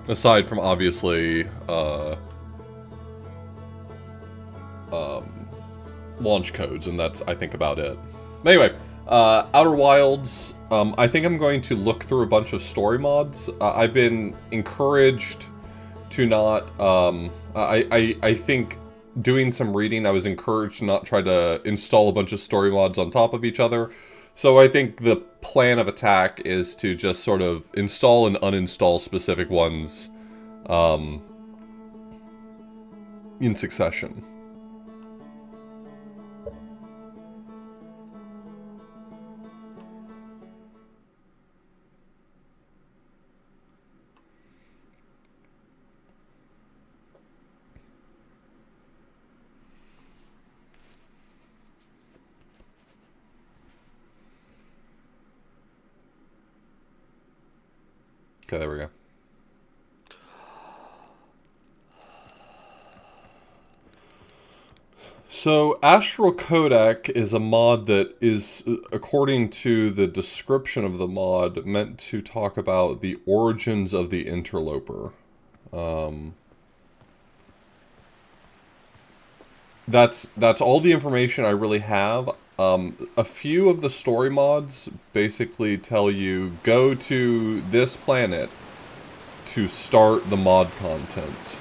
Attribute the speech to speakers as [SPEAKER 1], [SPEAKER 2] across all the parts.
[SPEAKER 1] Aside from, obviously, launch codes, and that's, I think, about it. Anyway, Outer Wilds, I think I'm going to look through a bunch of story mods. I've been encouraged to not, I think doing some reading, I was encouraged to not try to install a bunch of story mods on top of each other. So I think the plan of attack is to just sort of install and uninstall specific ones, in succession. Okay, there we go. So, Astral Codec is a mod that is, according to the description of the mod, meant to talk about the origins of the interloper. That's all the information I really have. A few of the story mods basically tell you, go to this planet to start the mod content.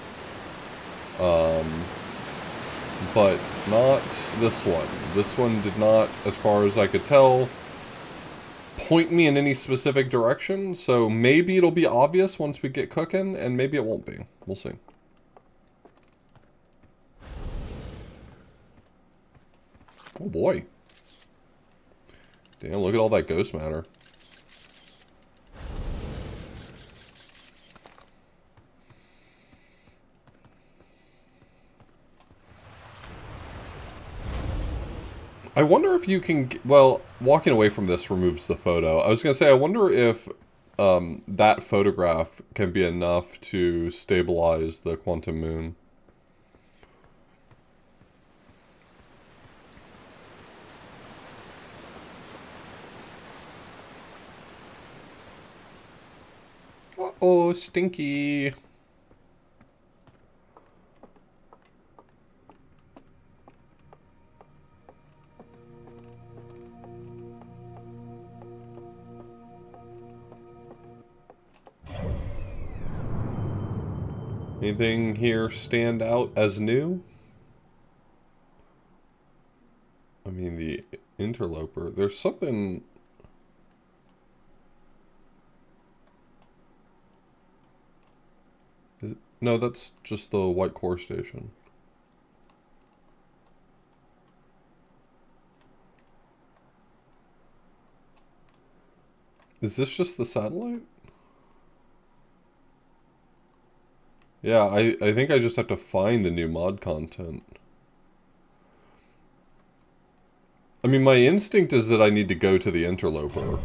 [SPEAKER 1] But not this one. This one did not, as far as I could tell, point me in any specific direction, so maybe it'll be obvious once we get cooking, and maybe it won't be. We'll see. Oh boy. Damn, look at all that ghost matter. I wonder if you can... Well, walking away from this removes the photo. I was going to say, I wonder if that photograph can be enough to stabilize the quantum moon. Uh-oh, stinky. Anything here stand out as new? I mean, the interloper. There's something... No, that's just the white core station. Is this just the satellite? Yeah, I think I just have to find the new mod content. I mean, my instinct is that I need to go to the interloper.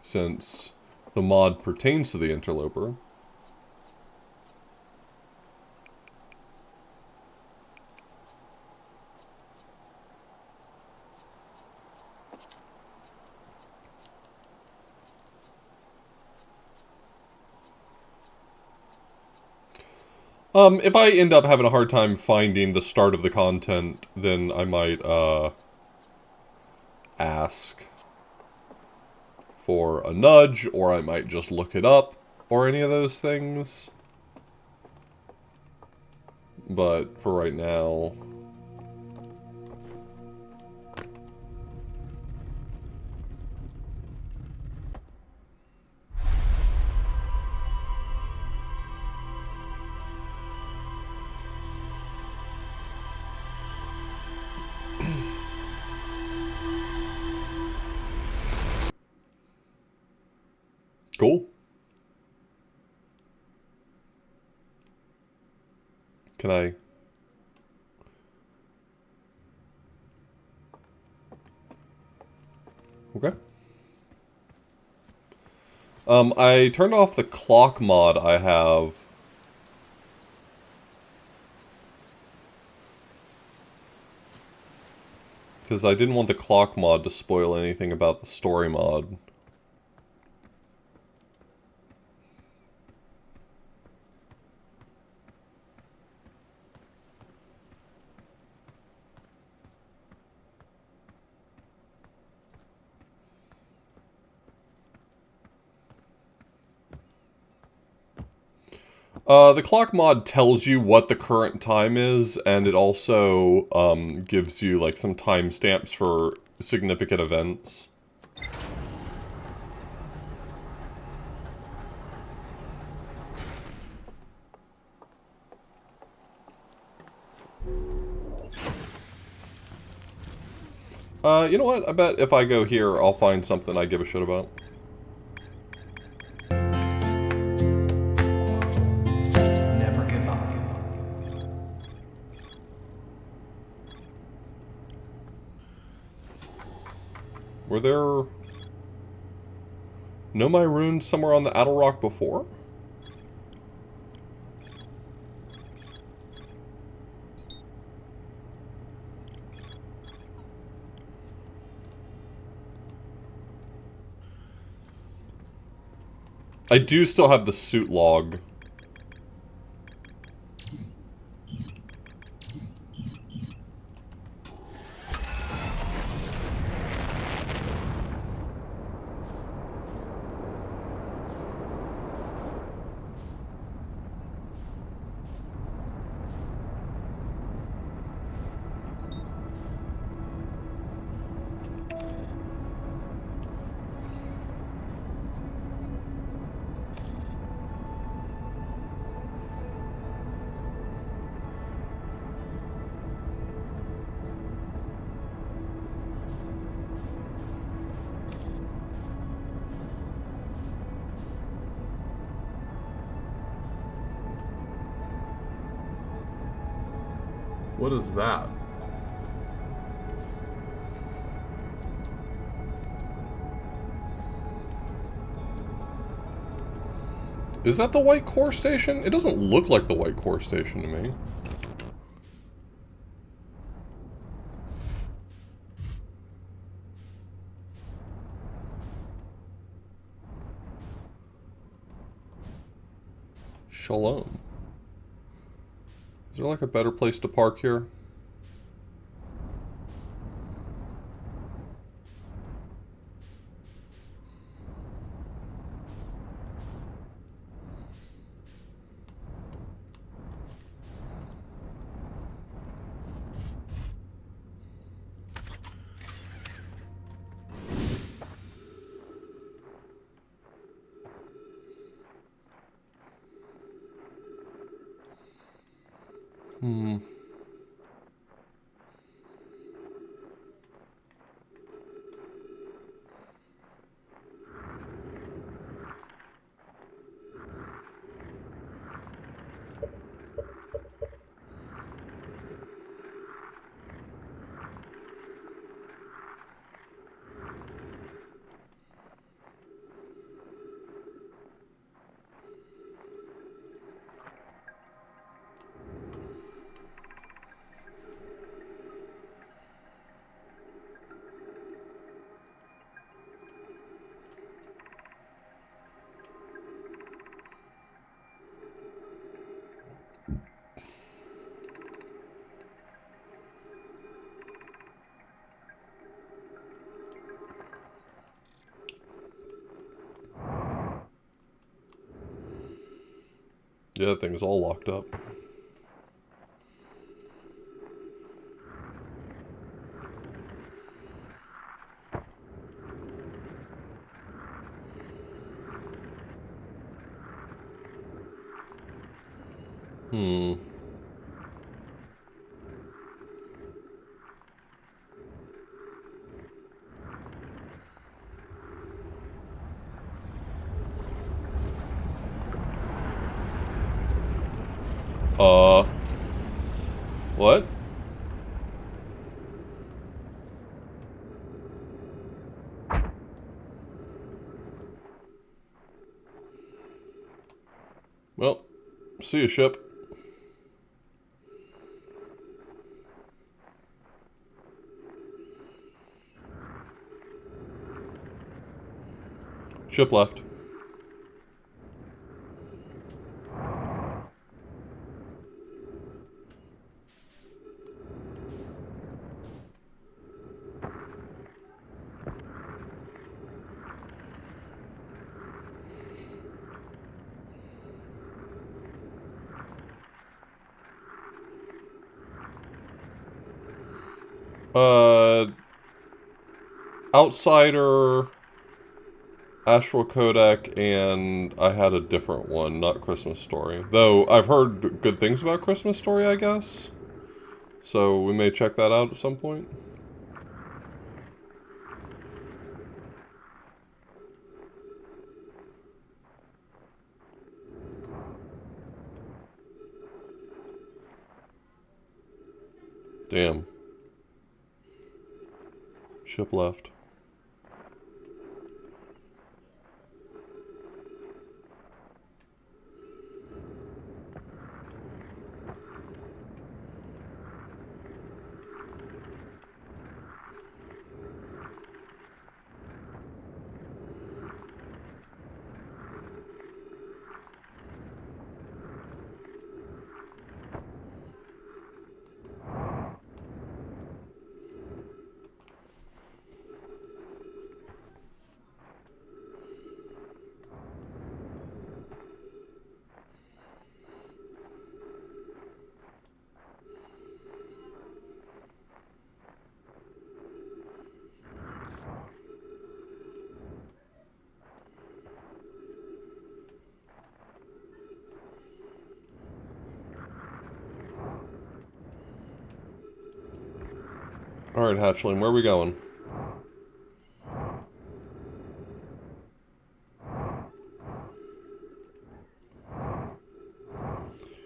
[SPEAKER 1] Since the mod pertains to the interloper. If I end up having a hard time finding the start of the content, then I might, ask for a nudge, or I might just look it up, or any of those things. But for right now... Cool. Can I... Okay. I turned off the clock mod I have. Because I didn't want the clock mod to spoil anything about the story mod. The clock mod tells you what the current time is, and it also gives you like some timestamps for significant events. You know what? I bet if I go here, I'll find something I give a shit about.
[SPEAKER 2] Never give up.
[SPEAKER 1] Were there no my runes somewhere on the Adel Rock before? I do still have the suit log. What is that? Is that the White Core Station? It doesn't look like the White Core Station to me. Shalom. Is there like a better place to park here? Yeah, that thing is all locked up. What? Well, see you, ship. Ship left. Uh, Outsider, Astral Codec, and I had a different one, not Christmas Story. Though I've heard good things about Christmas Story, I guess. So we may check that out at some point. Damn. Ship left. Alright, Hatchling, where are we going?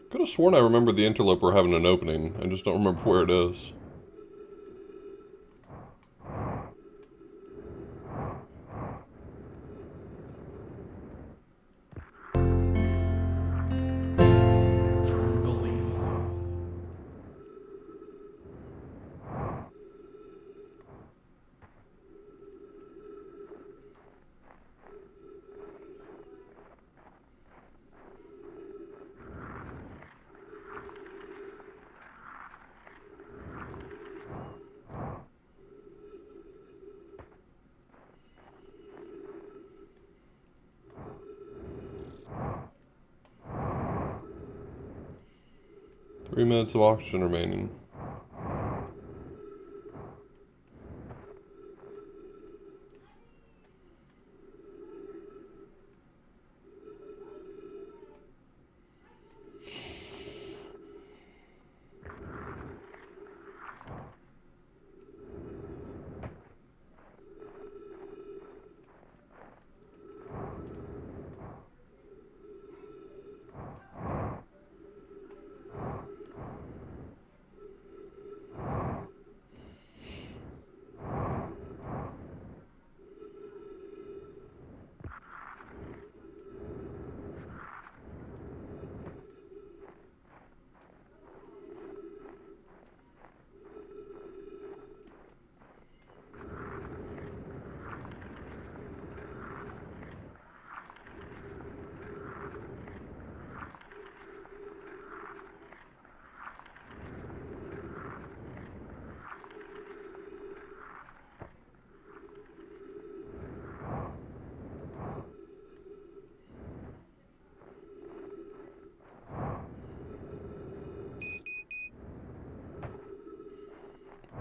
[SPEAKER 1] Could have sworn I remember the Interloper having an opening. I just don't remember where it is.
[SPEAKER 2] Firm belief.
[SPEAKER 1] Three minutes of oxygen remaining.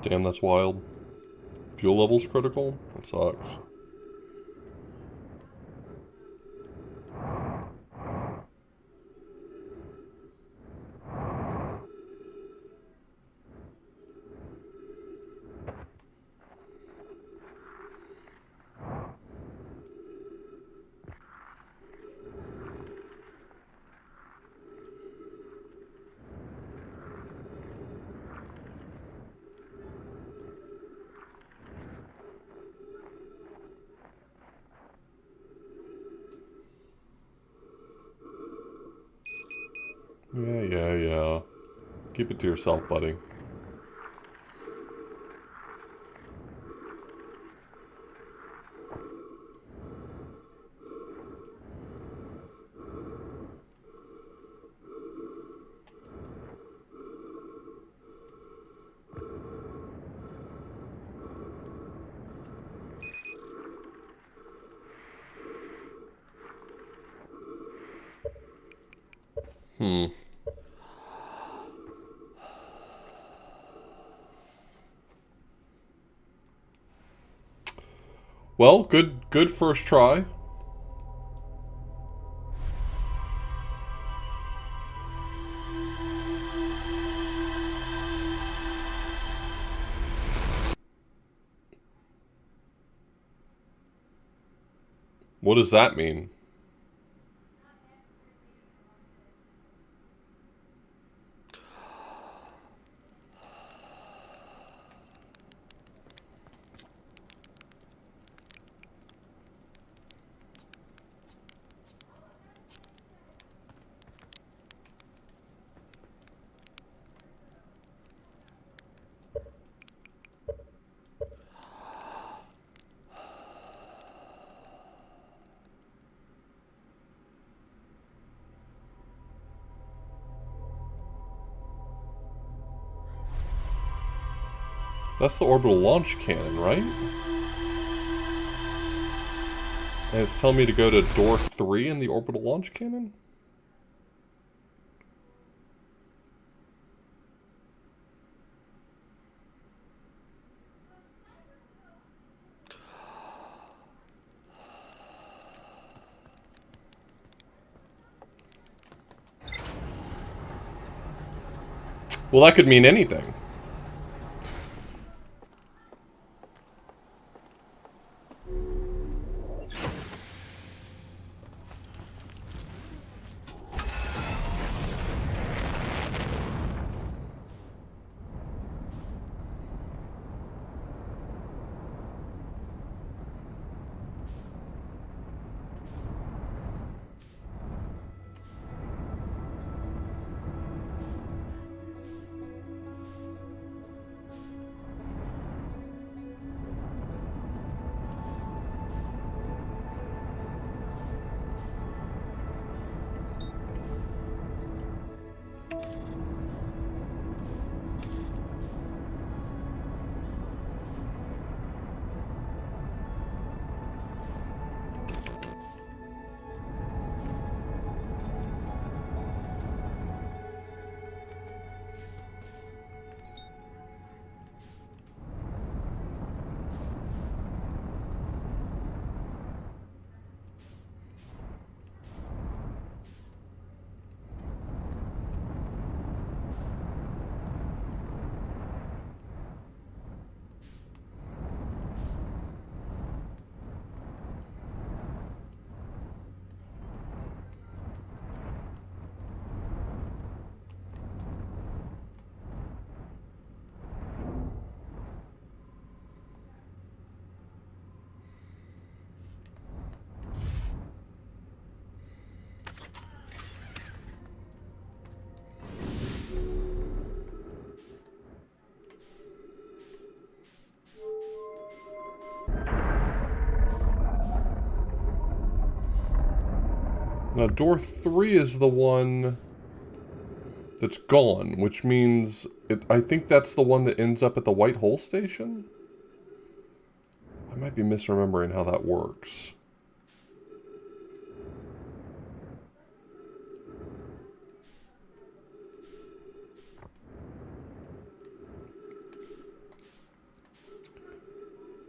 [SPEAKER 1] Damn, that's wild. Fuel level's critical? That sucks. Yeah. Keep it to yourself, buddy. Well, good first try. What does that mean? That's the orbital launch cannon, right? And it's telling me to go to door 3 in the orbital launch cannon? Well, that could mean anything. Now, door 3 is the one that's gone, which means I think that's the one that ends up at the White Hole Station? I might be misremembering how that works.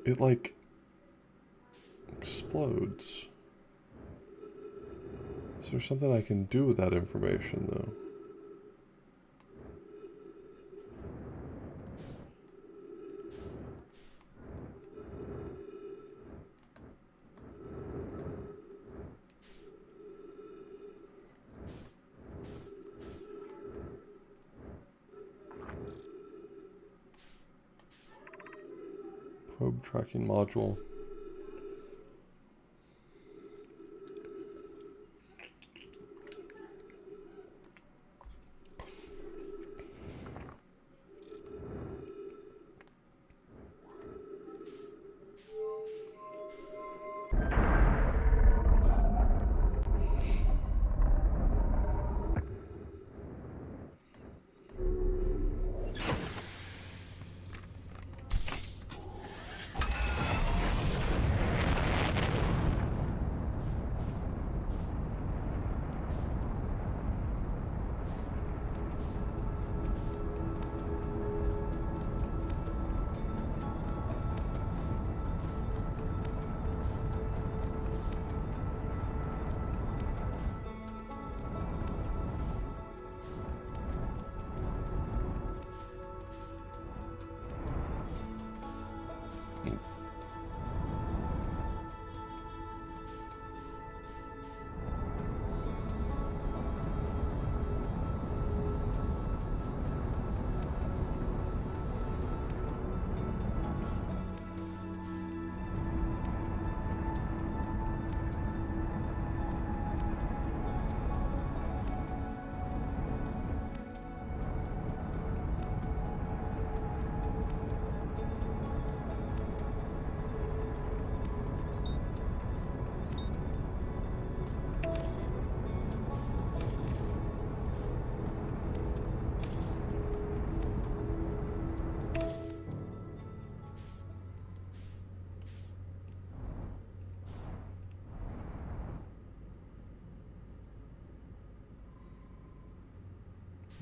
[SPEAKER 1] It, like, explodes. Is there something I can do with that information, though? Probe tracking module.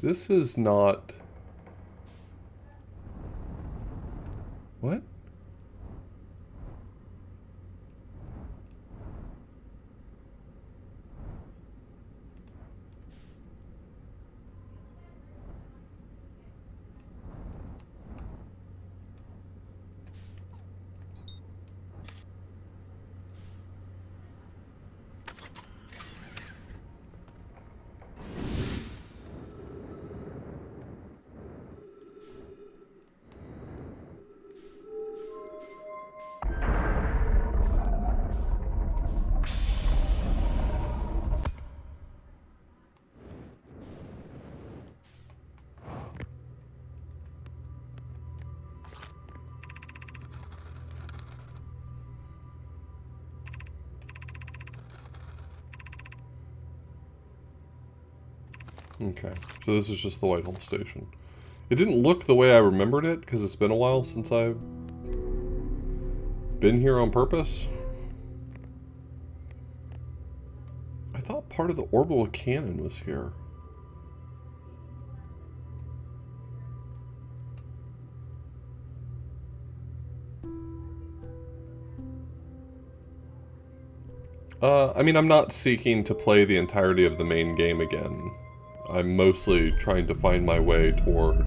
[SPEAKER 1] This is not... What? Okay, so this is just the Whitehall station. It didn't look the way I remembered it, because it's been a while since I've been here on purpose. I thought part of the orbital cannon was here. I mean, I'm not seeking to play the entirety of the main game again. I'm mostly trying to find my way toward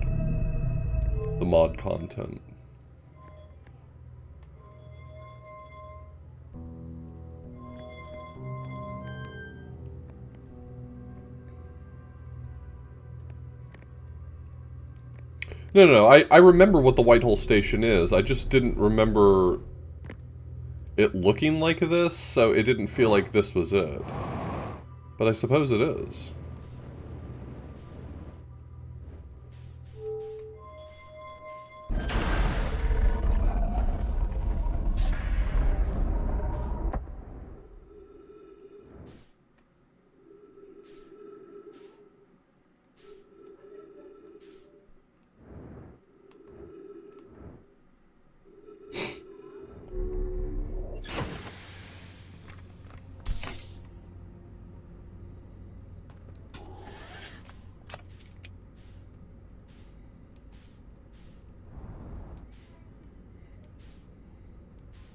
[SPEAKER 1] the mod content. No, I remember what the Whitehall station is. I just didn't remember it looking like this, so it didn't feel like this was it. But I suppose it is.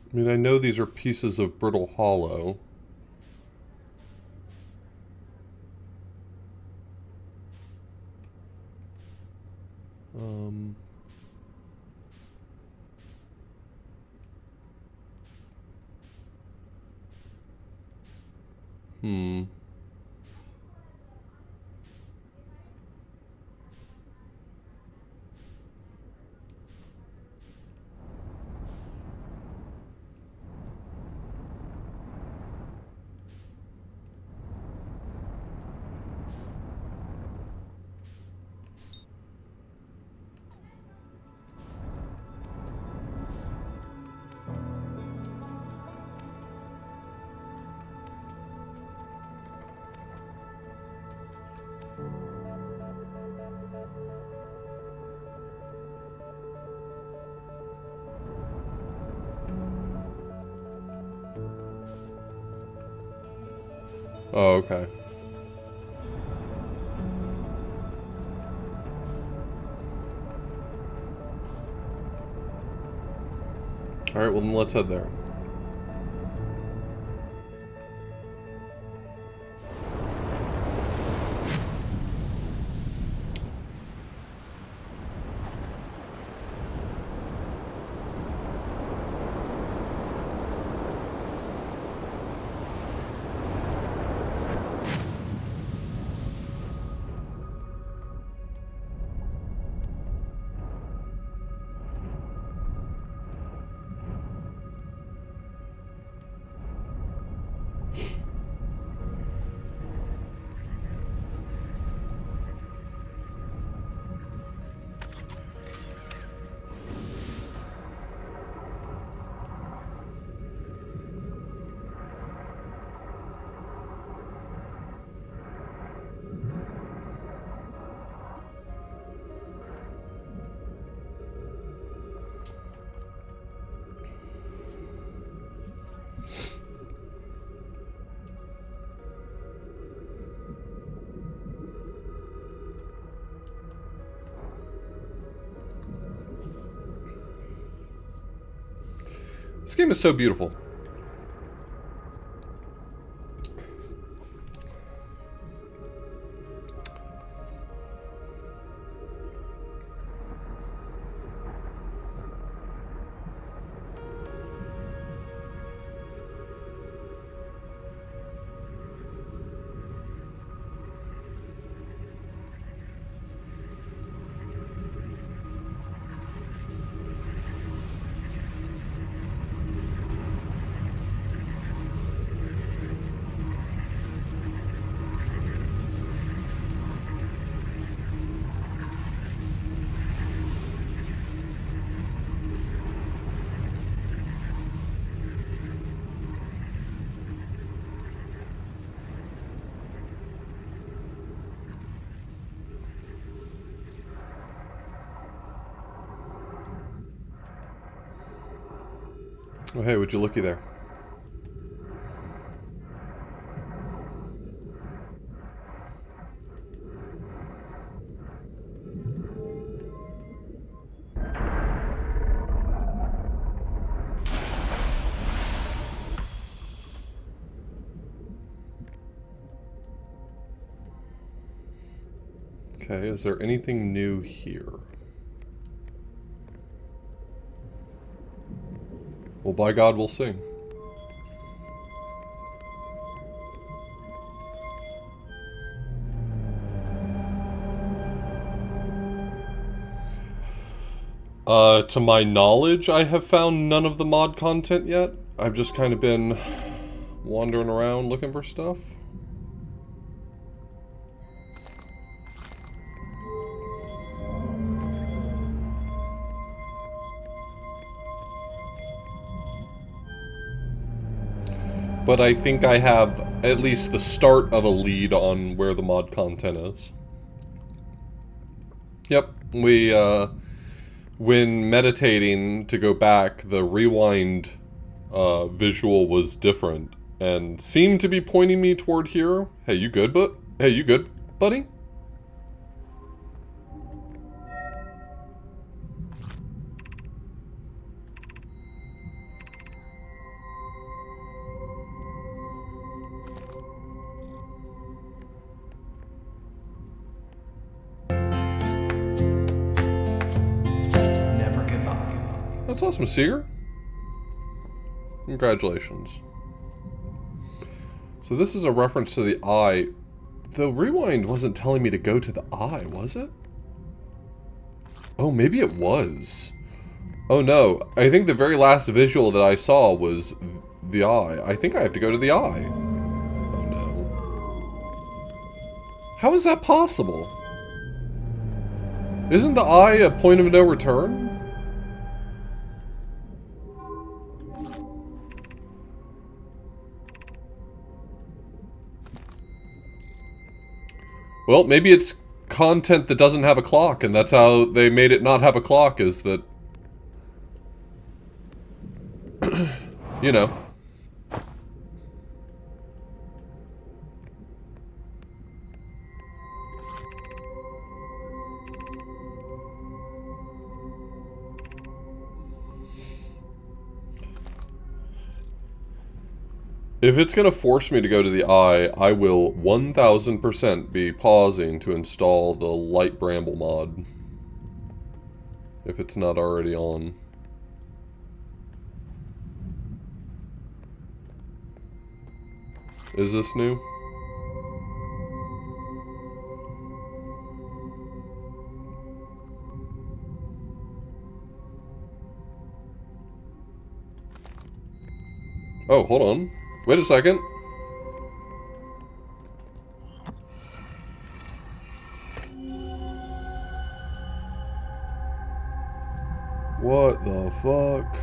[SPEAKER 1] I mean, I know these are pieces of brittle hollow. Hmm. Oh, okay. Alright, well then let's head there. This game is so beautiful. Oh, hey, would you looky there? Okay, is there anything new here? Well, by God, we'll see. To my knowledge, I have found none of the mod content yet. I've just kind of been wandering around looking for stuff. But I think I have at least the start of a lead on where the mod content is. Yep, when meditating to go back, the rewind visual was different and seemed to be pointing me toward here. Hey, you good, hey, you good, buddy?
[SPEAKER 2] Never give up.
[SPEAKER 1] That's awesome, Seeger. Congratulations. So this is a reference to the eye. The rewind wasn't telling me to go to the eye, was it? Oh, maybe it was. Oh no, I think the very last visual that I saw was the eye. I think I have to go to the eye. Oh no. How is that possible? Isn't the eye a point of no return? Well, maybe it's content that doesn't have a clock, and that's how they made it not have a clock, is that... you know. If it's going to force me to go to the eye, I will 1000% be pausing to install the Light Bramble mod. If it's not already on. Is this new? Oh, hold on. Wait a second. What the fuck?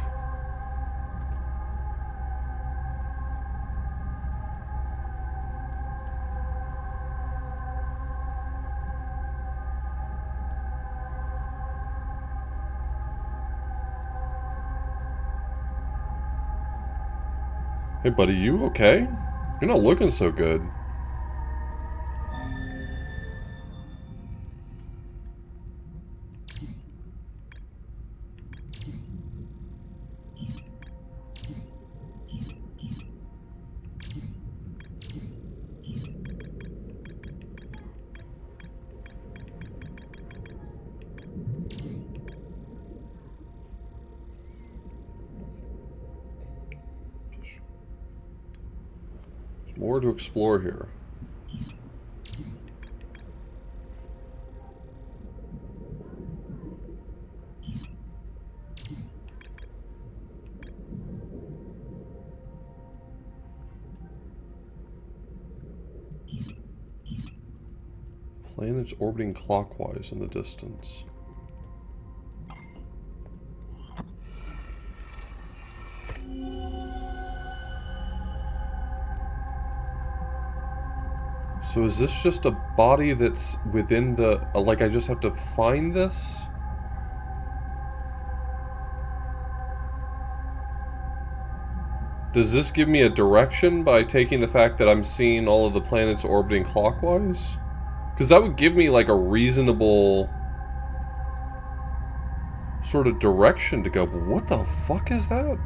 [SPEAKER 1] Hey buddy, you okay? You're not looking so good. There's more to explore here. Planets orbiting clockwise in the distance. So is this just a body that's within the... like I just have to find this? Does this give me a direction by taking the fact that I'm seeing all of the planets orbiting clockwise? Because that would give me like a reasonable sort of direction to go, but what the fuck is that?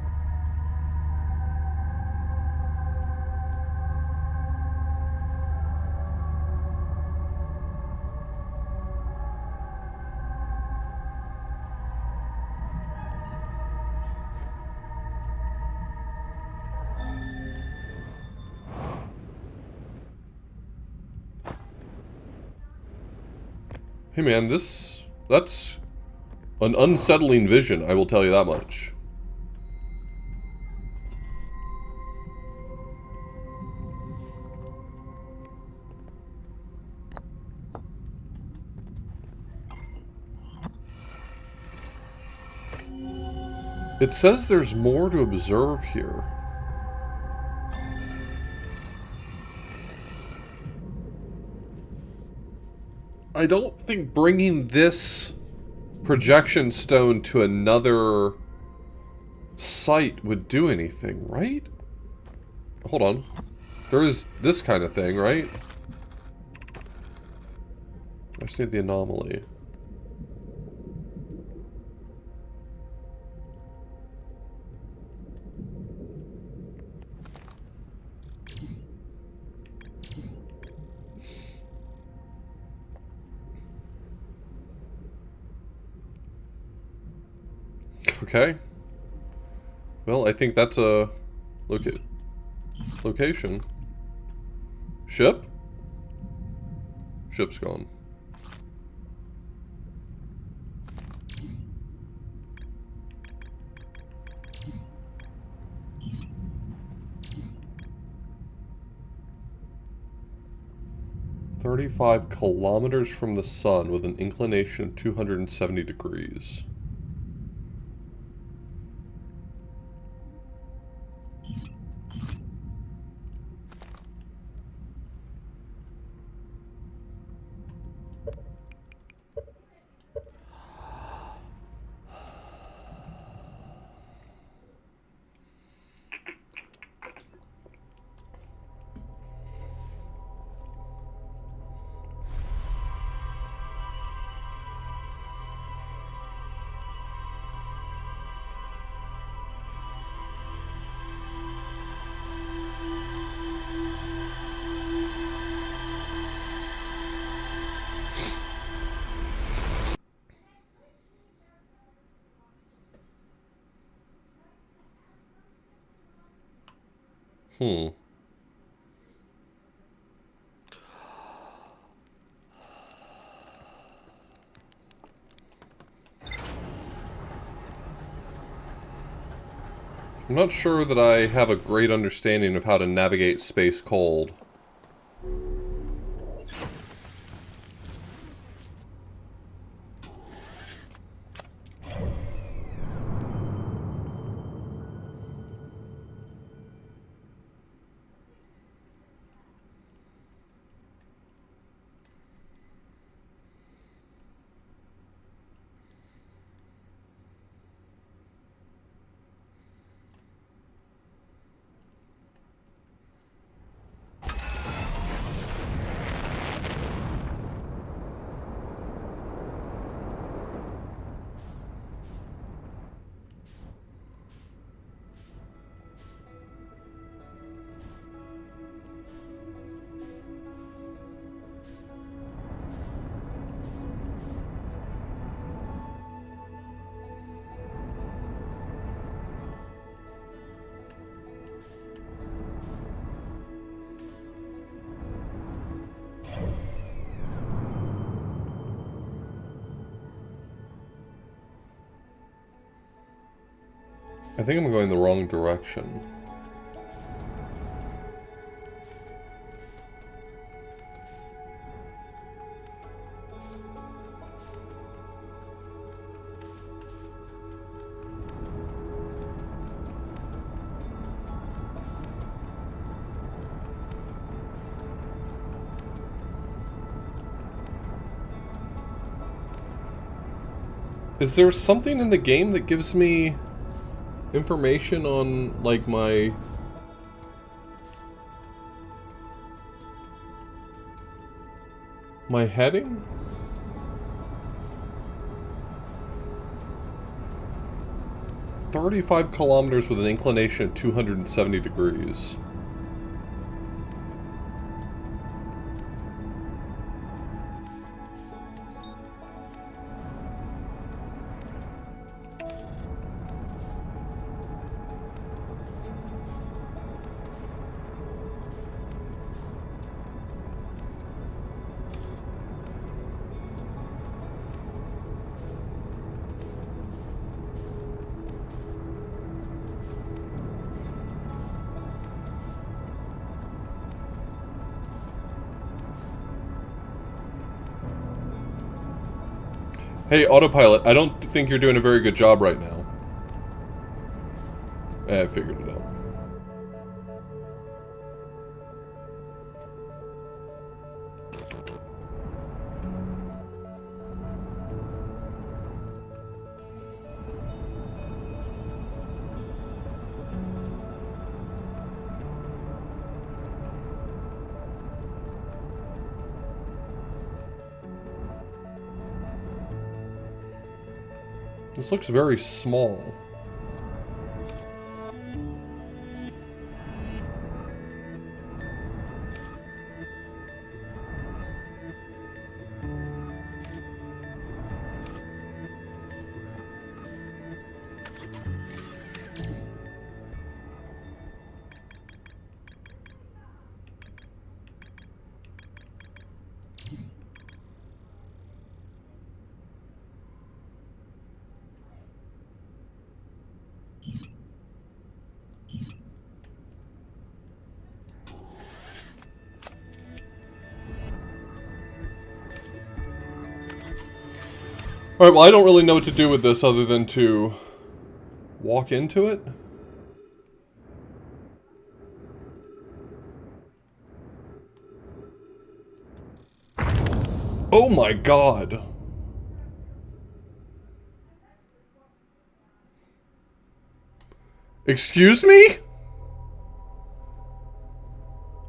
[SPEAKER 1] Hey man, that's an unsettling vision, I will tell you that much. It says there's more to observe here. I don't think bringing this projection stone to another site would do anything, right? Hold on. There is this kind of thing, right? I just need the anomaly. Okay. Well, I think that's a location. Ship? Ship's gone. "35 kilometers from the sun with an inclination of 270 degrees. I'm not sure that I have a great understanding of how to navigate space cold. I think I'm going the wrong direction. Is there something in the game that gives me information on, like, my heading? "35 kilometers with an inclination of 270 degrees. Hey, autopilot, I don't think you're doing a very good job right now. I figured it out. This looks very small. Alright, well, I don't really know what to do with this other than to walk into it. Oh my god! Excuse me?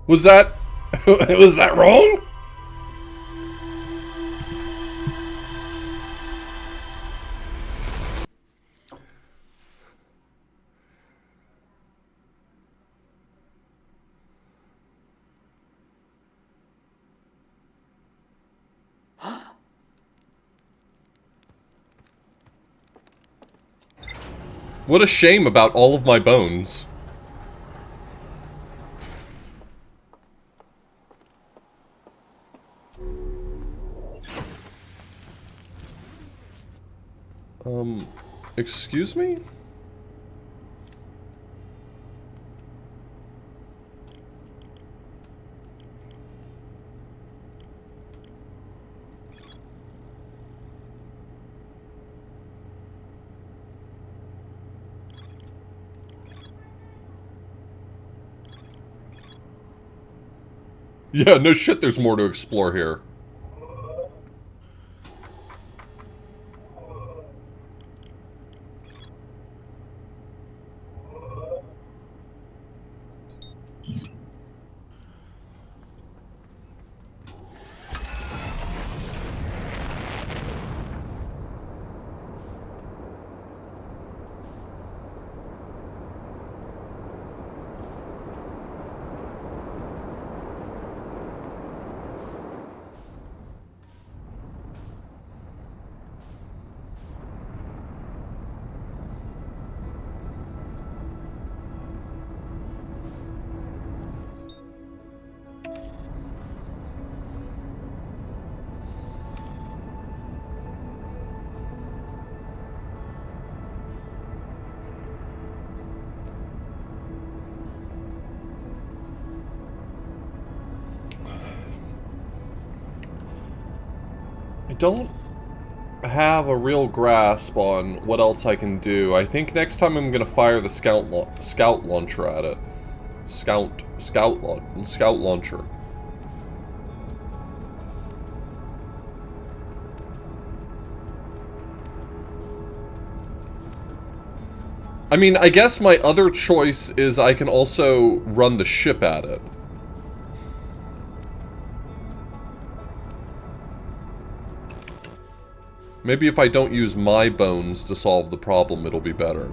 [SPEAKER 1] Was that... was that wrong? What a shame about all of my bones. Excuse me? Yeah, no shit, there's more to explore here. don't have a real grasp on what else I can do. I think next time I'm gonna fire the scout launcher at it. Scout launcher. I mean, I guess my other choice is I can also run the ship at it. Maybe if I don't use my bones to solve the problem, it'll be better.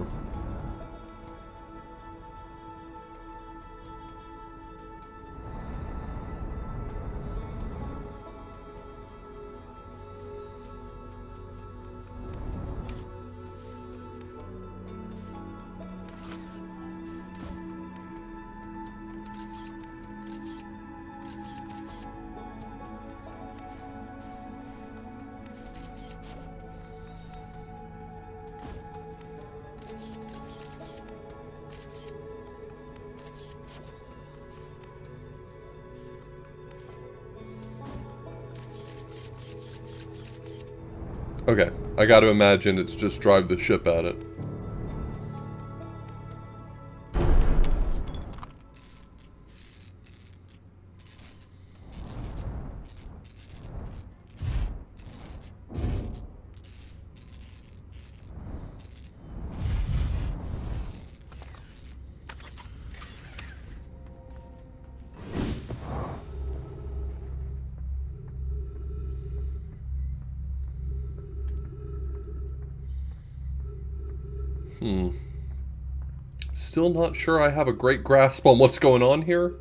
[SPEAKER 1] Okay, I gotta imagine it's just drive the ship at it. Still not sure I have a great grasp on what's going on here.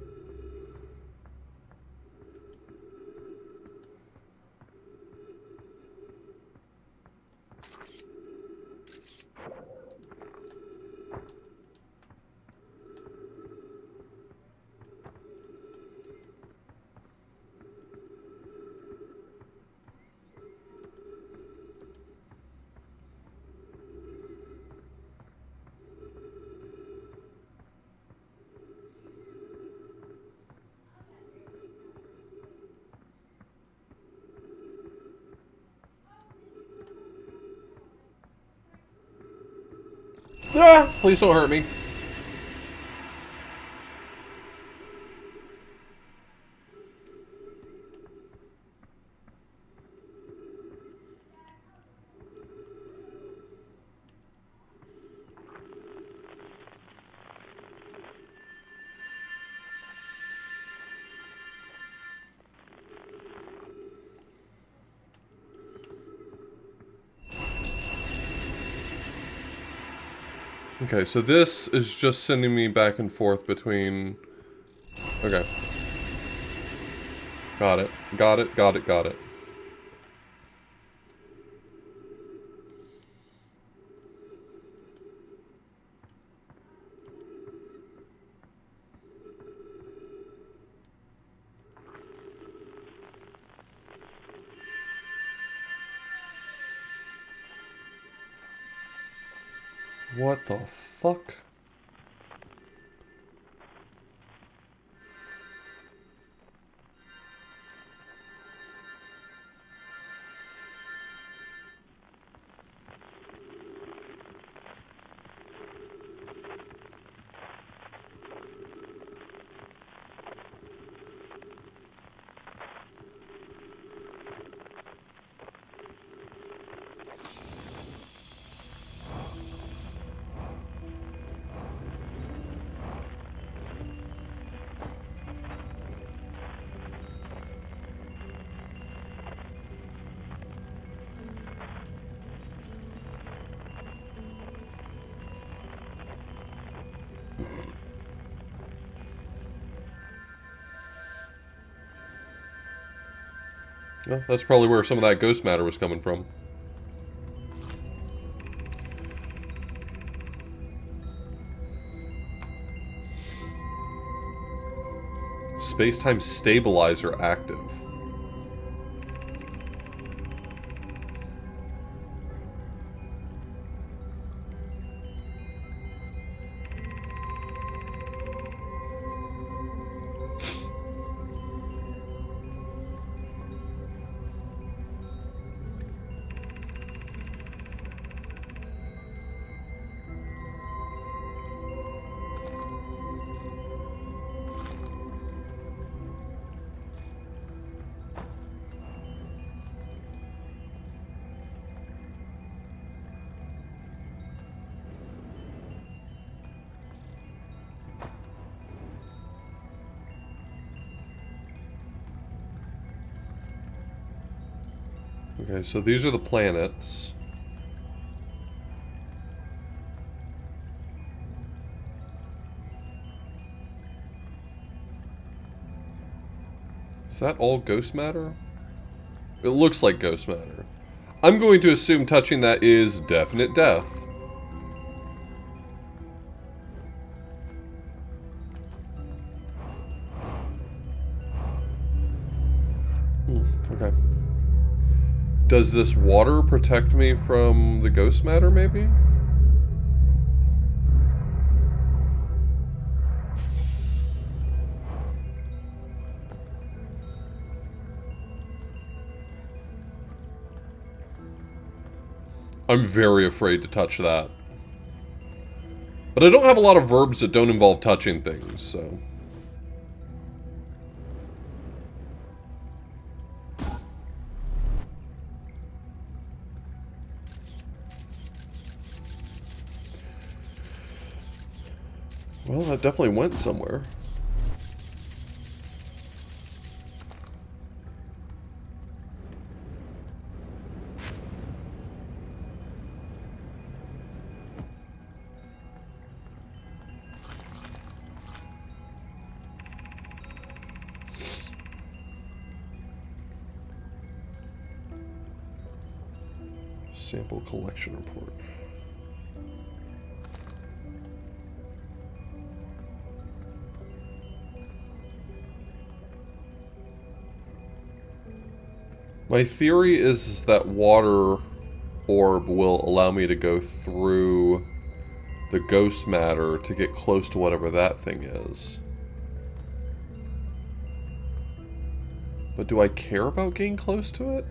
[SPEAKER 1] Ah, please don't hurt me. Okay, so this is just sending me back and forth between... Okay. Got it. Got it, got it, got it. What the fuck? Well, that's probably where some of that ghost matter was coming from. Space-time stabilizer active. Okay, so these are the planets. Is that all ghost matter? It looks like ghost matter. I'm going to assume touching that is definite death. Okay. Does this water protect me from the ghost matter, maybe? I'm very afraid to touch that. But I don't have a lot of verbs that don't involve touching things, so... Well, that definitely went somewhere. Sample collection report. My theory is that water orb will allow me to go through the ghost matter to get close to whatever that thing is. But do I care about getting close to it?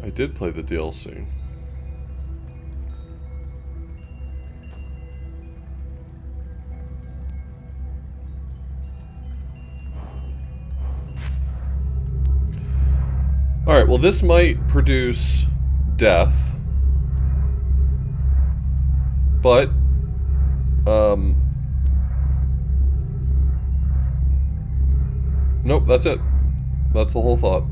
[SPEAKER 1] I did play the DLC. Alright, well this might produce death. But, nope, that's it. That's the whole thought.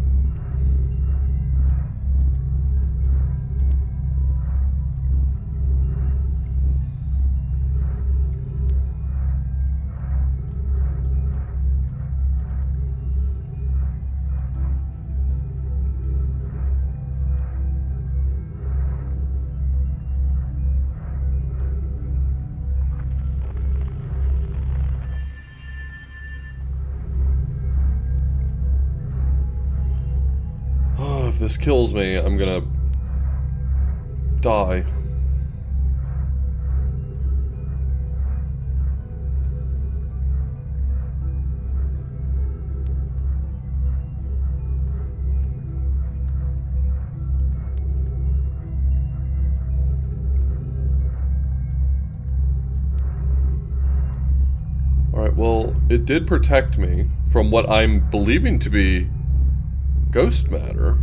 [SPEAKER 1] If this kills me, I'm gonna die. Alright, well, it did protect me from what I'm believing to be ghost matter.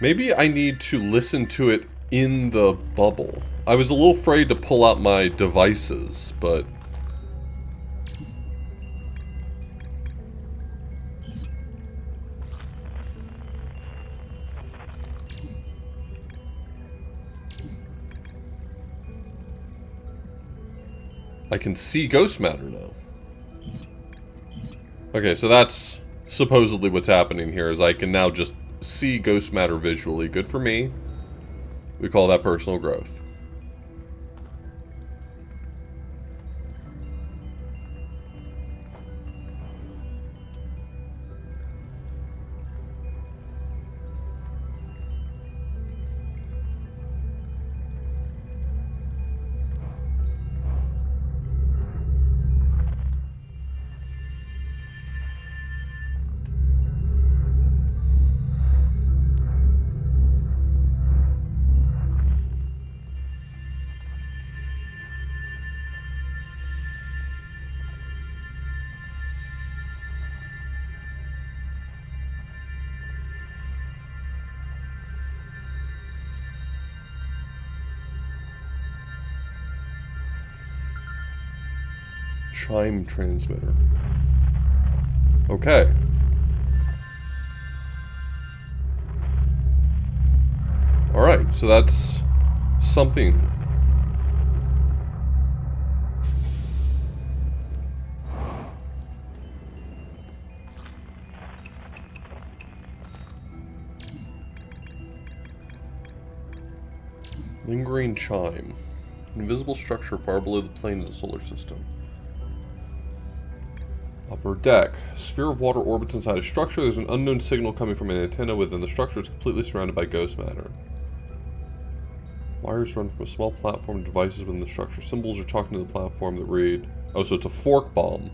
[SPEAKER 1] Maybe I need to listen to it in the bubble. I was a little afraid to pull out my devices, but... I can see ghost matter now. Okay, so that's supposedly what's happening here, is I can now just see ghost matter visually. Good for me. We call that personal growth. Chime transmitter. Okay. Alright, so that's something. Lingering chime. Invisible structure far below the plane of the solar system. Upper deck. A sphere of water orbits inside a structure. There's an unknown signal coming from an antenna within the structure. It's completely surrounded by ghost matter. Wires run from a small platform to devices within the structure. Symbols are talking to the platform that read... Oh, so it's a fork bomb.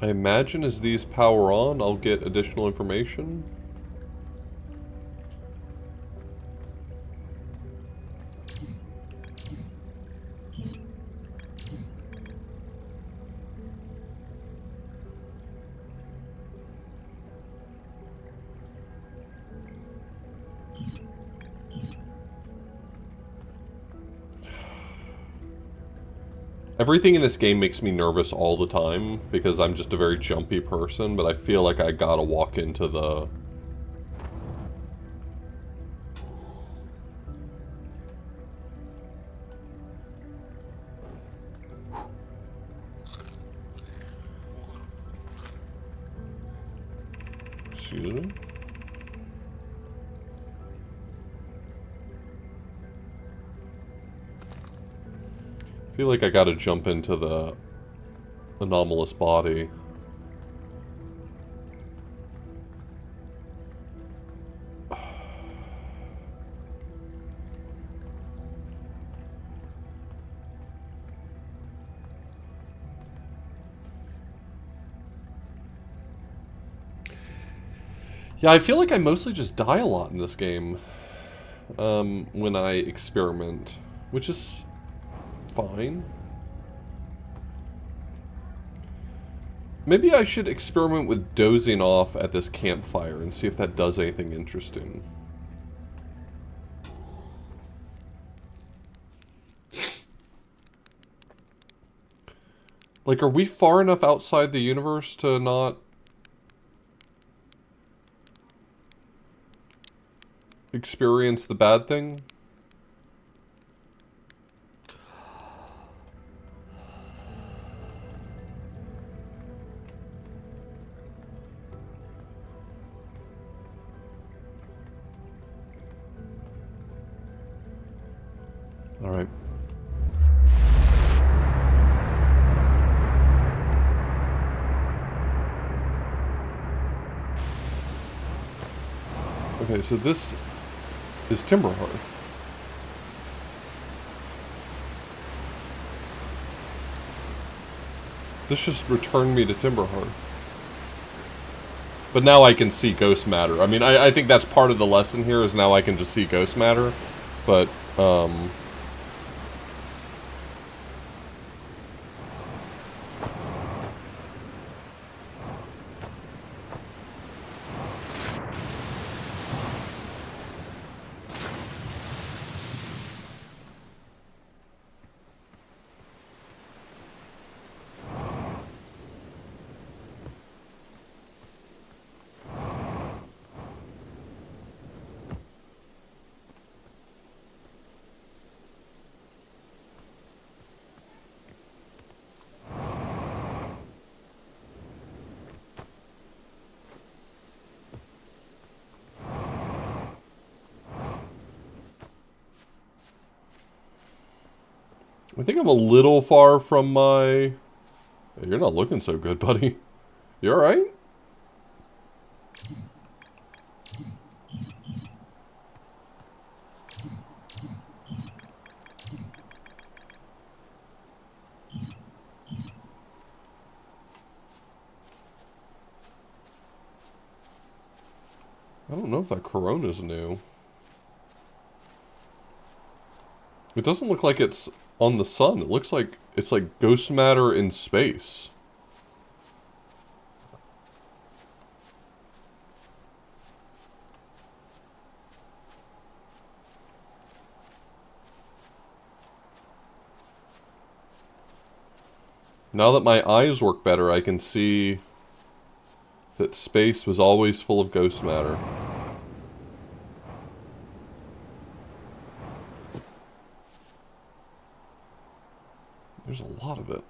[SPEAKER 1] I imagine as these power on, I'll get additional information. Everything in this game makes me nervous all the time, because I'm just a very jumpy person, but I feel like I gotta walk into the... Excuse me? I feel like I gotta jump into the anomalous body. Yeah, I feel like I mostly just die a lot in this game when I experiment, which is fine. Maybe I should experiment with dozing off at this campfire and see if that does anything interesting. Like, are we far enough outside the universe to not experience the bad thing? All right. Okay, so this is Timberhearth. This just returned me to Timberhearth. But now I can see ghost matter. I mean, I think that's part of the lesson here, is now I can just see ghost matter. But, I think I'm a little far from my... Hey, you're not looking so good, buddy. You alright? I don't know if that Corona's new. It doesn't look like it's on the sun. It looks like it's like ghost matter in space. Now that my eyes work better, I can see that space was always full of ghost matter. There's a lot of it.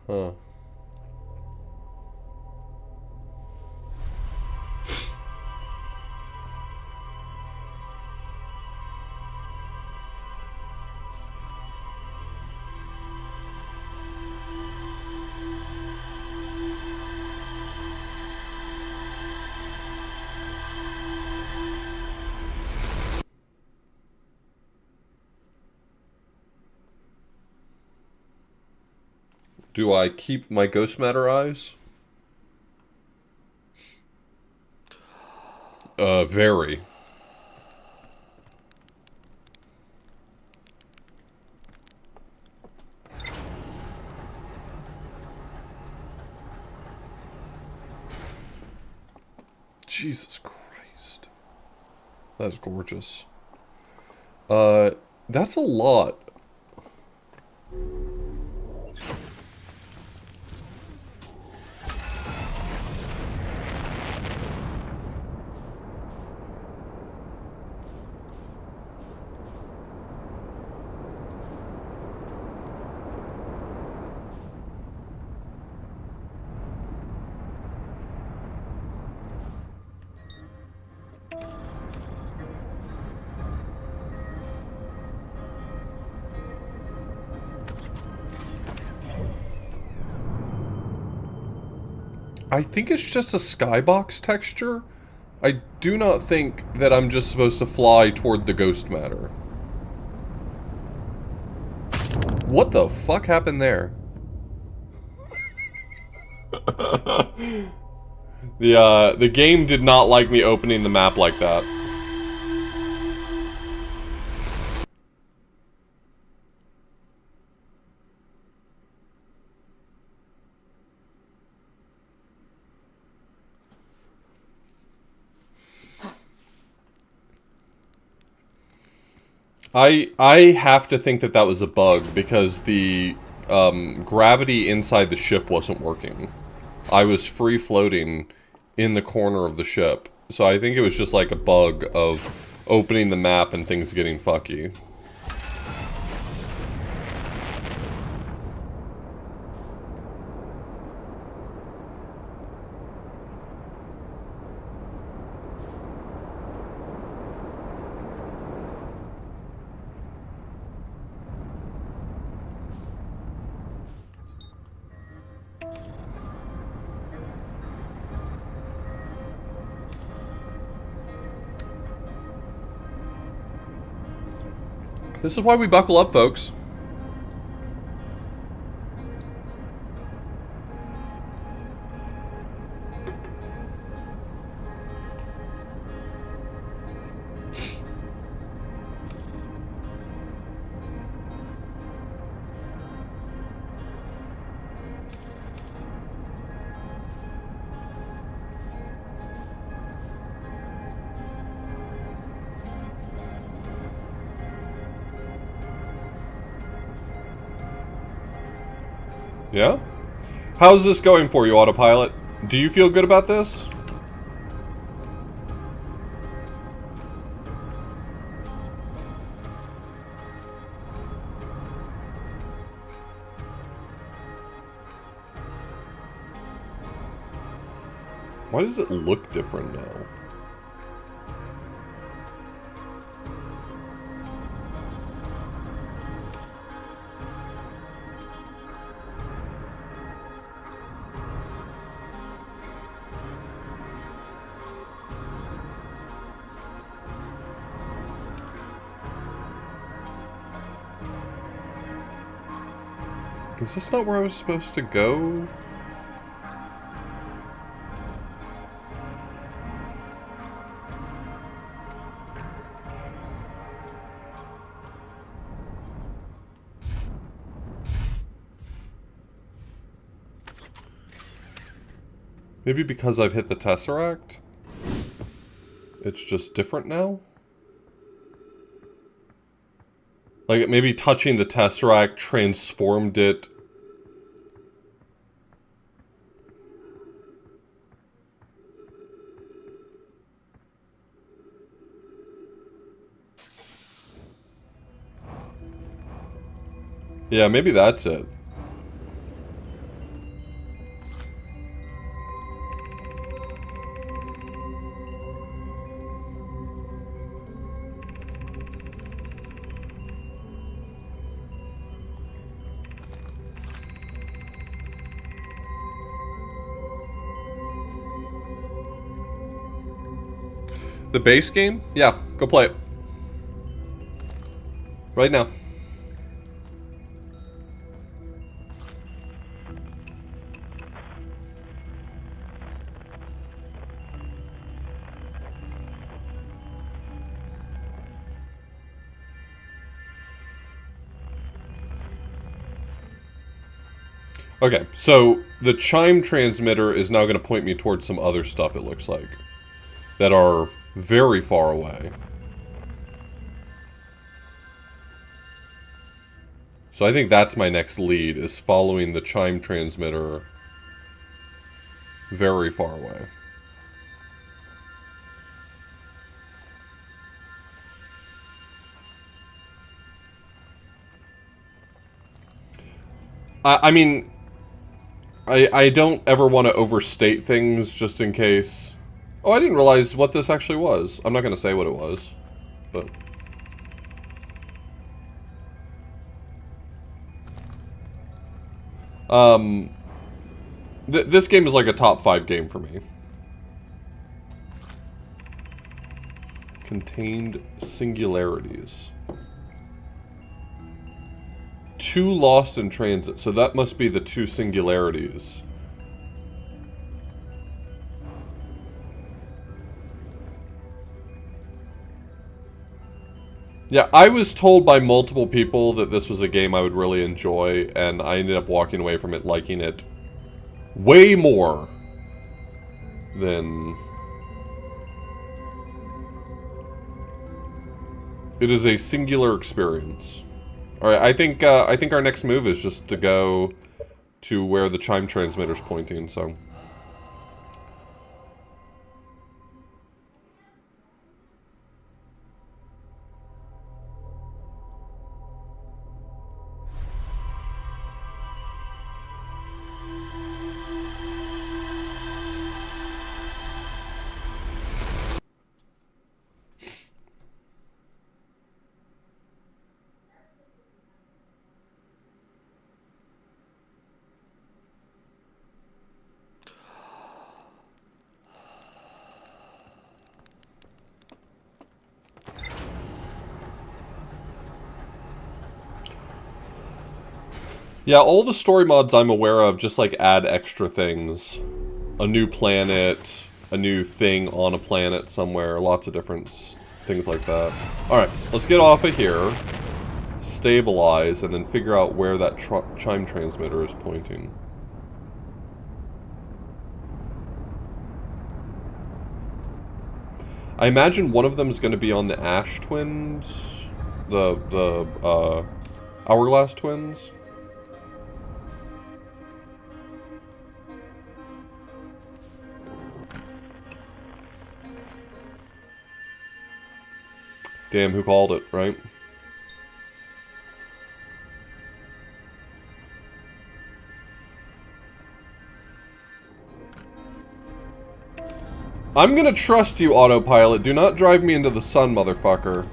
[SPEAKER 1] Huh. Do I keep my ghost matter eyes? Very. Jesus Christ. That's gorgeous. That's a lot. I think it's just a skybox texture. I do not think that I'm just supposed to fly toward the ghost matter. What the fuck happened there? The game did not like me opening the map like that. I have to think that that was a bug because the gravity inside the ship wasn't working. I was free floating in the corner of the ship. So I think it was just like a bug of opening the map and things getting fucky. This is why we buckle up, folks. Yeah? How's this going for you, Autopilot? Do you feel good about this? Why does it look different now? Is this not where I was supposed to go? Maybe because I've hit the Tesseract? It's just different now? Like, maybe touching the Tesseract transformed it. Yeah, maybe that's it. The base game? Yeah, go play it. Right now. Okay, so the chime transmitter is now going to point me towards some other stuff, it looks like, that are very far away. So I think that's my next lead, is following the chime transmitter very far away. I mean, I don't ever want to overstate things just in case. Oh, I didn't realize what this actually was. I'm not going to say what it was, but... This game is like a top 5 game for me. Contained singularities. 2 lost in transit, so that must be the 2 singularities. Yeah, I was told by multiple people that this was a game I would really enjoy, and I ended up walking away from it liking it way more than... It is a singular experience. Alright, I think our next move is just to go to where the chime transmitter's pointing, so... Yeah, all the story mods I'm aware of just, like, add extra things. A new planet, a new thing on a planet somewhere, lots of different things like that. Alright, let's get off of here, stabilize, and then figure out where that chime transmitter is pointing. I imagine one of them is going to be on the Ash twins, the Hourglass twins. Damn, who called it, right? I'm gonna trust you, autopilot. Do not drive me into the sun, motherfucker.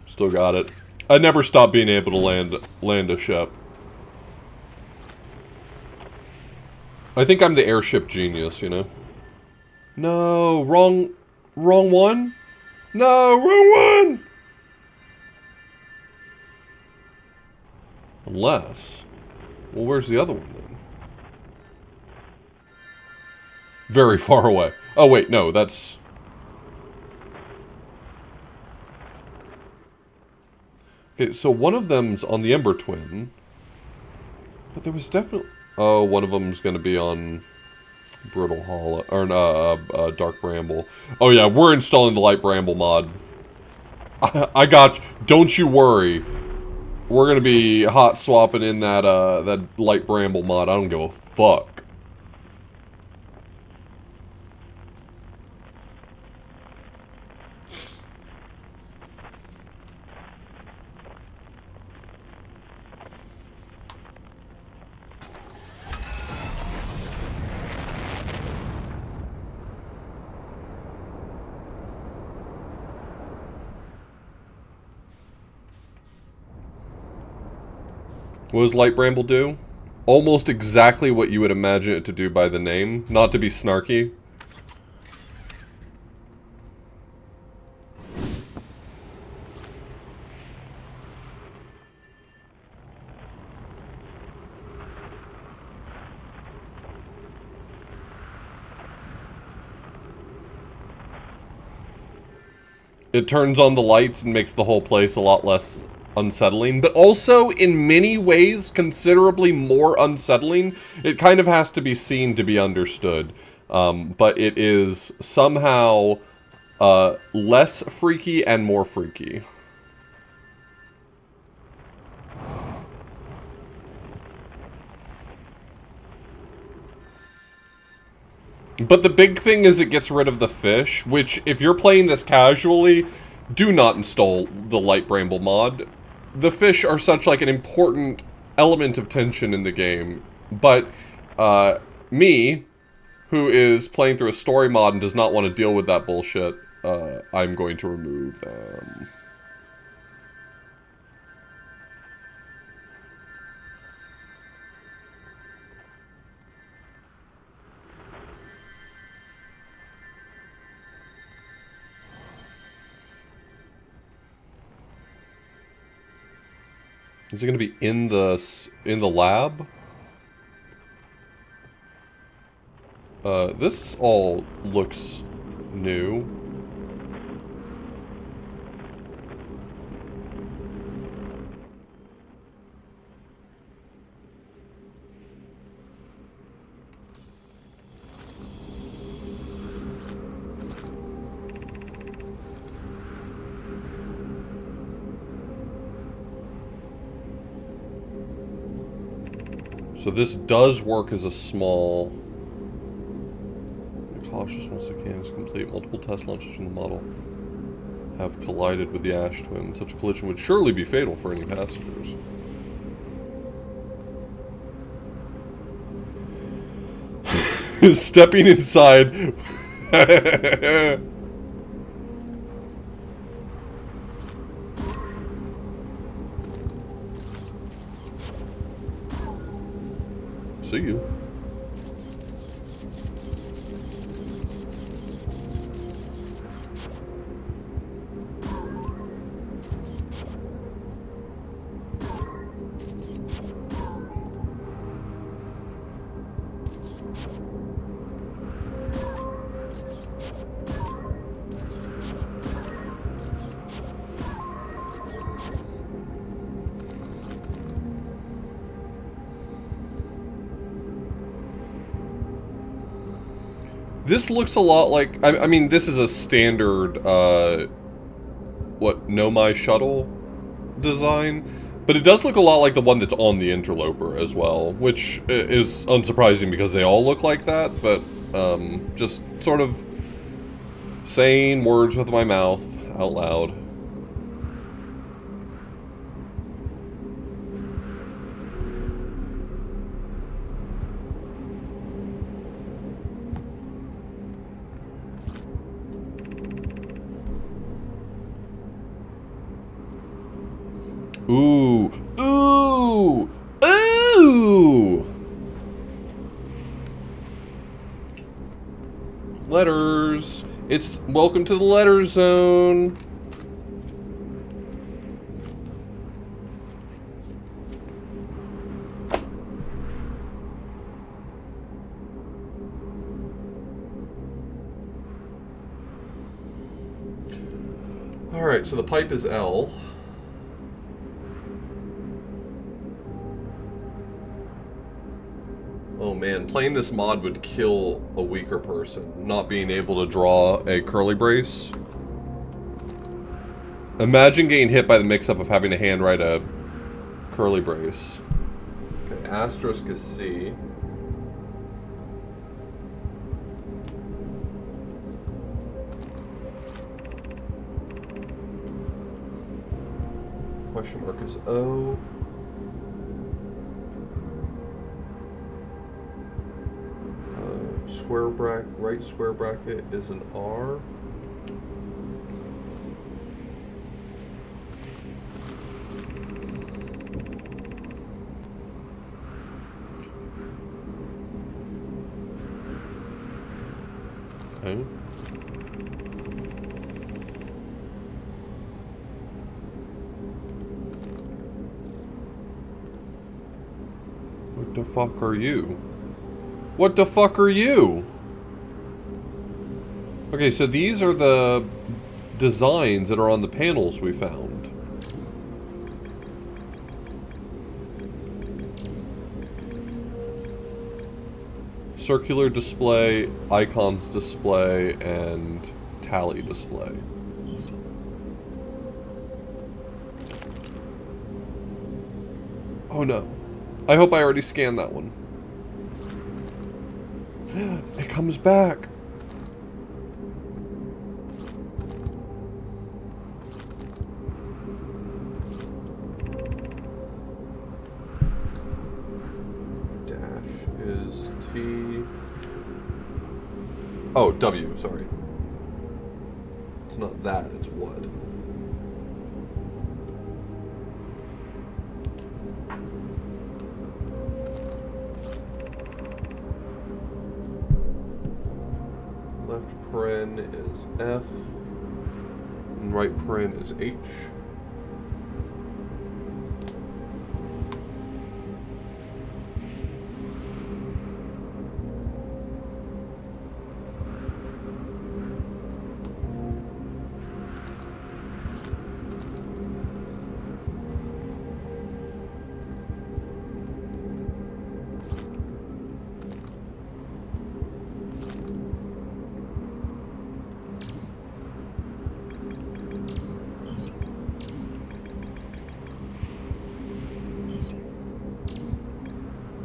[SPEAKER 1] Still got it. I never stopped being able to land a ship. I think I'm the airship genius, you know? No, wrong one? No, wrong one! Unless... Well, where's the other one, then? Very far away. Oh, wait, no, that's... Okay, so one of them's on the Ember Twin. But there was definitely... Oh, one of them's gonna be on... Brittle Hollow... Or, Dark Bramble. Oh yeah, we're installing the Light Bramble mod. I got you. Don't you worry. We're gonna be hot swapping in that, that Light Bramble mod. I don't give a fuck. What does Light Bramble do? Almost exactly what you would imagine it to do by the name. Not to be snarky. It turns on the lights and makes the whole place a lot less unsettling, but also in many ways considerably more unsettling. It kind of has to be seen to be understood, but it is somehow less freaky and more freaky. But the big thing is it gets rid of the fish, which, if you're playing this casually, do not install the Light Bramble mod. The fish are such, like, an important element of tension in the game. But, me, who is playing through a story mod and does not want to deal with that bullshit, I'm going to remove them. Is it going to be in the lab? This all looks new. So this does work as a small... Be cautious once the can is complete. Multiple test launches from the model have collided with the Ash Twin. Such a collision would surely be fatal for any passengers. Stepping inside. See you. This looks a lot like, I mean, this is a standard, Nomai shuttle design, but it does look a lot like the one that's on the Interloper as well, which is unsurprising because they all look like that, but, just sort of saying words with my mouth out loud. Ooh, ooh, ooh! Letters. It's welcome to the letter zone. All right, so the pipe is L. Oh man, playing this mod would kill a weaker person, not being able to draw a curly brace. Imagine getting hit by the mix-up of having to handwrite a curly brace. Okay, asterisk is C. Question mark is O. Right square bracket is an R. Okay. What the fuck are you? What the fuck are you? Okay, so these are the designs that are on the panels we found. Circular display, icons display, and tally display. Oh no. I hope I already scanned that one. It comes back. Is T... Oh, W, sorry. It's not that, it's what. Left paren is F, and right paren is H.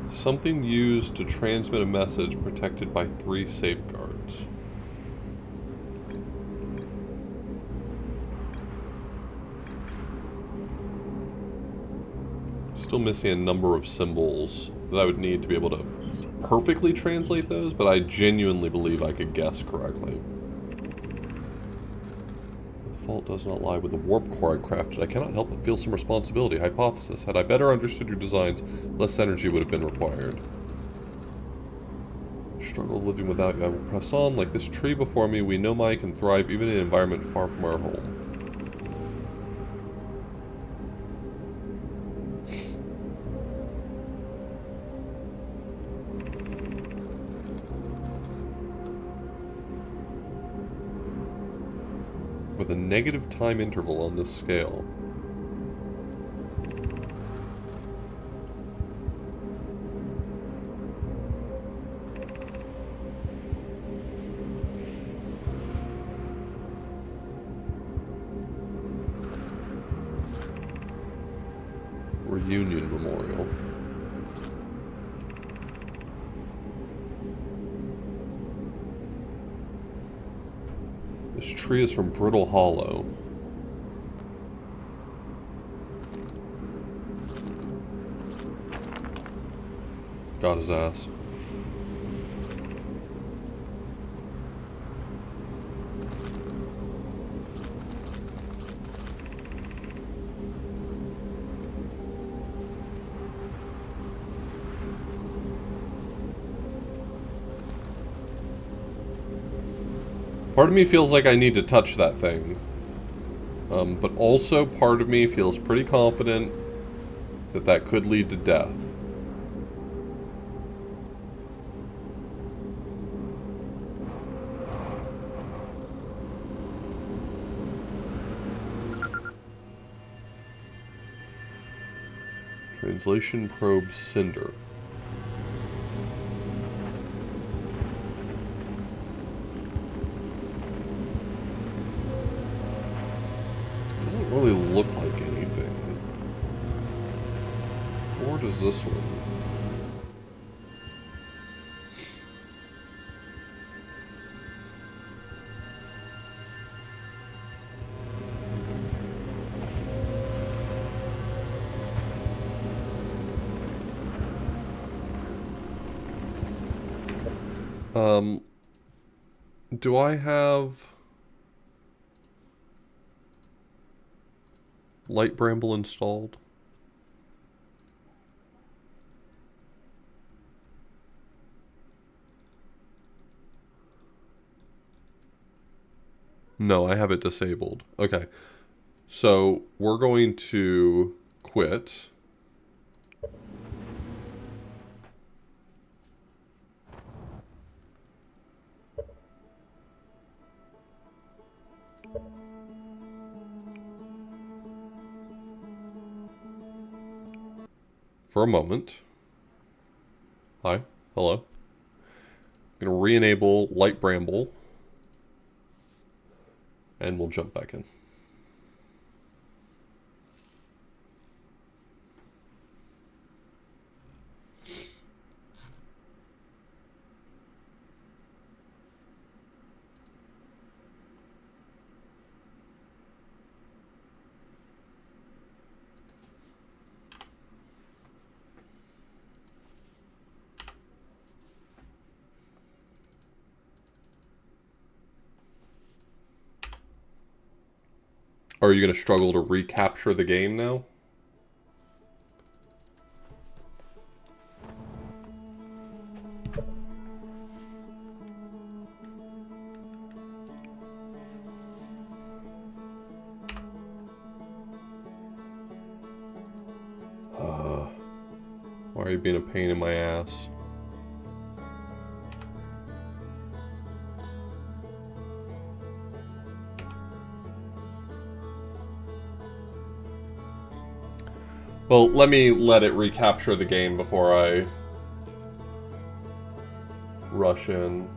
[SPEAKER 1] Something used to transmit a message protected by 3 safeguards. Still missing a number of symbols that I would need to be able to perfectly translate those, but I genuinely believe I could guess correctly. The fault does not lie with the warp core I crafted. I cannot help but feel some responsibility. Hypothesis. Had I better understood your designs, less energy would have been required. Struggle of living without you. I will press on. Like this tree before me, we know Maya can thrive even in an environment far from our home. With a negative time interval on this scale. Reunion Memorial. This tree is from Brittle Hollow. Got his ass. Part of me feels like I need to touch that thing. But also part of me feels pretty confident that that could lead to death. Translation probe Cinder. Doesn't really look like anything. Or does this one? Do I have Light Bramble installed? No, I have it disabled. Okay. So we're going to quit. For a moment. Hi. Hello. I'm going to re-enable Light Bramble. And we'll jump back in. Are you going to struggle to recapture the game now? Why are you being a pain in my ass? Well, let me let it recapture the game before I rush in.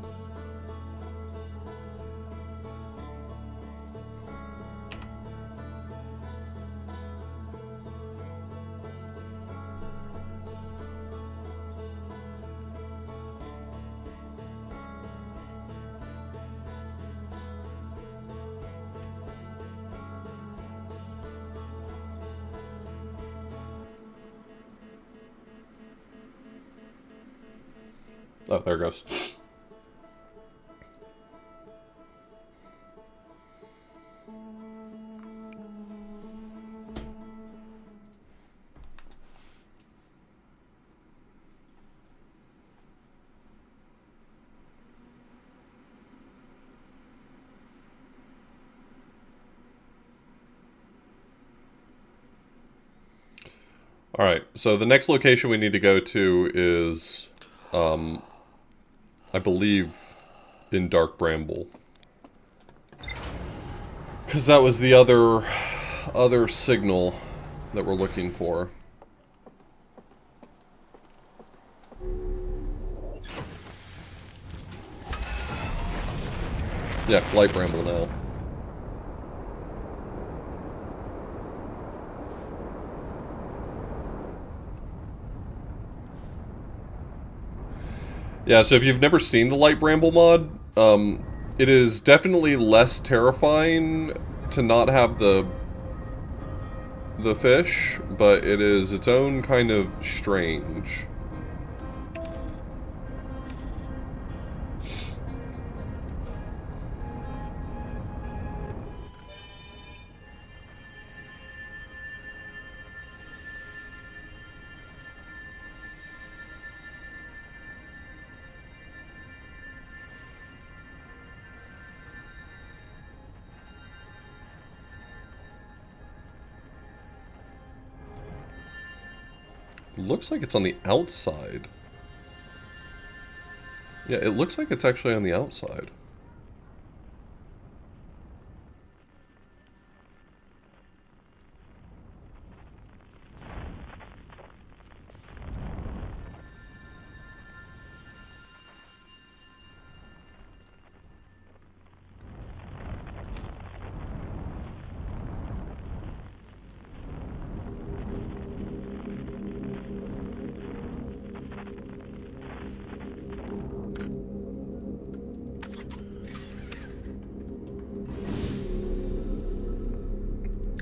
[SPEAKER 1] Oh, there it goes. Alright, so the next location we need to go to is, I believe, in Dark Bramble. Because that was the other signal that we're looking for. Yeah, Light Bramble now. Yeah, so if you've never seen the Light Bramble mod, it is definitely less terrifying to not have the fish, but it is its own kind of strange. Looks like it's on the outside. Yeah, it looks like it's actually on the outside.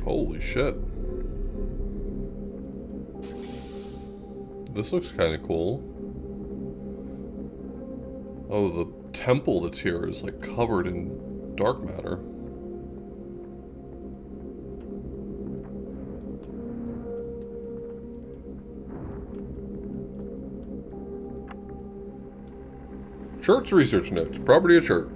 [SPEAKER 1] Holy shit. This looks kind of cool. Oh, the temple that's here is like covered in dark matter. Church research notes. Property of church.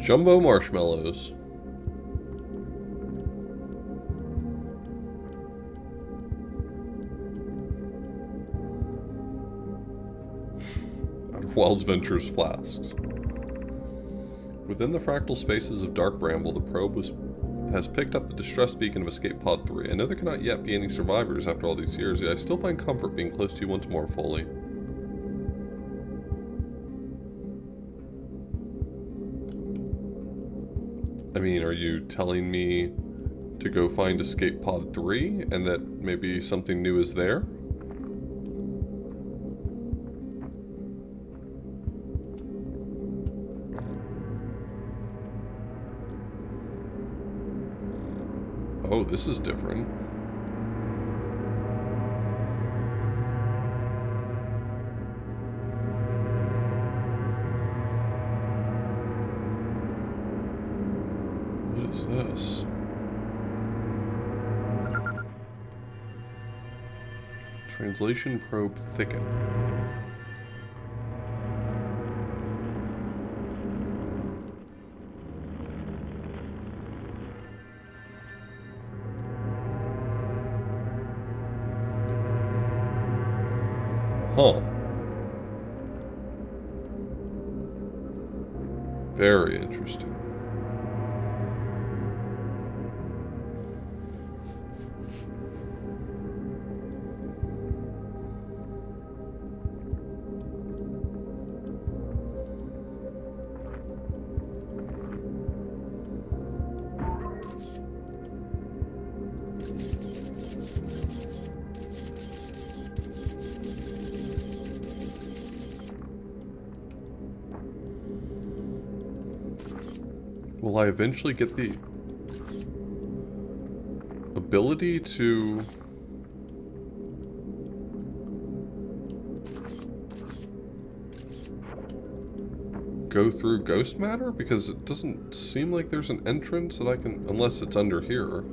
[SPEAKER 1] Jumbo marshmallows. Wild's Ventures flasks. Within the fractal spaces of Dark Bramble, the probe has picked up the distress beacon of Escape Pod 3. I know there cannot yet be any survivors after all these years, yet I still find comfort being close to you once more, Foley. I mean, are you telling me to go find Escape Pod 3 and that maybe something new is there? Oh, this is different. What is this? Translation probe thicket. Huh. Very interesting. Will I eventually get the ability to go through ghost matter? Because it doesn't seem like there's an entrance that I can, unless it's under here.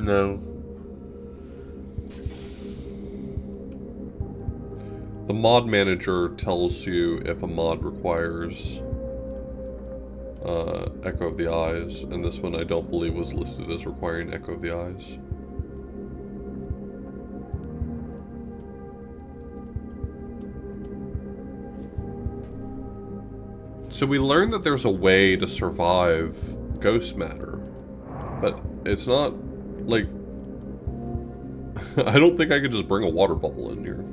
[SPEAKER 1] No. The mod manager tells you if a mod requires Echo of the Eyes, and this one I don't believe was listed as requiring Echo of the Eyes. So we learned that there's a way to survive ghost matter, but it's not, like, I don't think I could just bring a water bubble in here.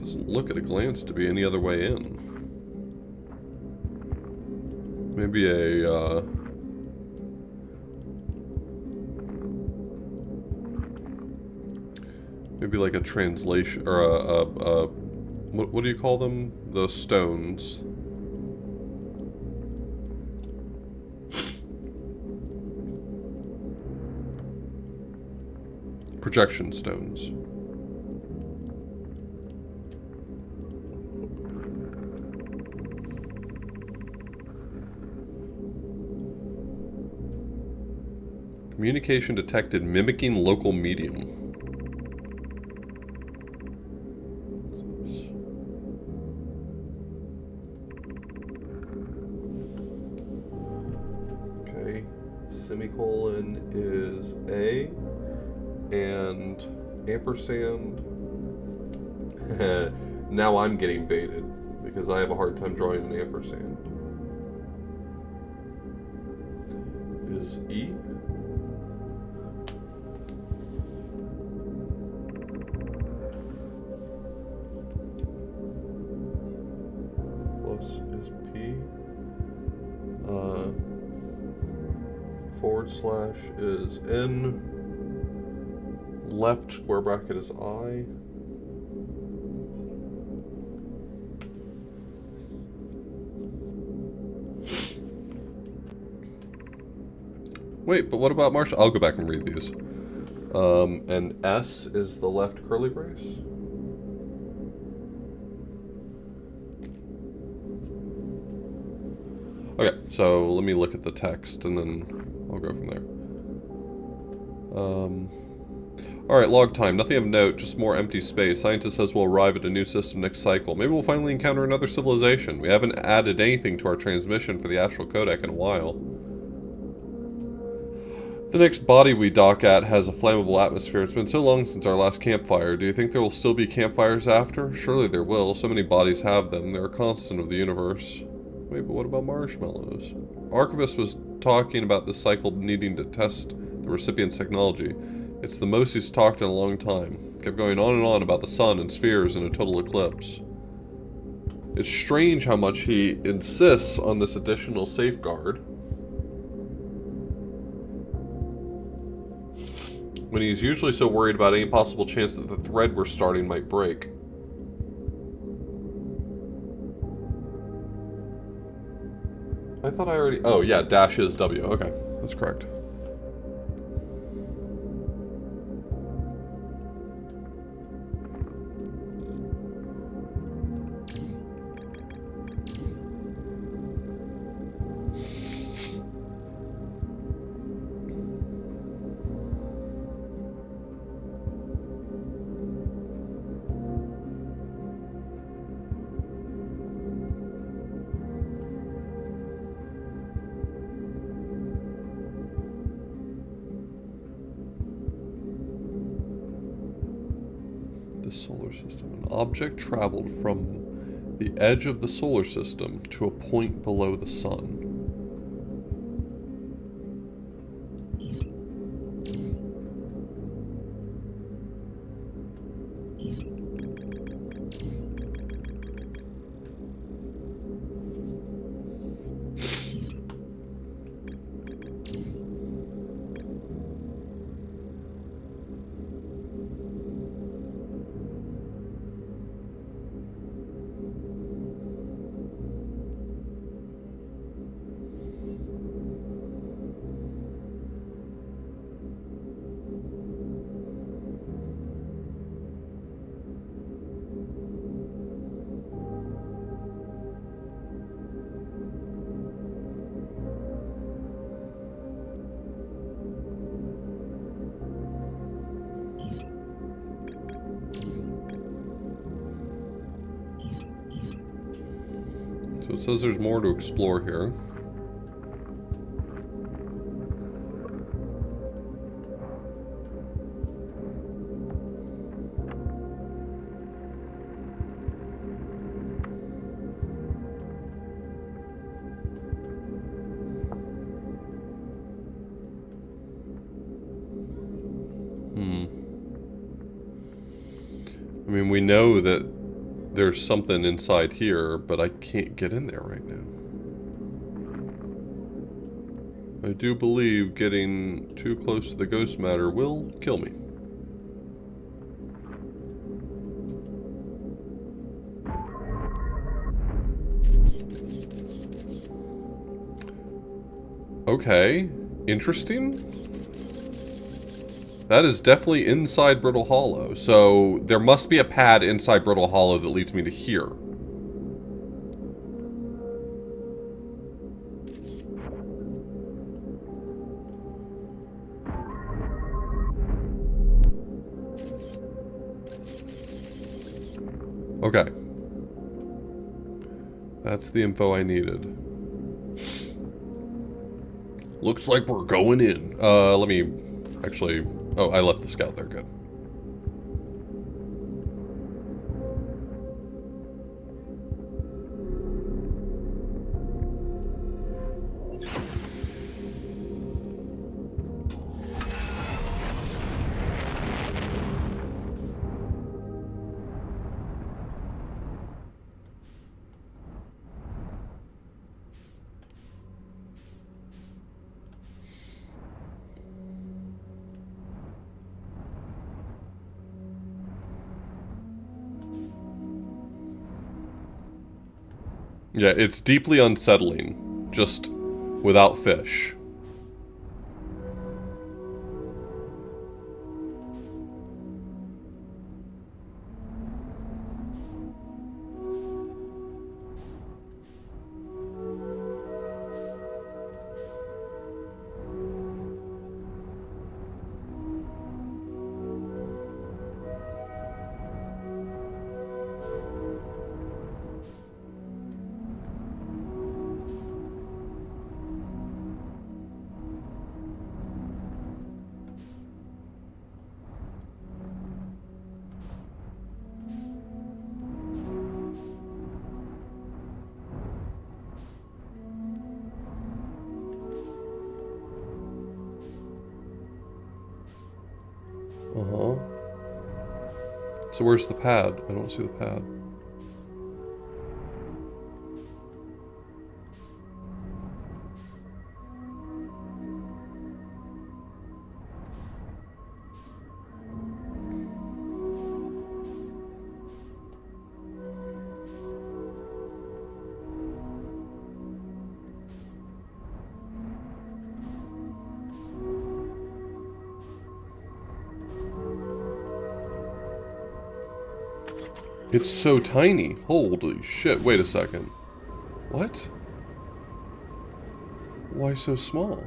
[SPEAKER 1] Doesn't look at a glance to be any other way in. Maybe a, maybe like a translation, or what do you call them? Those stones. Projection stones. Communication detected mimicking local medium. Okay, semicolon is A, and ampersand. Now I'm getting baited because I have a hard time drawing an ampersand. Is E. Plus is P. Forward slash is N. Left square bracket is I. Wait, but what about Marshall? I'll go back and read these. And S is the left curly brace. Okay, so let me look at the text and then I'll go from there. Alright, log time. Nothing of note, just more empty space. Scientist says we'll arrive at a new system next cycle. Maybe we'll finally encounter another civilization. We haven't added anything to our transmission for the Astral Codec in a while. The next body we dock at has a flammable atmosphere. It's been so long since our last campfire. Do you think there will still be campfires after? Surely there will. So many bodies have them. They're a constant of the universe. Wait, but what about marshmallows? Archivist was talking about this cycle needing to test the recipient's technology. It's the most he's talked in a long time. Kept going on and on about the sun and spheres and a total eclipse. It's strange how much he insists on this additional safeguard when he's usually so worried about any possible chance that the thread we're starting might break. I thought I already... Oh, yeah, dash is W. Okay, that's correct. The solar system. An object traveled from the edge of the solar system to a point below the sun. So it says there's more to explore here. I mean, we know that there's something inside here, but I can't get in there right now. I do believe getting too close to the ghost matter will kill me. Okay, interesting. That is definitely inside Brittle Hollow, so there must be a pad inside Brittle Hollow that leads me to here. Okay. That's the info I needed. Looks like we're going in. Let me actually... Oh, I left the scout there, good. Yeah, it's deeply unsettling, just without fish. Uh-huh. So where's the pad? I don't see the pad. It's so tiny. Holy shit. Wait a second. What? Why so small?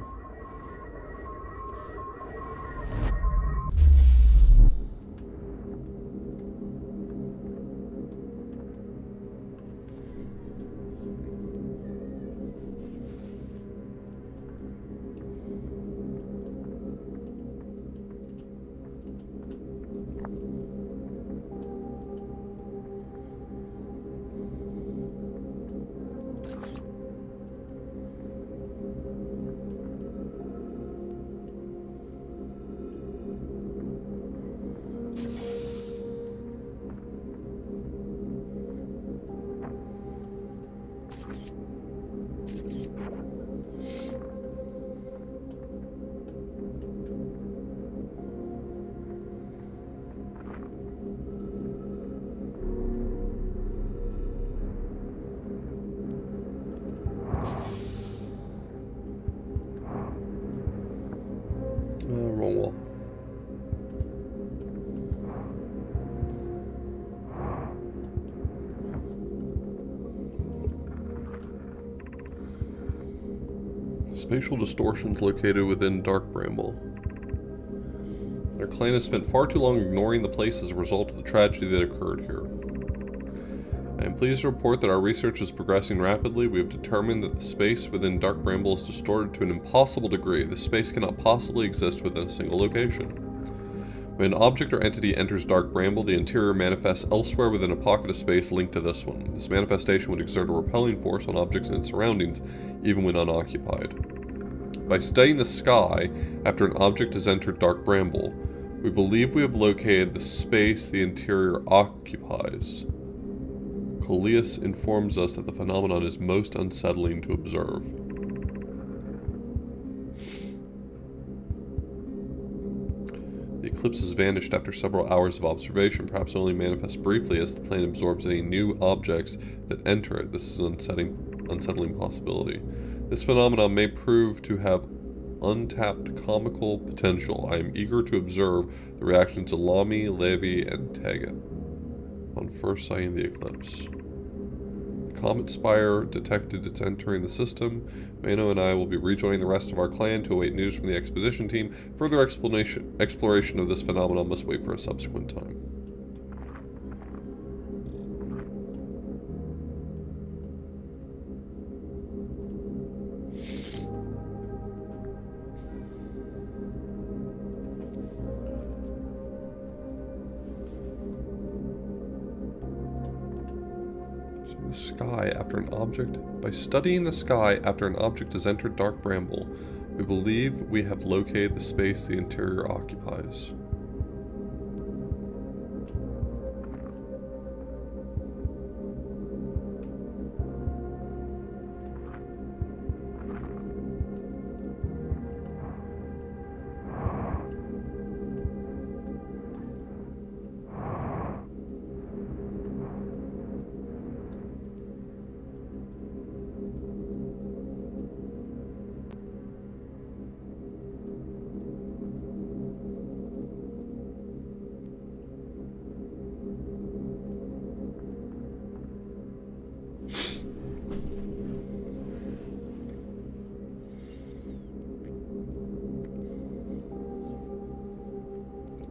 [SPEAKER 1] Spatial distortions located within Dark Bramble. Our clan has spent far too long ignoring the place as a result of the tragedy that occurred here. I am pleased to report that our research is progressing rapidly. We have determined that the space within Dark Bramble is distorted to an impossible degree. This space cannot possibly exist within a single location. When an object or entity enters Dark Bramble, the interior manifests elsewhere within a pocket of space linked to this one. This manifestation would exert a repelling force on objects and its surroundings, even when unoccupied. By studying the sky after an object has entered Dark Bramble, we believe we have located the space the interior occupies. Coleus informs us that the phenomenon is most unsettling to observe. The eclipse has vanished after several hours of observation, perhaps only manifests briefly as the plane absorbs any new objects that enter it. This is an unsettling possibility. This phenomenon may prove to have untapped comical potential. I am eager to observe the reactions of Lamy, Levy, and Taggett on first sighting the eclipse. The Comet Spire detected its entering the system. Mano and I will be rejoining the rest of our clan to await news from the expedition team. Further exploration of this phenomenon must wait for a subsequent time. Sky after an object. By studying the sky after an object has entered Dark Bramble, we believe we have located the space the interior occupies.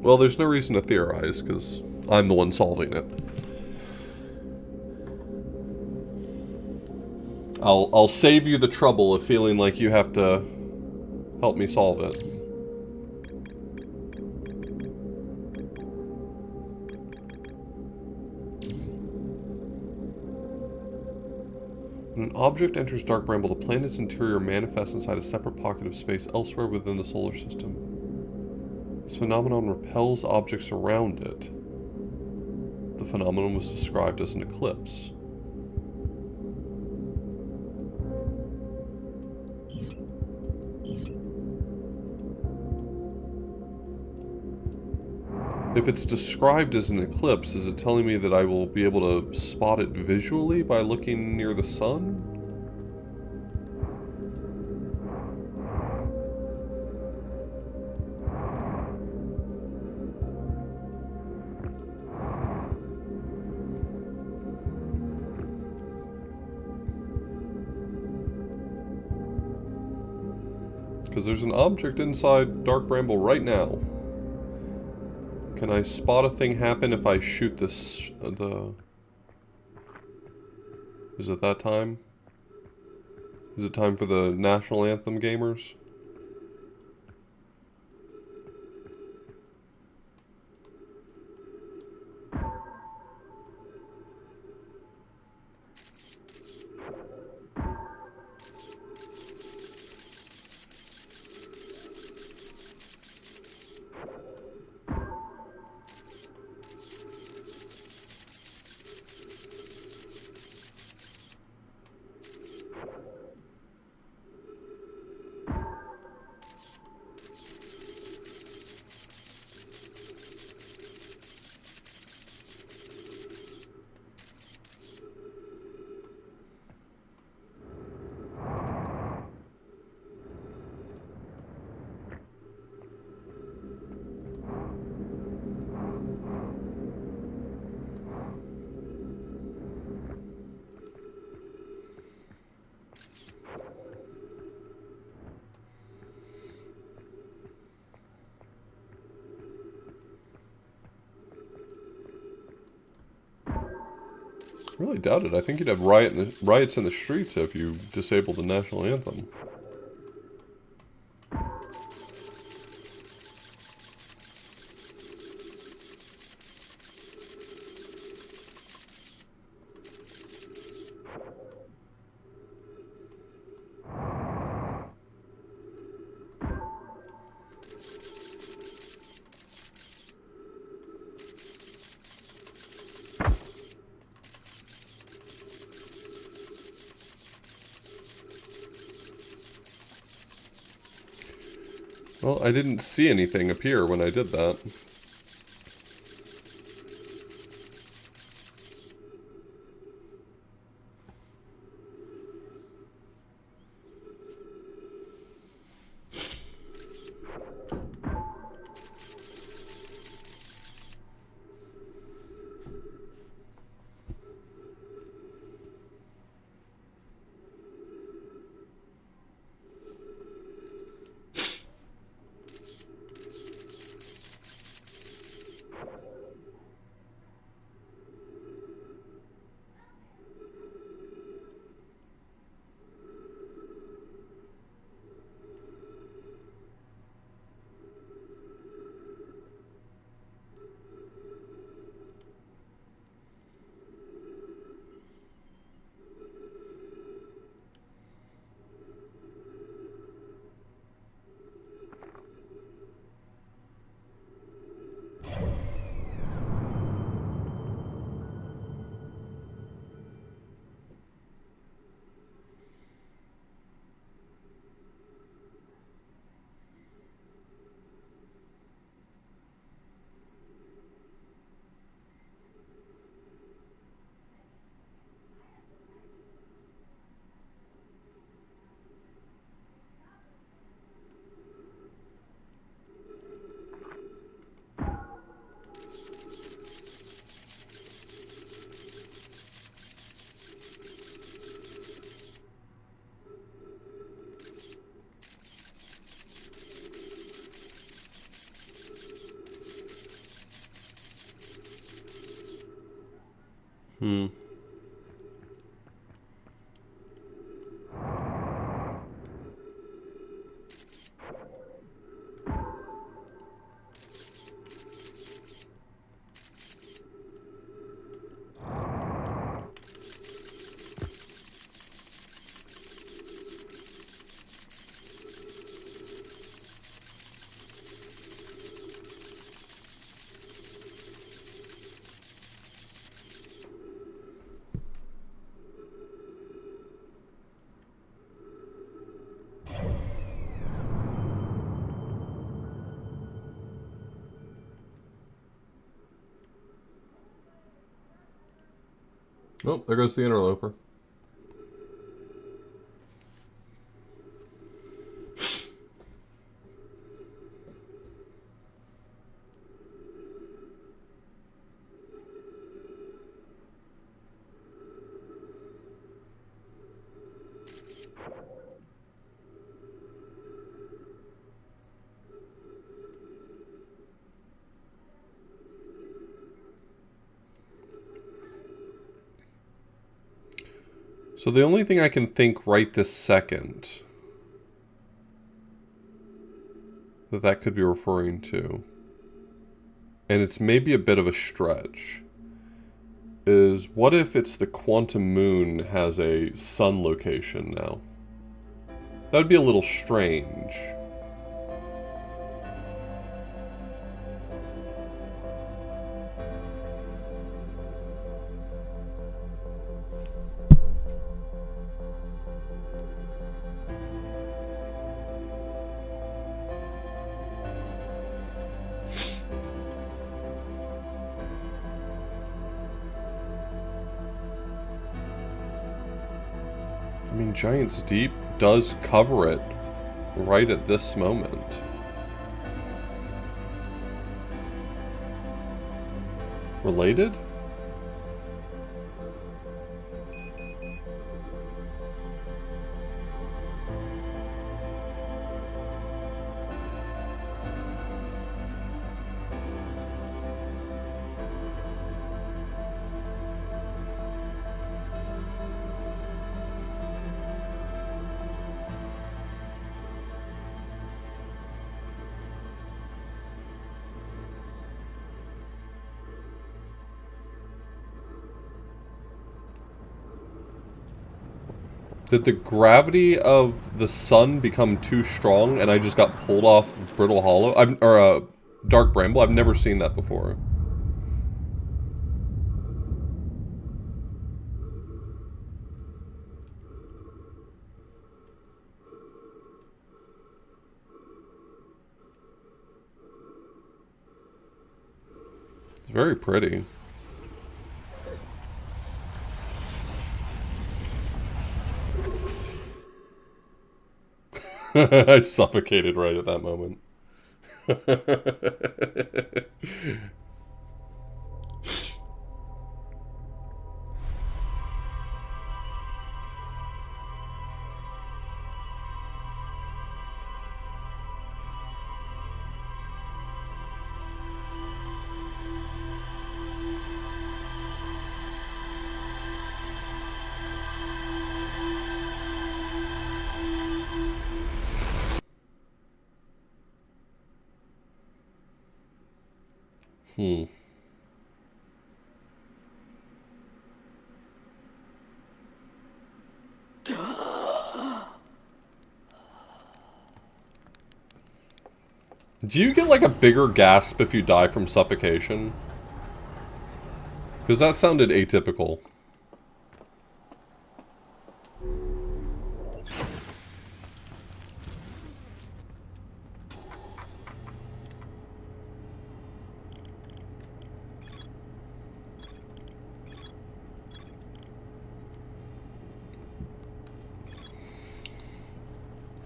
[SPEAKER 1] Well, there's no reason to theorize, because I'm the one solving it. I'll save you the trouble of feeling like you have to help me solve it. When an object enters Dark Bramble, the planet's interior manifests inside a separate pocket of space elsewhere within the solar system. This phenomenon repels objects around it. The phenomenon was described as an eclipse. If it's described as an eclipse, is it telling me that I will be able to spot it visually by looking near the sun? Because there's an object inside Dark Bramble right now. Can I spot a thing happen if I shoot this, Is it that time? Is it time for the National Anthem gamers? Really doubt it. I think you'd have riots in the streets if you disabled the national anthem. Well, I didn't see anything appear when I did that. Hmm. Oh, there goes the interloper. So the only thing I can think right this second that could be referring to, and it's maybe a bit of a stretch, is what if it's the quantum moon has a sun location now? That would be a little strange. I mean, Giant's Deep does cover it right at this moment. Related? Did the gravity of the sun become too strong and I just got pulled off of Brittle Hollow? Or Dark Bramble? I've never seen that before. It's very pretty. I suffocated right at that moment. Hmm. Do you get like a bigger gasp if you die from suffocation? Because that sounded atypical.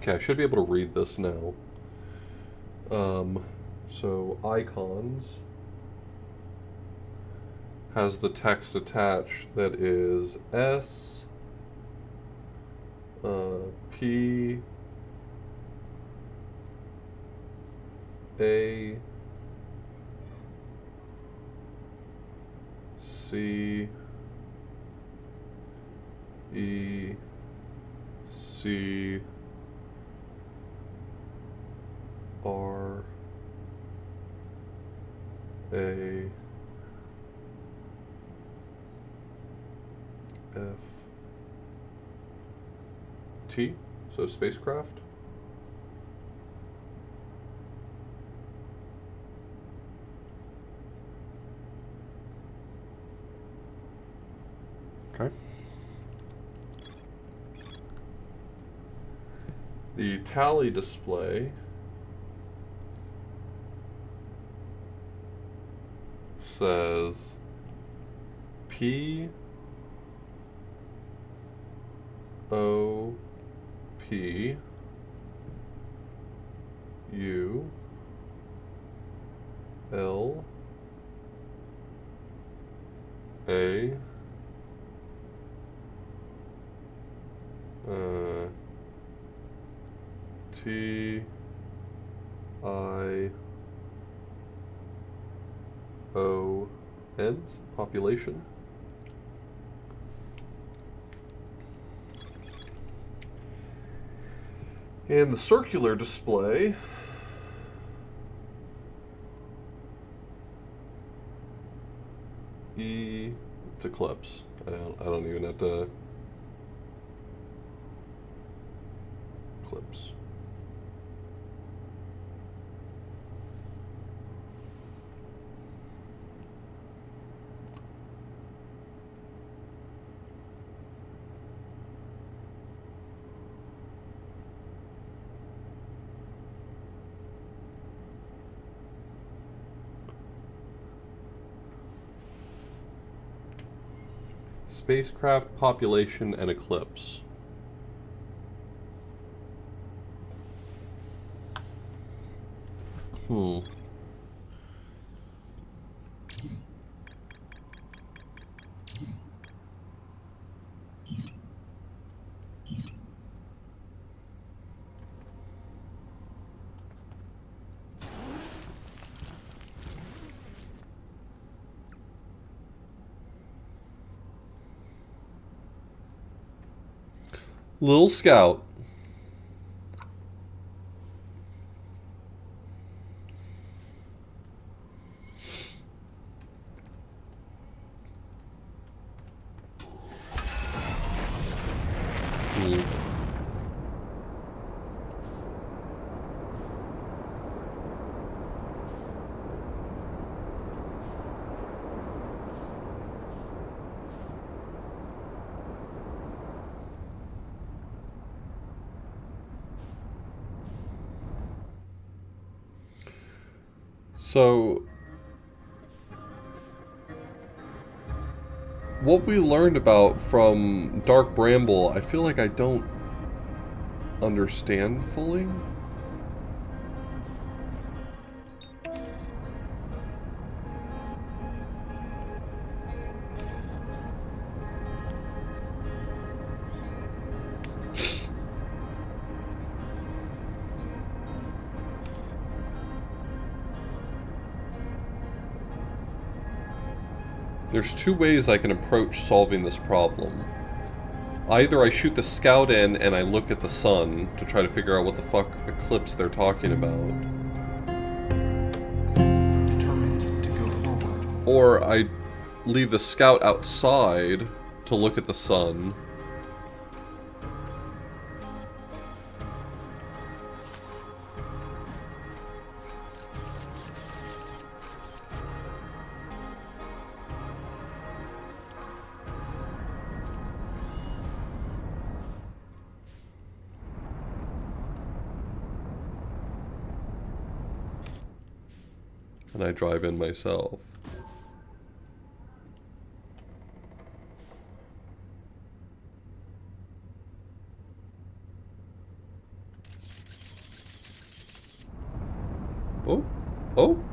[SPEAKER 1] Okay, I should be able to read this now. So icons has the text attached that is S P A C E C R A F T, so spacecraft. Okay. The tally display says P O P U L A T I O N, population. And the circular display it's eclipse. I don't even have to eclipse. Spacecraft, population, and eclipse. Little Scout. So, what we learned about from Dark Bramble, I feel like I don't understand fully. There's two ways I can approach solving this problem. Either I shoot the scout in and I look at the sun to try to figure out what the fuck eclipse they're talking about.
[SPEAKER 2] Determined to go forward.
[SPEAKER 1] Or I leave the scout outside to look at the sun. And I drive in myself. Oh, oh.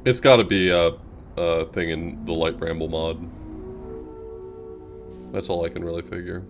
[SPEAKER 1] It's gotta be a thing in the Light Bramble mod. That's all I can really figure.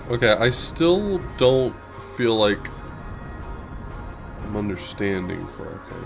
[SPEAKER 1] Okay, I still don't feel like I'm understanding correctly.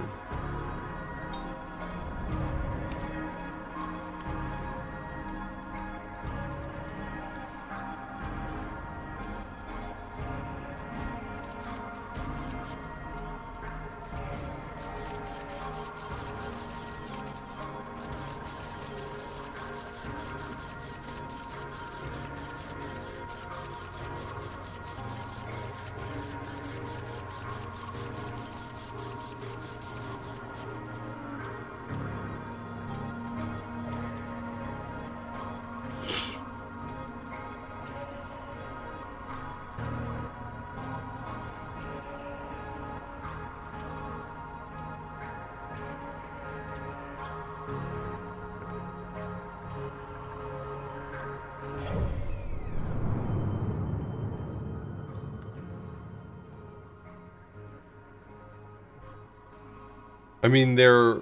[SPEAKER 1] I mean, they're...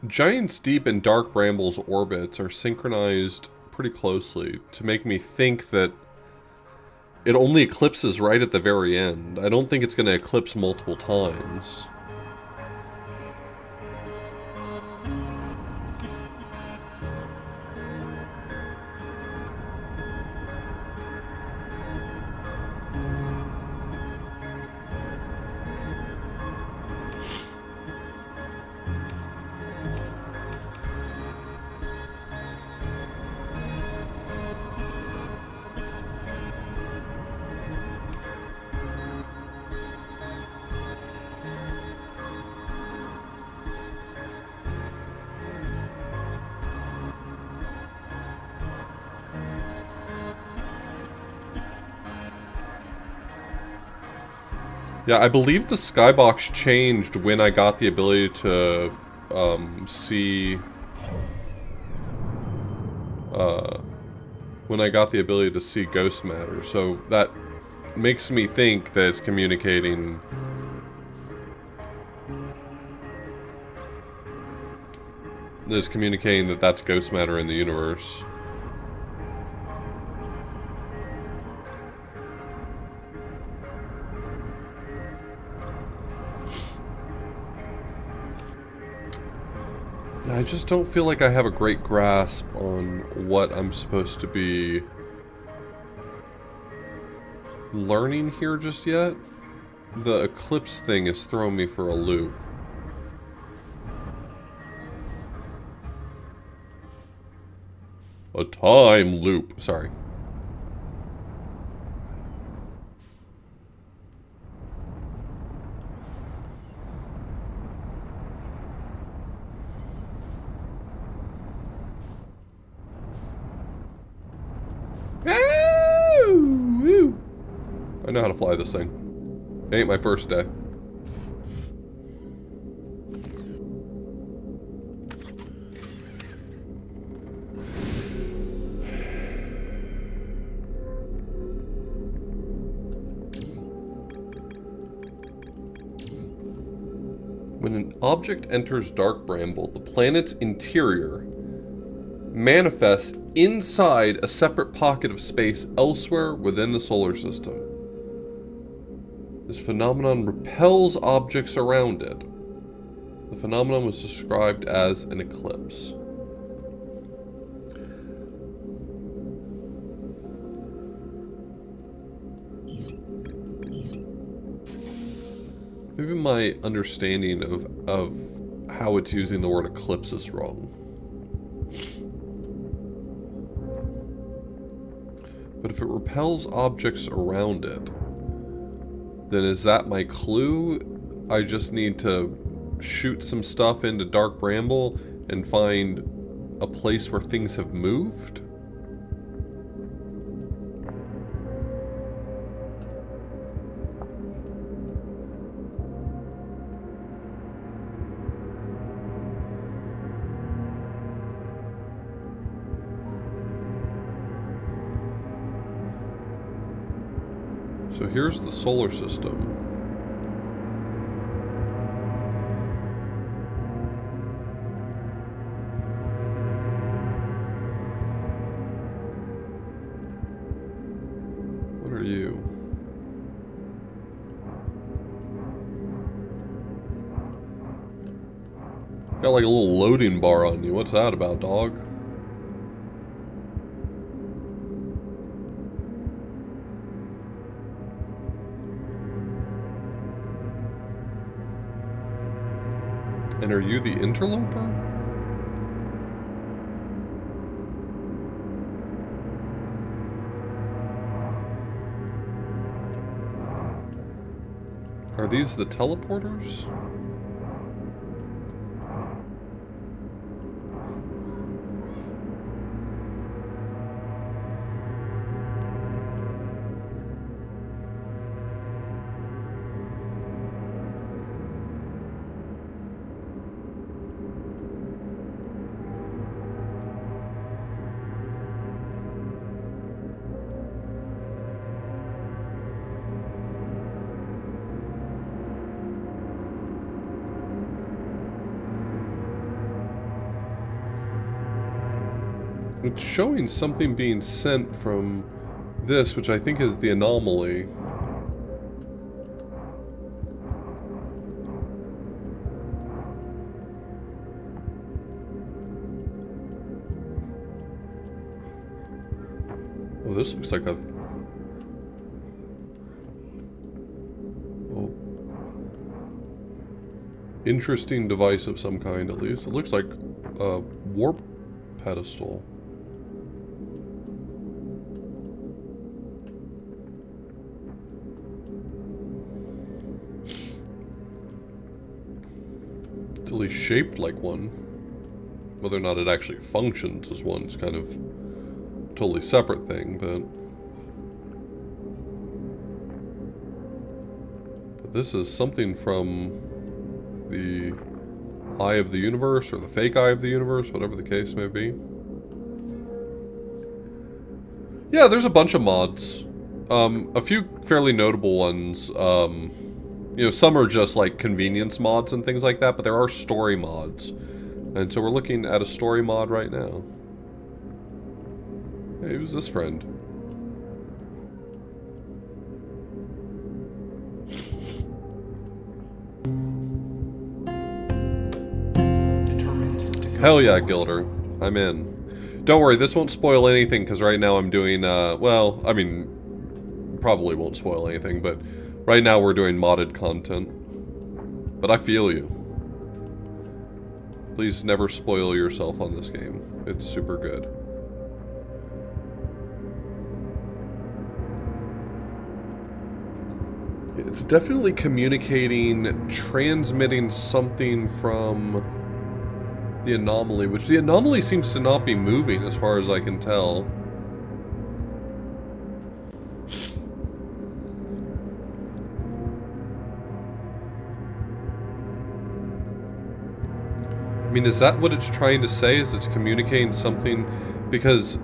[SPEAKER 1] Giant's Deep and Dark Bramble's orbits are synchronized pretty closely to make me think that it only eclipses right at the very end. I don't think it's going to eclipse multiple times. Yeah, I believe the skybox changed when I got the ability to see... when I got the ability to see ghost matter, so that makes me think that it's communicating... that it's communicating that that's ghost matter in the universe. I just don't feel like I have a great grasp on what I'm supposed to be learning here just yet. The eclipse thing is throwing me for a loop. A time loop, sorry. I know how to fly this thing. It ain't my first day. When an object enters Dark Bramble, the planet's interior manifests inside a separate pocket of space elsewhere within the solar system. This phenomenon repels objects around it. The phenomenon was described as an eclipse. Maybe my understanding of how it's using the word eclipse is wrong. But if it repels objects around it, then is that my clue? I just need to shoot some stuff into Dark Bramble and find a place where things have moved? So here's the solar system. What are you? Got like a little loading bar on you. What's that about, dog? And are you the interloper? Are these the teleporters? It's showing something being sent from this, which I think is the anomaly. Oh, this looks like a... Oh. Interesting device of some kind, at least. It looks like a warp pedestal. It's at least shaped like one. Whether or not it actually functions as one is kind of a totally separate thing, but this is something from the Eye of the Universe, or the fake Eye of the Universe, whatever the case may be. Yeah, there's a bunch of mods. A few fairly notable ones. You know, some are just like convenience mods and things like that, but there are story mods. And so we're looking at a story mod right now. Hey, who's this friend?
[SPEAKER 2] Determined to go
[SPEAKER 1] Hell yeah,
[SPEAKER 2] forward.
[SPEAKER 1] Gilder. I'm in. Don't worry, this won't spoil anything, because right now I'm doing, well, I mean, probably won't spoil anything, but right now we're doing modded content. But I feel you. Please never spoil yourself on this game. It's super good. It's definitely communicating, transmitting something from the anomaly, which the anomaly seems to not be moving as far as I can tell. I mean, is that what it's trying to say? Is it's communicating something? Because...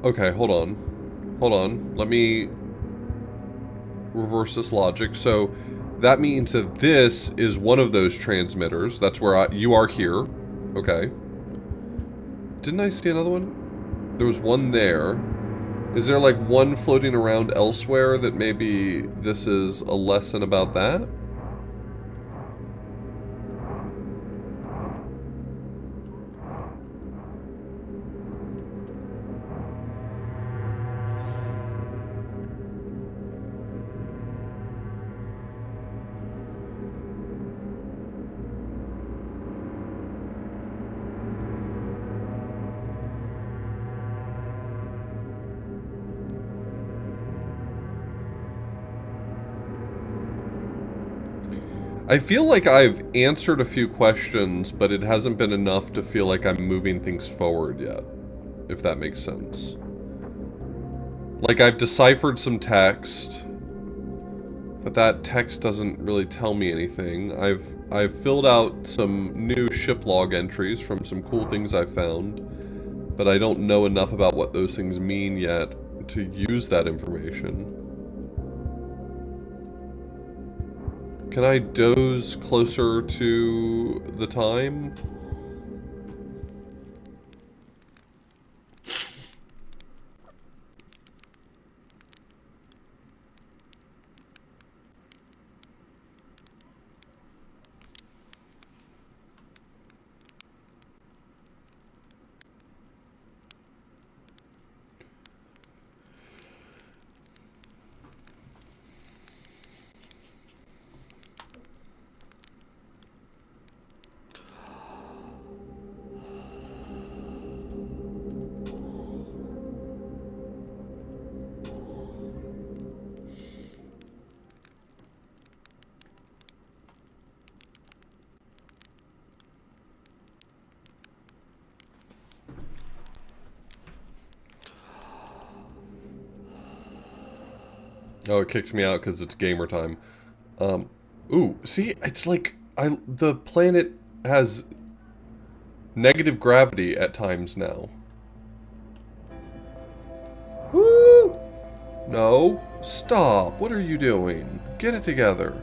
[SPEAKER 1] Okay, hold on. Hold on. Let me reverse this logic. So, that means that this is one of those transmitters. That's where you are here. Okay. Didn't I see another one? There was one there. Is there like one floating around elsewhere that maybe this is a lesson about that? I feel like I've answered a few questions, but it hasn't been enough to feel like I'm moving things forward yet, if that makes sense. Like, I've deciphered some text, but that text doesn't really tell me anything. I've filled out some new ship log entries from some cool things I found, but I don't know enough about what those things mean yet to use that information. Can I doze closer to the time? Oh, it kicked me out because it's gamer time. Ooh, see, it's like, the planet has negative gravity at times now. Woo! No, stop. What are you doing? Get it together.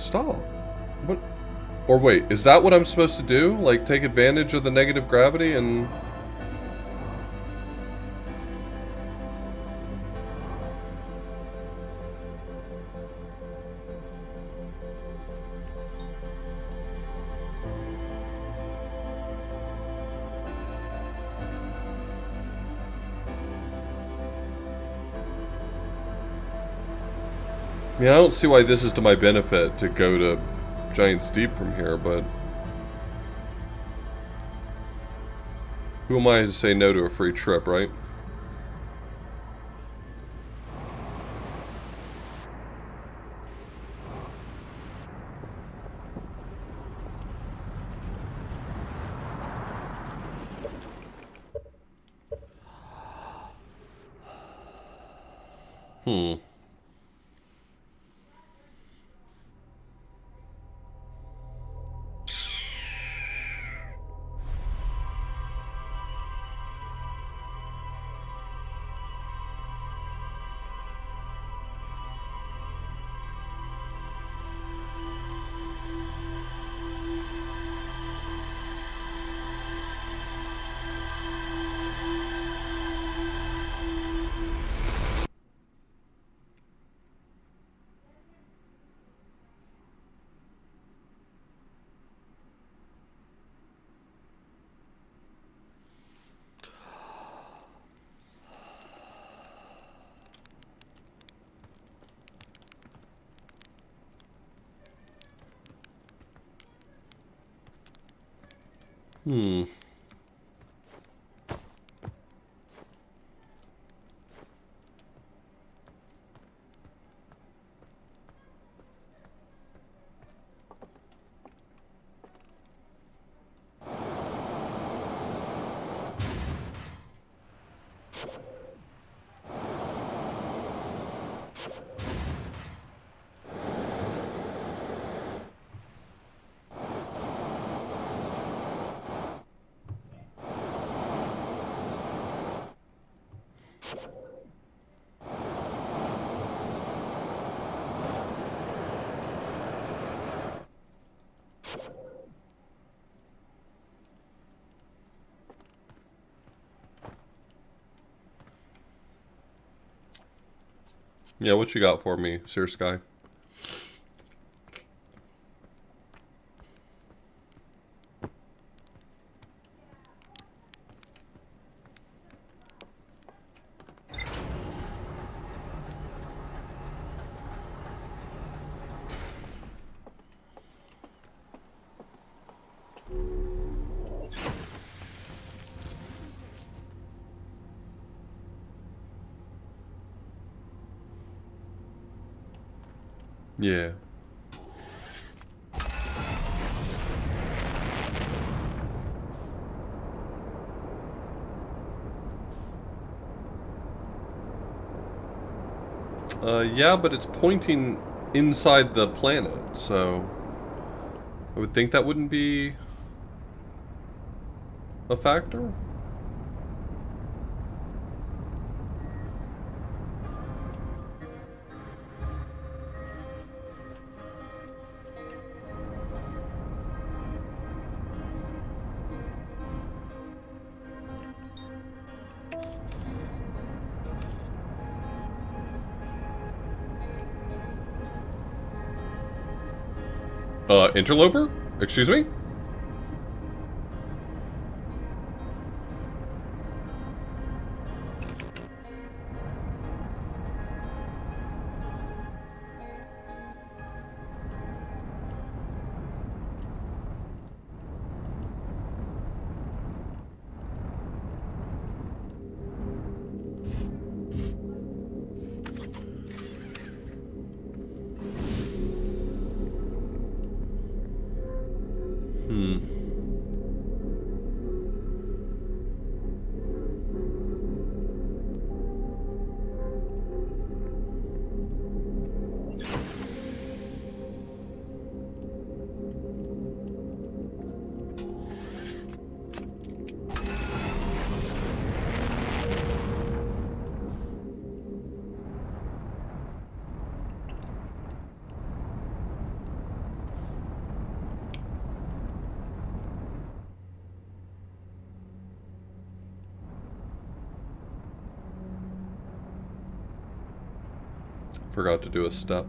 [SPEAKER 1] Stop. What? Or wait, is that what I'm supposed to do? Like, take advantage of the negative gravity and... I mean, I don't see why this is to my benefit to go to Giant's Deep from here, but... Who am I to say no to a free trip, right? Yeah, what you got for me, Sir Sky? Yeah. Yeah, but it's pointing inside the planet, so I would think that wouldn't be a factor. Interloper? Excuse me? Forgot to do a step.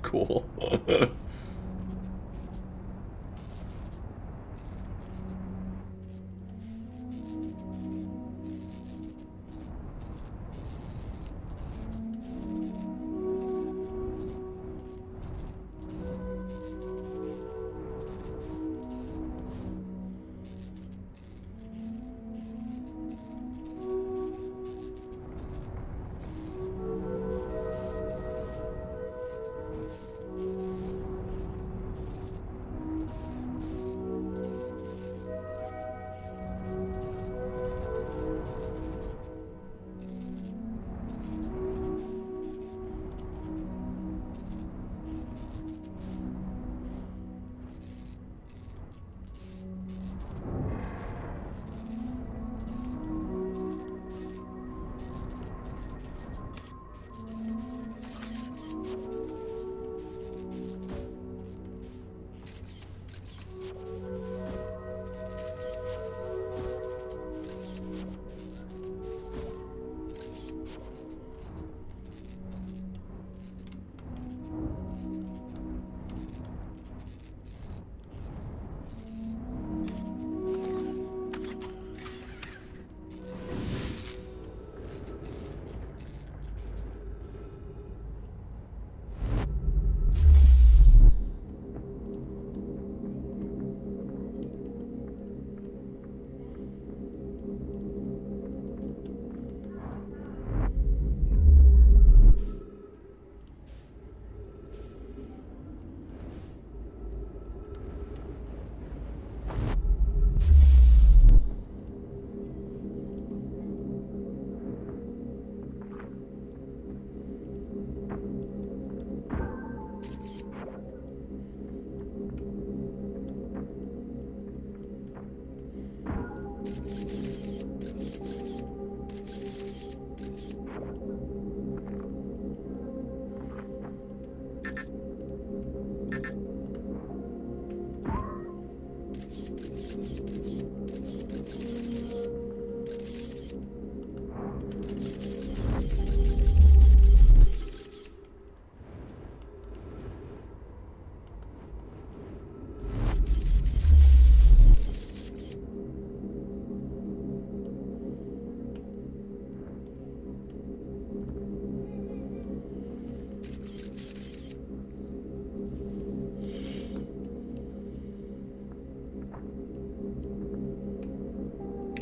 [SPEAKER 1] Cool.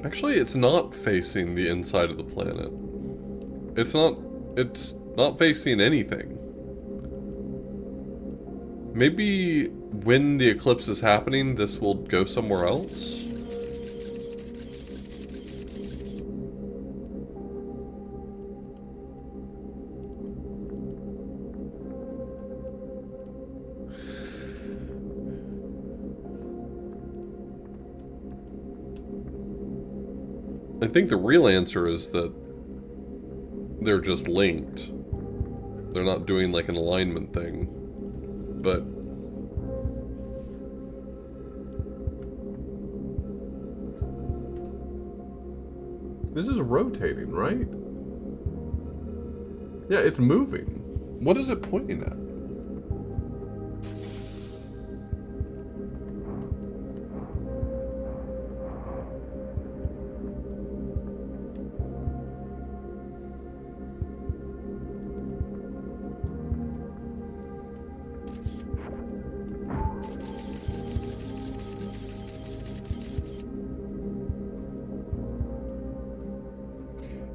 [SPEAKER 1] Actually, it's not facing the inside of the planet. It's not facing anything. Maybe when the eclipse is happening, this will go somewhere else? I think the real answer is that they're just linked. They're not doing like an alignment thing. But this is rotating, right? Yeah, it's moving. What is it pointing at?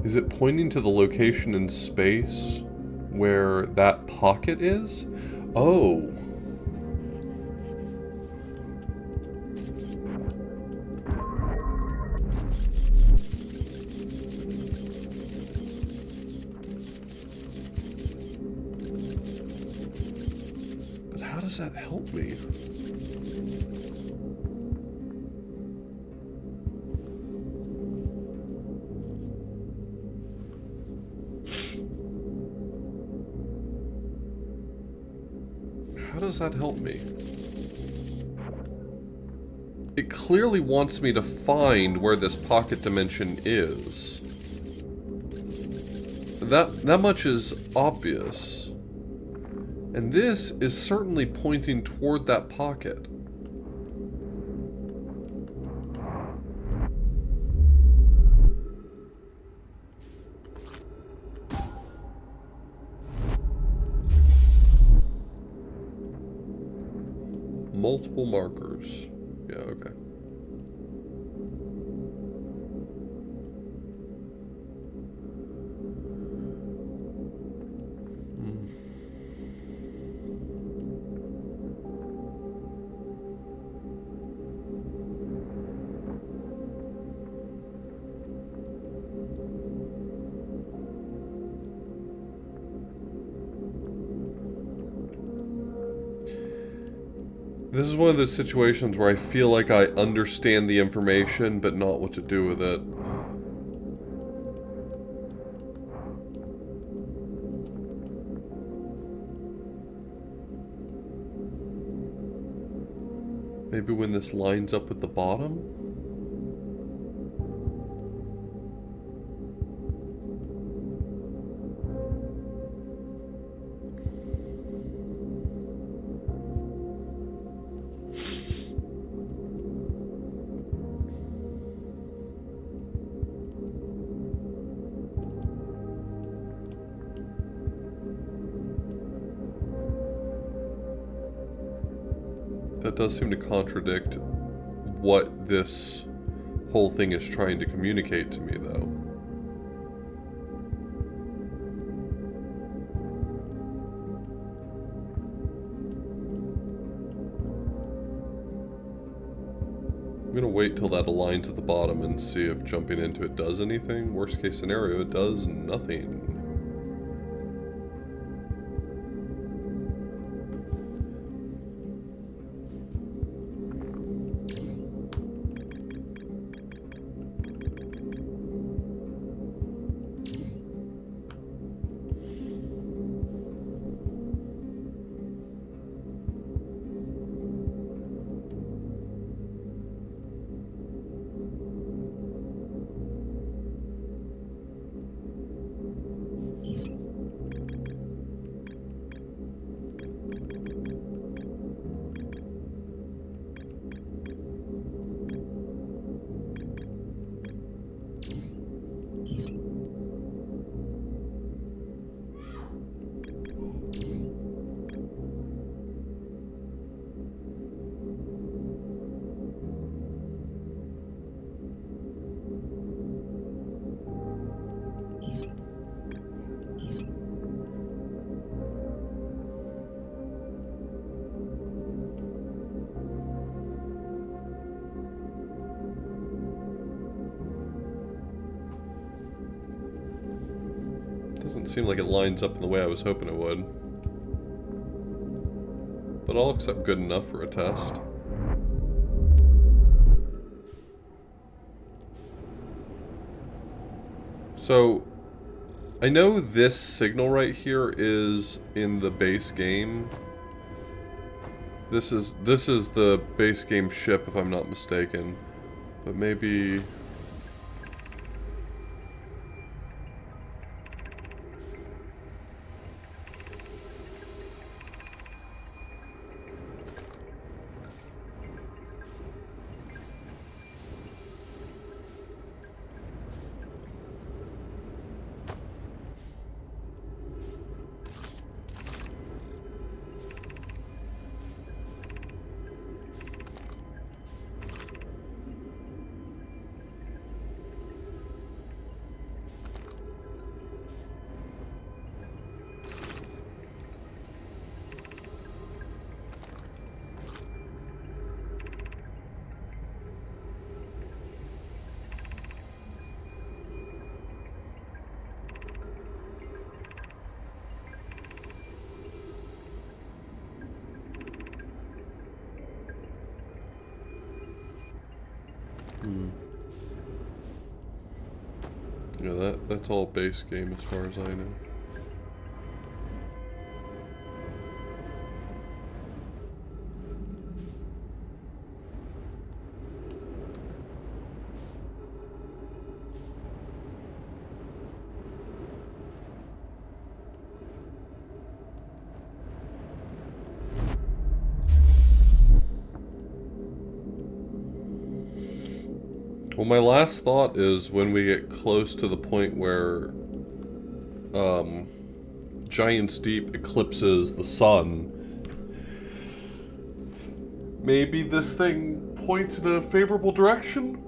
[SPEAKER 1] Is it pointing to the location in space where that pocket is? Oh. But how does that help me? How does that help me? It clearly wants me to find where this pocket dimension is. That much is obvious. And this is certainly pointing toward that pocket. Multiple markers. Yeah, okay. This is one of those situations where I feel like I understand the information, but not what to do with it. Maybe when this lines up with the bottom? That does seem to contradict what this whole thing is trying to communicate to me, though. I'm gonna wait till that aligns at the bottom and see if jumping into it does anything. Worst case scenario, it does nothing. Doesn't seem like it lines up in the way I was hoping it would. But I'll accept good enough for a test. So, I know this signal right here is in the base game. This is the base game ship, if I'm not mistaken. But maybe... Yeah, that's all base game as far as I know. Well, my last thought is when we get close to the point where Giant's Deep eclipses the sun, maybe this thing points in a favorable direction?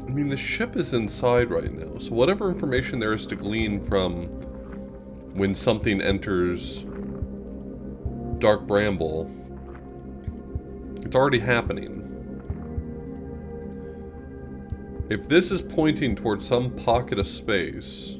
[SPEAKER 1] I mean, the ship is inside right now, so whatever information there is to glean from when something enters Dark Bramble, it's already happening. If this is pointing towards some pocket of space...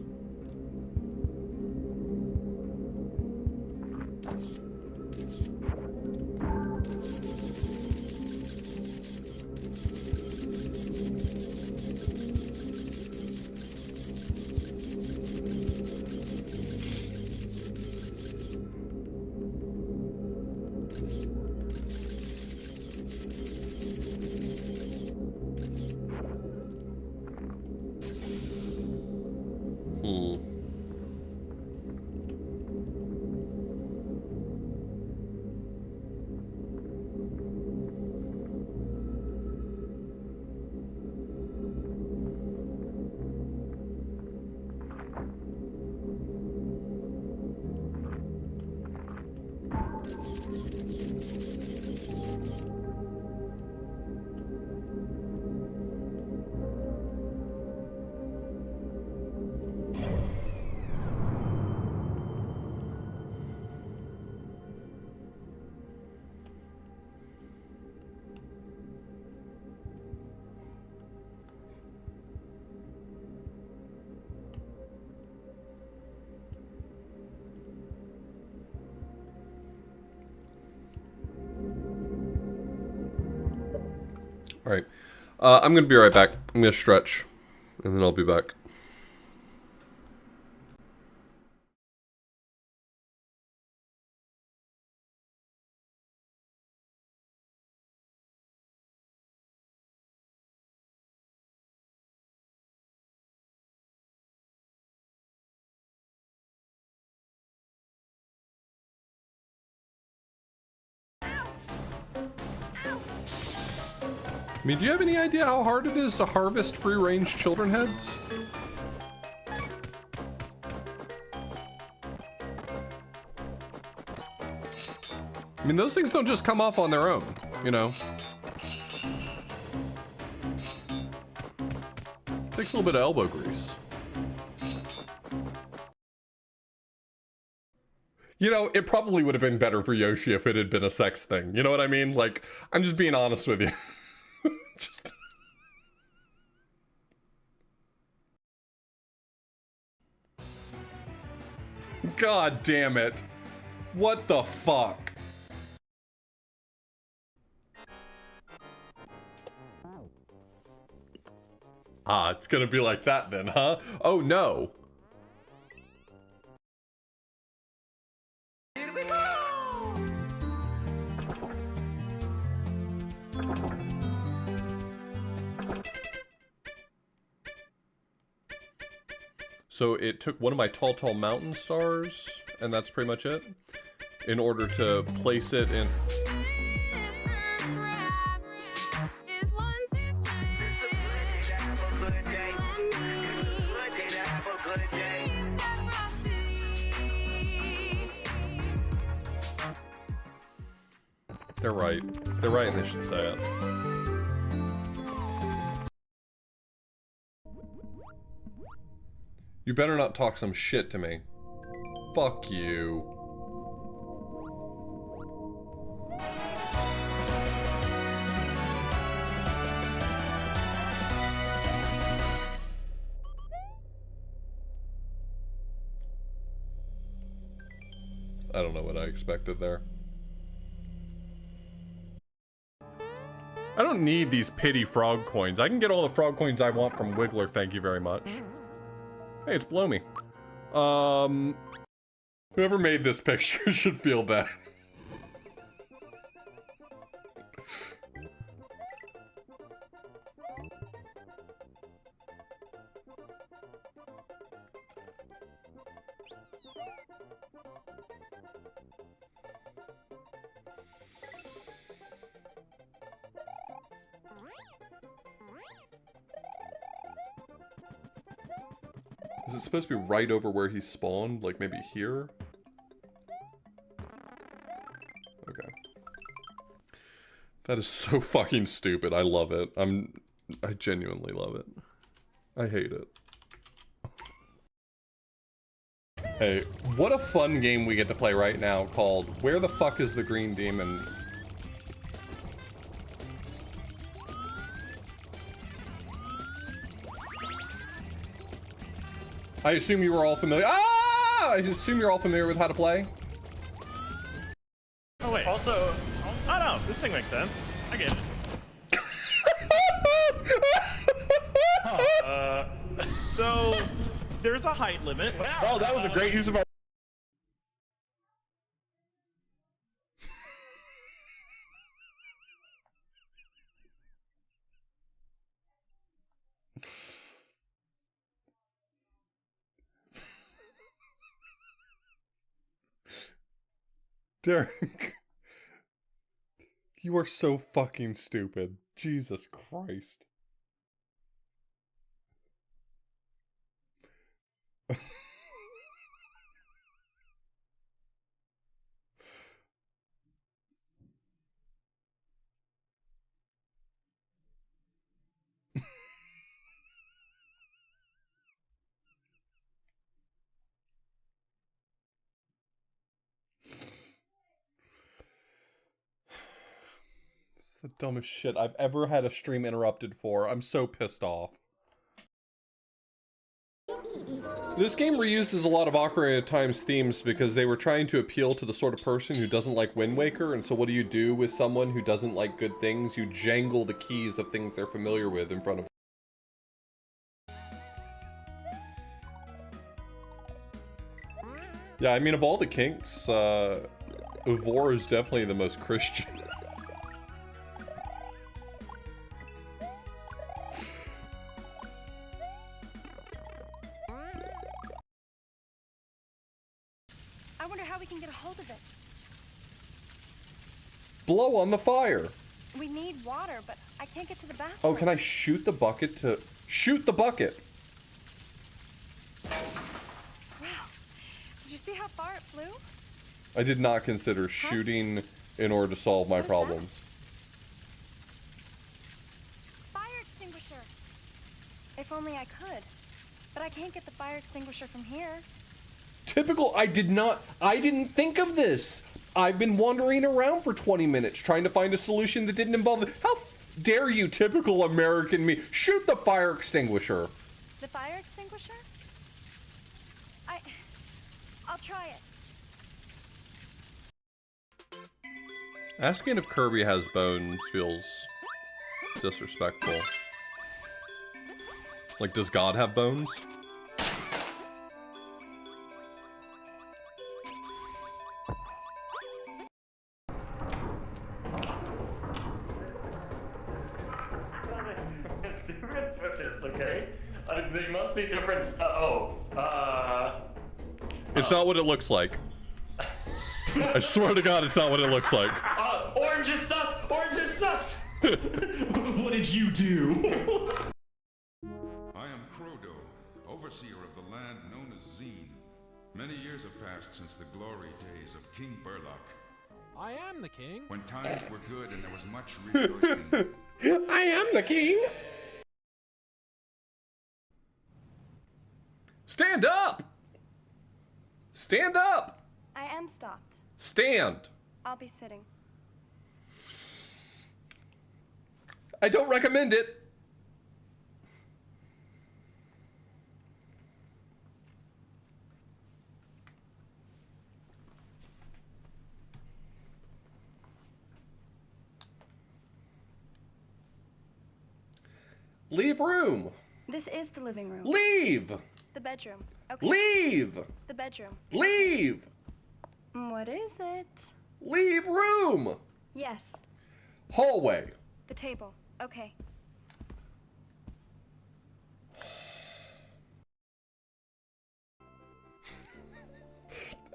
[SPEAKER 1] Alright. I'm going to be right back. I'm going to stretch, and then I'll be back. I mean, do you have any idea how hard it is to harvest free-range children heads? I mean, those things don't just come off on their own, you know? Takes a little bit of elbow grease. You know, it probably would have been better for Yoshi if it had been a sex thing. You know what I mean? Like, I'm just being honest with you. Just... God damn it. What the fuck? Ah, it's gonna be like that then, huh? Oh no.
[SPEAKER 3] Here we go!
[SPEAKER 1] So it took one of my tall mountain stars, and that's pretty much it, in order to place it in... They're right. They're right and they should say it. You better not talk some shit to me. Fuck you. I don't know what I expected there. I don't need these pity frog coins. I can get all the frog coins I want from Wiggler, thank you very much. Hey, it's Blomy. Whoever made this picture should feel bad. Is it supposed to be right over where he spawned? Like maybe here? Okay. That is so fucking stupid. I love it. I genuinely love it. I hate it. Hey, what a fun game we get to play right now called Where the Fuck is the Green Demon? I assume you were all familiar. Ah! I assume you're all familiar with how to play.
[SPEAKER 4] Oh wait. Also, oh no, this thing makes sense. I get it. So there's a height limit.
[SPEAKER 5] Oh, that was a great use of our.
[SPEAKER 1] Derek, you are so fucking stupid. Jesus Christ. The dumbest shit I've ever had a stream interrupted for. I'm so pissed off. This game reuses a lot of Ocarina of Time's themes because they were trying to appeal to the sort of person who doesn't like Wind Waker, and so what do you do with someone who doesn't like good things? You jangle the keys of things they're familiar with in front of. Yeah, I mean, of all the kinks, Ivor is definitely the most Christian.
[SPEAKER 3] I wonder how we can get a hold of it.
[SPEAKER 1] Blow on the fire.
[SPEAKER 3] We need water, but I can't get to the bathroom.
[SPEAKER 1] Oh, can I shoot the bucket to... Shoot the bucket!
[SPEAKER 3] Wow. Did you see how far it flew?
[SPEAKER 1] I did not consider shooting in order to solve my
[SPEAKER 3] What is
[SPEAKER 1] problems.
[SPEAKER 3] Fire extinguisher. If only I could. But I can't get the fire extinguisher from here.
[SPEAKER 1] Typical, I didn't think of this. I've been wandering around for 20 minutes trying to find a solution that didn't involve it. How dare you, typical American me? Shoot the fire extinguisher.
[SPEAKER 3] The fire extinguisher? I'll try it.
[SPEAKER 1] Asking if Kirby has bones feels disrespectful. Like, does God have bones?
[SPEAKER 5] Okay? They must be different.
[SPEAKER 1] It's not what it looks like. I swear to God, it's not what it looks like.
[SPEAKER 5] Orange is sus! Orange is sus! What did you do?
[SPEAKER 6] I am Crodo, overseer of the land known as Zine. Many years have passed since the glory days of King Burlock,
[SPEAKER 7] I am the king.
[SPEAKER 6] when times were good and there was much rejoicing.
[SPEAKER 1] I am the king! Stand up! Stand up!
[SPEAKER 3] I am stopped.
[SPEAKER 1] Stand!
[SPEAKER 3] I'll be sitting.
[SPEAKER 1] I don't recommend it. Leave room.
[SPEAKER 3] This is the living room.
[SPEAKER 1] Leave.
[SPEAKER 3] The bedroom. Okay.
[SPEAKER 1] Leave.
[SPEAKER 3] The bedroom.
[SPEAKER 1] Leave.
[SPEAKER 3] What is it?
[SPEAKER 1] Leave room.
[SPEAKER 3] Yes.
[SPEAKER 1] Hallway.
[SPEAKER 3] The table. Okay.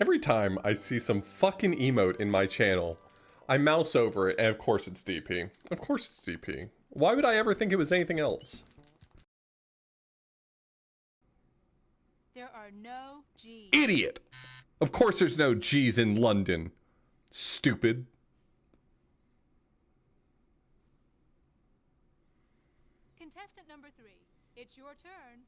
[SPEAKER 1] Every time I see some fucking emote in my channel, I mouse over it, and of course it's DP. Of course it's DP. Why would I ever think it was anything else?
[SPEAKER 8] There are no G's.
[SPEAKER 1] Idiot! Of course there's no G's in London. Stupid.
[SPEAKER 8] Contestant number 3, it's your turn.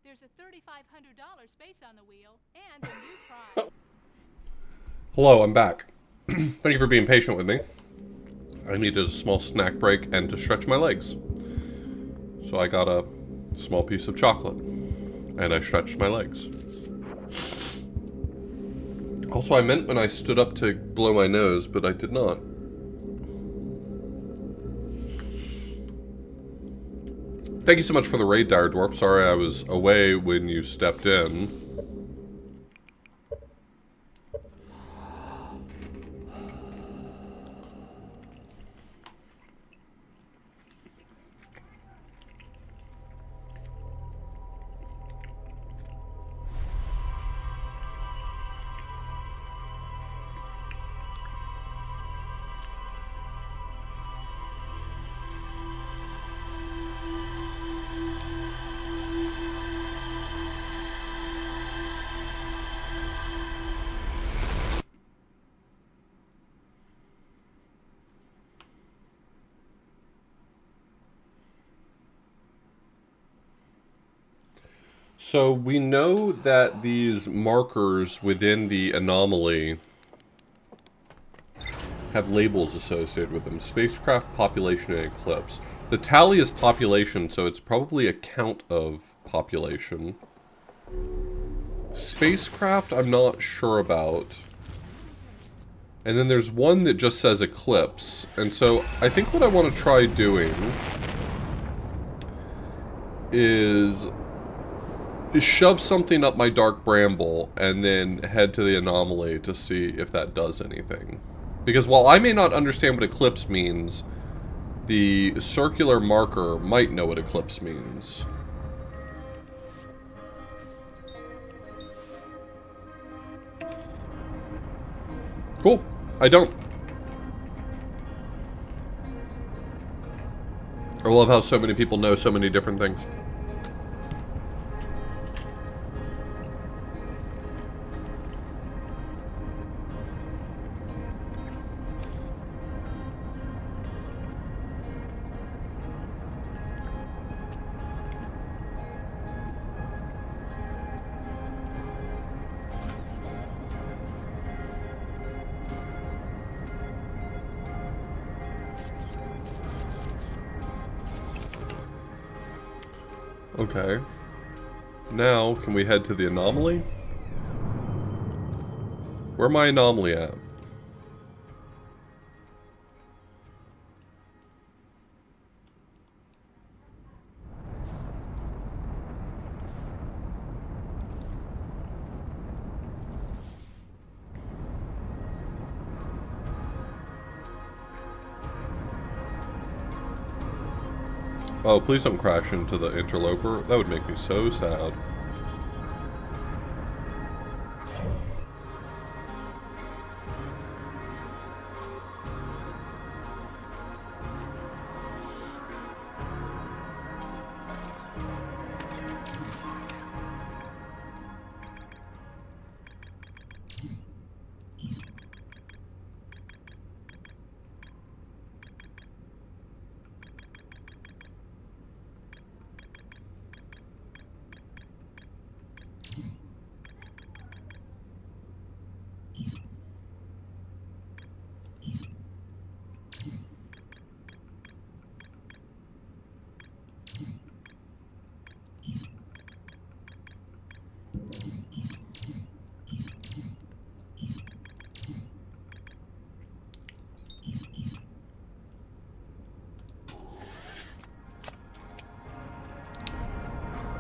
[SPEAKER 8] There's a $3,500 space on the wheel and a new prize.
[SPEAKER 1] Hello, I'm back. Thank you for being patient with me. I needed a small snack break and to stretch my legs. So I got a small piece of chocolate. And I stretched my legs. Also, I meant when I stood up to blow my nose, but I did not. Thank you so much for the raid, Dire Dwarf. Sorry I was away when you stepped in. So we know that these markers within the anomaly have labels associated with them. Spacecraft, population, and eclipse. The tally is population, so it's probably a count of population. Spacecraft, I'm not sure about. And then there's one that just says eclipse. And so I think what I want to try doing is shove something up my dark bramble and then head to the anomaly to see if that does anything. Because while I may not understand what eclipse means, the circular marker might know what eclipse means. Cool. I don't. I love how so many people know so many different things. Okay. Now, can we head to the anomaly? Where my anomaly at? Oh, please don't crash into the interloper. That would make me so sad.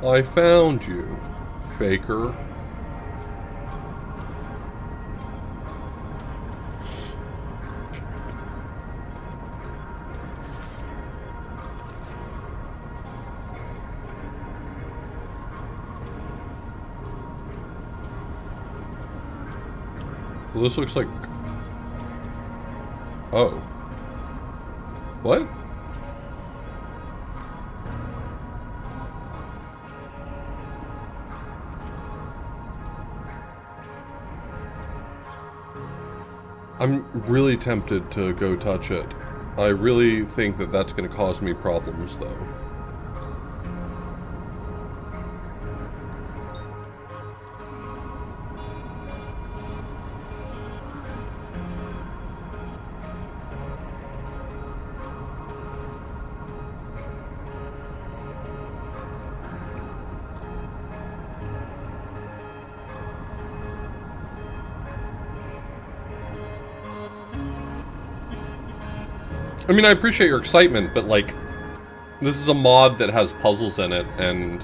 [SPEAKER 1] I found you, faker. Well, this looks like... Oh. What? I'm really tempted to go touch it. I really think that that's going to cause me problems, though. I mean, I appreciate your excitement, but, like, this is a mod that has puzzles in it, and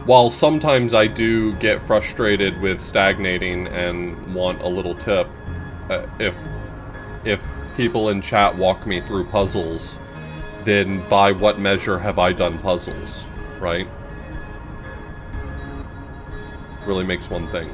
[SPEAKER 1] while sometimes I do get frustrated with stagnating and want a little tip, if people in chat walk me through puzzles, then by what measure have I done puzzles, right? Really makes one think.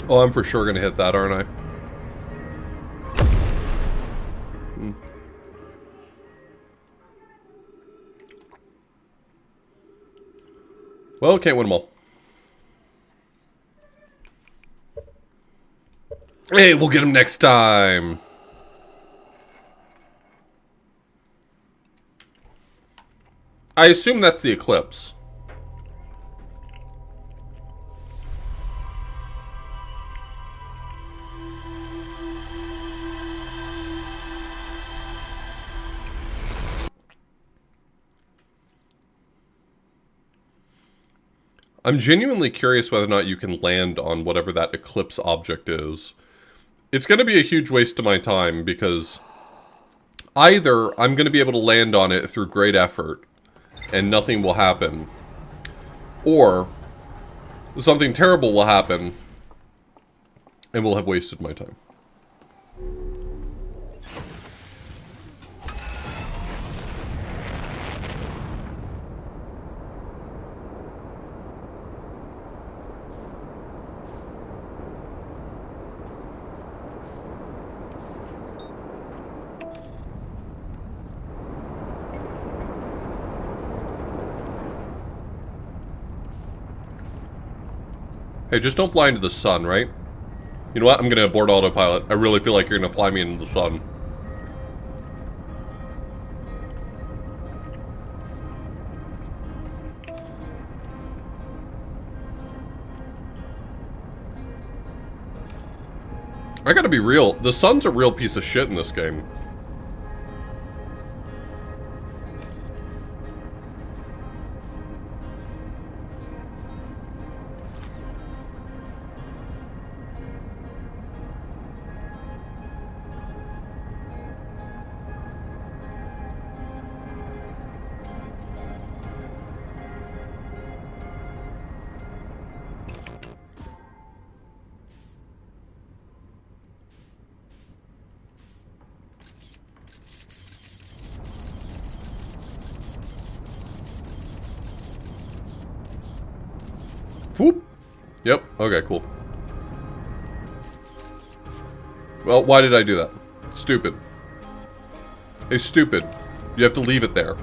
[SPEAKER 1] Oh, I'm for sure gonna hit that, aren't I? Well, can't win them all. Hey, we'll get him next time. I assume that's the eclipse. I'm genuinely curious whether or not you can land on whatever that eclipse object is. It's going to be a huge waste of my time, because either I'm going to be able to land on it through great effort, and nothing will happen, or something terrible will happen, and will have wasted my time. Hey, just don't fly into the sun, right? You know what? I'm gonna abort autopilot. I really feel like you're gonna fly me into the sun. I gotta be real. The sun's a real piece of shit in this game. Whoop. Yep. Okay, cool. Well, why did I do that? Stupid. Hey, stupid. You have to leave it there.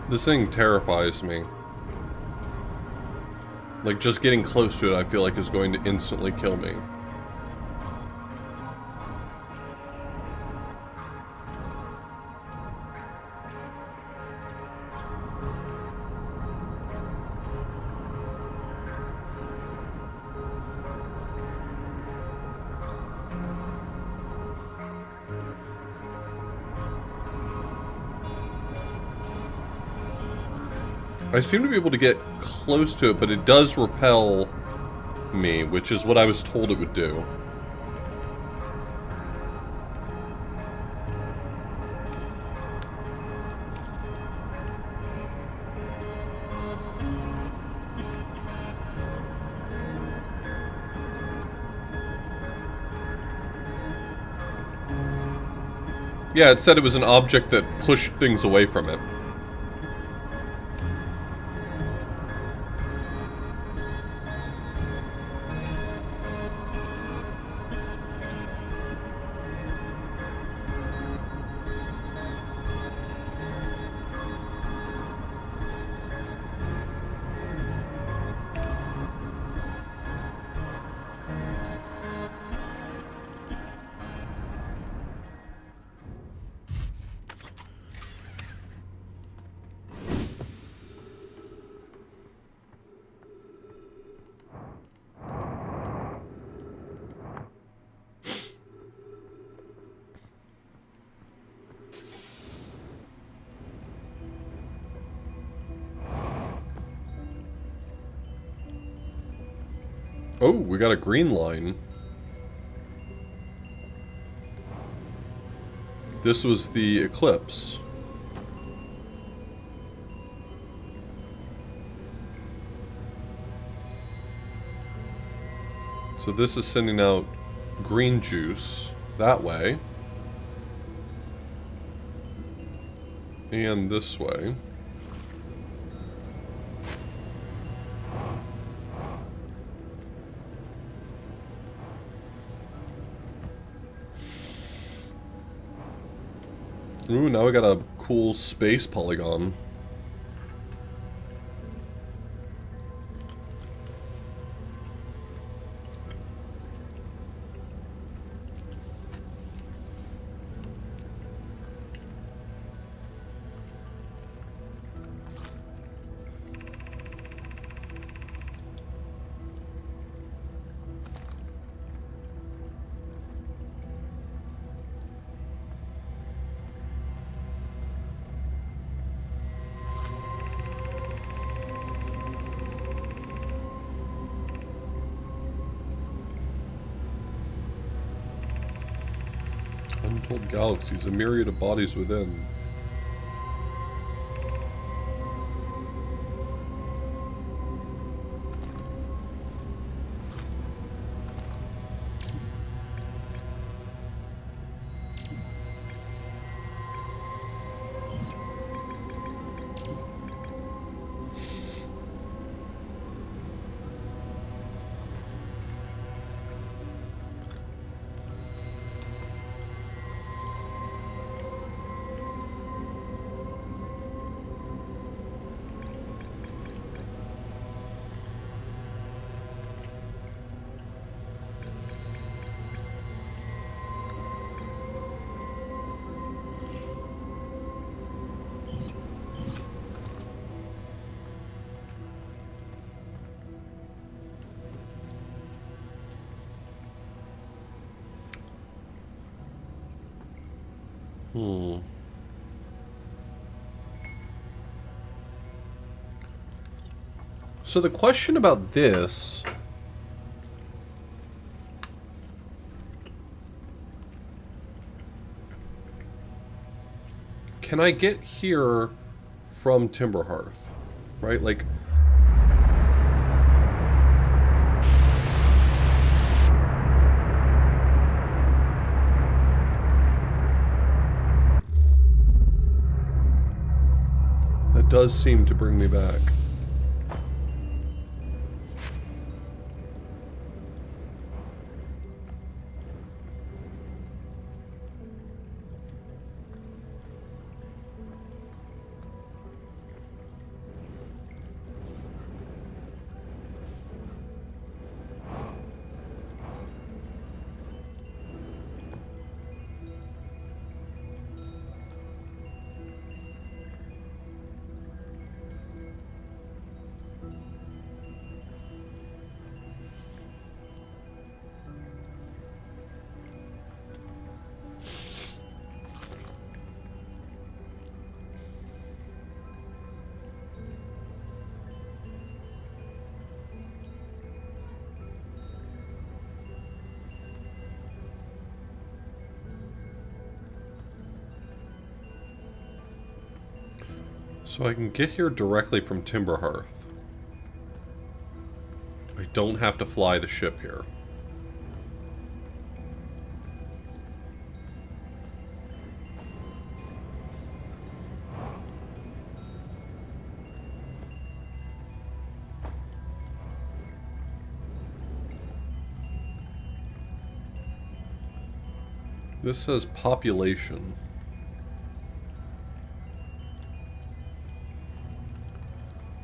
[SPEAKER 1] This thing terrifies me. Like, just getting close to it, I feel like, is going to instantly kill me. I seem to be able to get close to it, but it does repel me, which is what I was told it would do. Yeah, it said it was an object that pushed things away from it. Oh, we got a green line. This was the eclipse. So this is sending out green juice that way. And this way. Ooh, now we got a cool space polygon. Untold galaxies, a myriad of bodies within. So the question about this... Can I get here from Timberhearth? Right? Like... That does seem to bring me back. So I can get here directly from Timberhearth. I don't have to fly the ship here. This says population.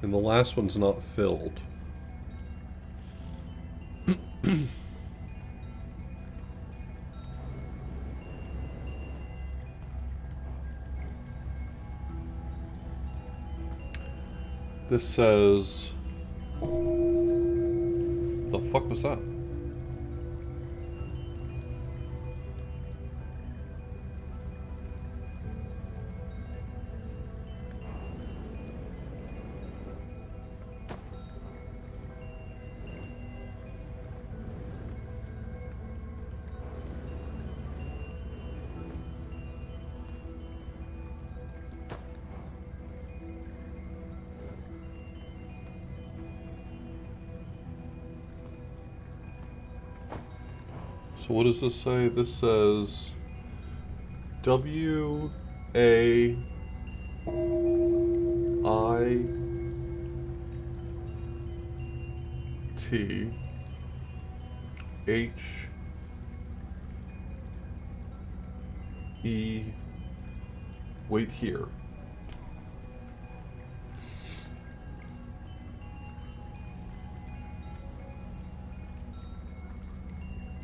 [SPEAKER 1] And the last one's not filled. This says... The fuck was that? So what does this say? This says W-A-I-H E wait here.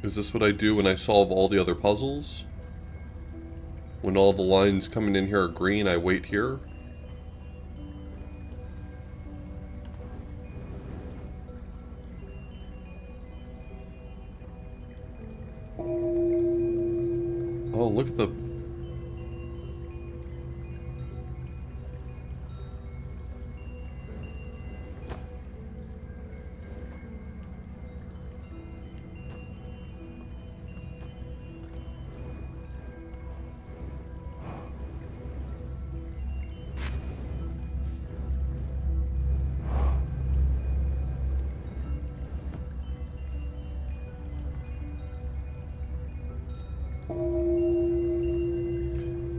[SPEAKER 1] Is this what I do when I solve all the other puzzles? When all the lines coming in here are green, I wait here? Oh, look at the...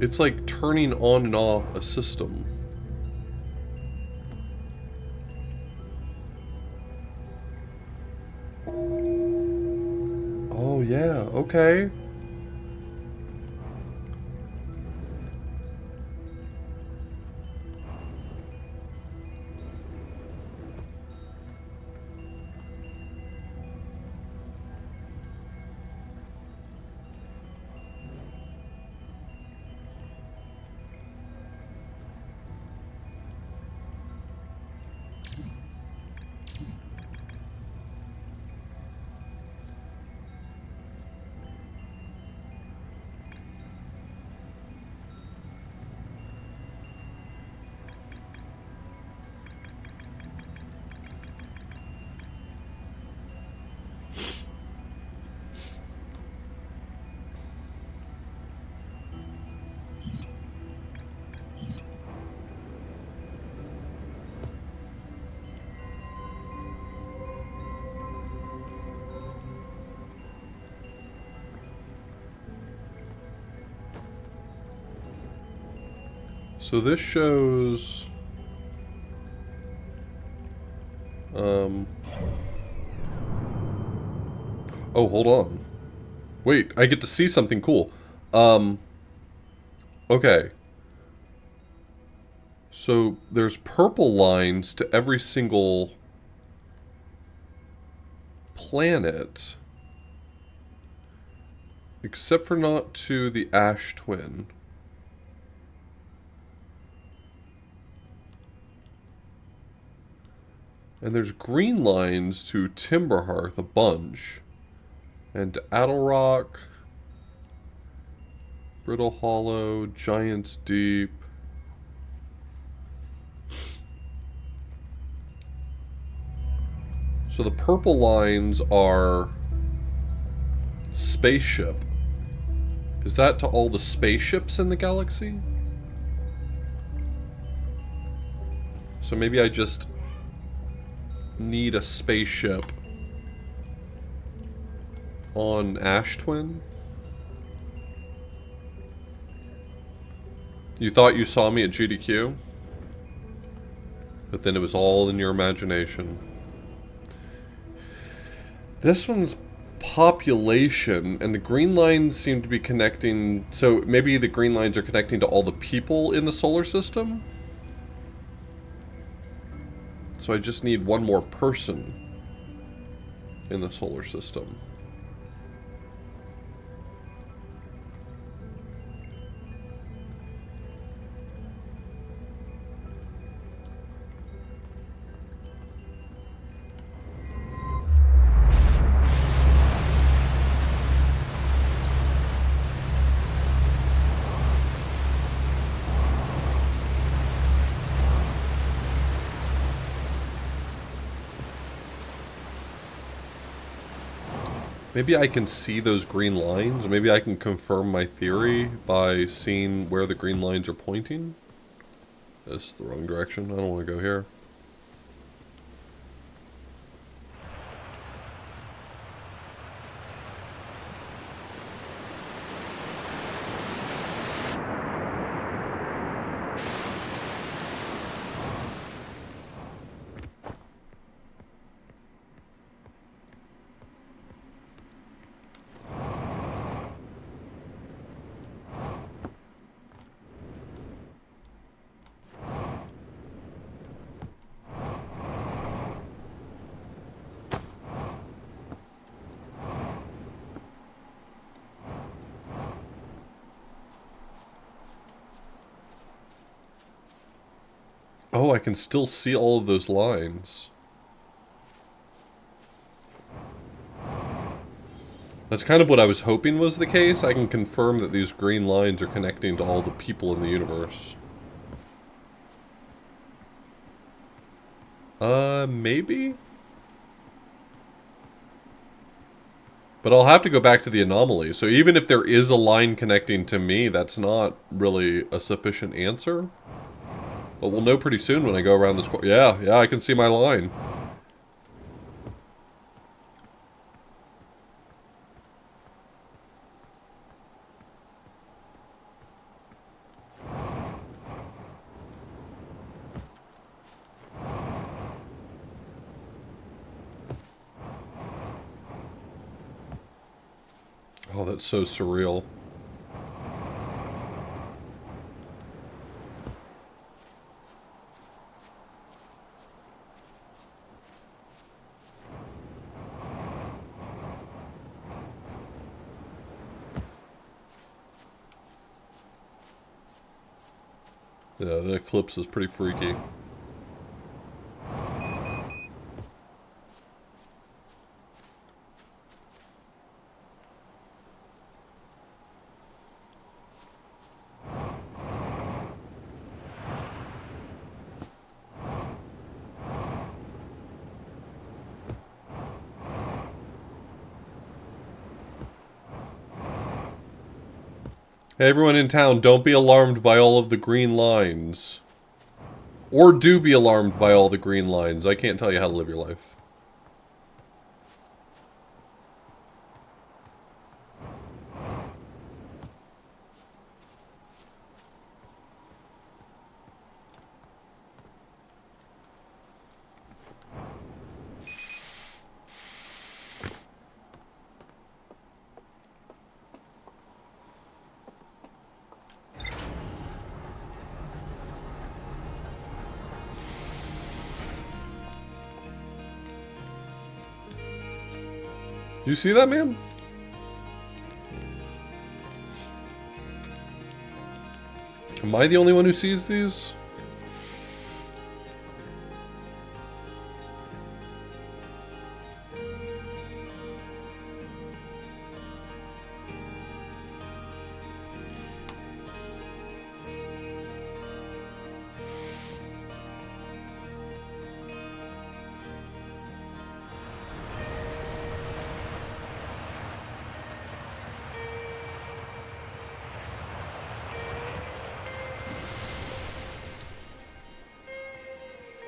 [SPEAKER 1] It's like turning on and off a system. Oh yeah, okay. So this shows... Oh, hold on. Wait, I get to see something cool. Okay. So there's purple lines to every single planet. Except for not to the Ash Twin. And there's green lines to Timberhearth, a bunch. And Adelrock, Brittle Hollow, Giant's Deep. So the purple lines are spaceship. Is that to all the spaceships in the galaxy? So maybe I just need a spaceship on Ash Twin? You thought you saw me at GDQ? But then it was all in your imagination. This one's population, and the green lines seem to be connecting... So maybe the green lines are connecting to all the people in the solar system? So I just need one more person in the solar system. Maybe I can see those green lines. Maybe I can confirm my theory by seeing where the green lines are pointing. That's the wrong direction. I don't want to go here. Oh, I can still see all of those lines. That's kind of what I was hoping was the case. I can confirm that these green lines are connecting to all the people in the universe. Maybe? But I'll have to go back to the anomaly. So even if there is a line connecting to me, that's not really a sufficient answer. But we'll know pretty soon when I go around this corner. Yeah, I can see my line. Oh, that's so surreal. Yeah, the eclipse is pretty freaky. Hey, everyone in town, don't be alarmed by all of the green lines. Or do be alarmed by all the green lines. I can't tell you how to live your life. Do you see that, man? Am I the only one who sees these?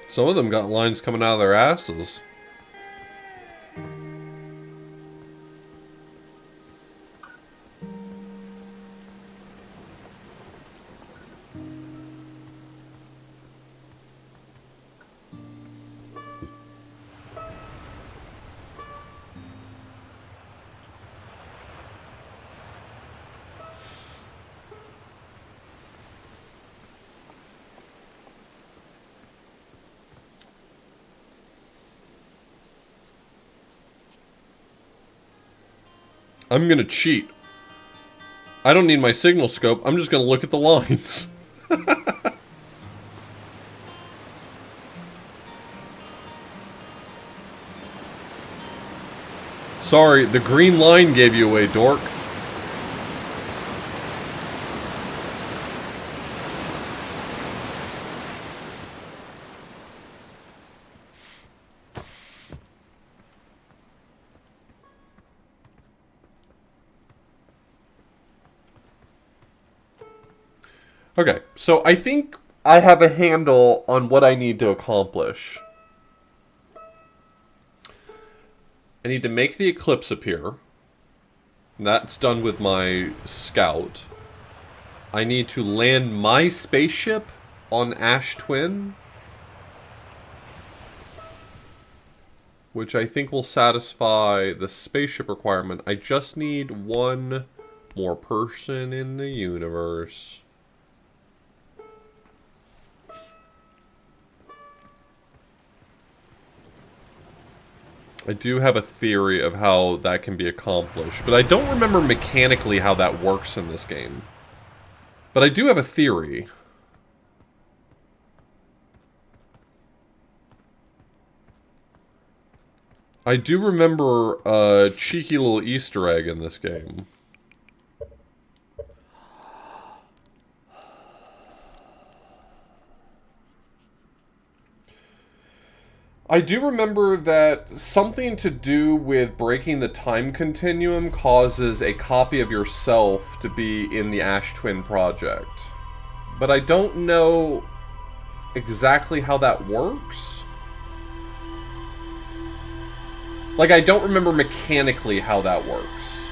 [SPEAKER 1] Some of them got lines coming out of their asses. I'm gonna cheat. I don't need my signal scope, I'm just gonna look at the lines. Sorry, the green line gave you away, dork. Okay, so I think I have a handle on what I need to accomplish. I need to make the eclipse appear. That's done with my scout. I need to land my spaceship on Ash Twin, which I think will satisfy the spaceship requirement. I just need one more person in the universe. I do have a theory of how that can be accomplished, but I don't remember mechanically how that works in this game. But I do have a theory. I do remember a cheeky little Easter egg in this game. I do remember that something to do with breaking the time continuum causes a copy of yourself to be in the Ash Twin project. But I don't know exactly how that works. Like, I don't remember mechanically how that works.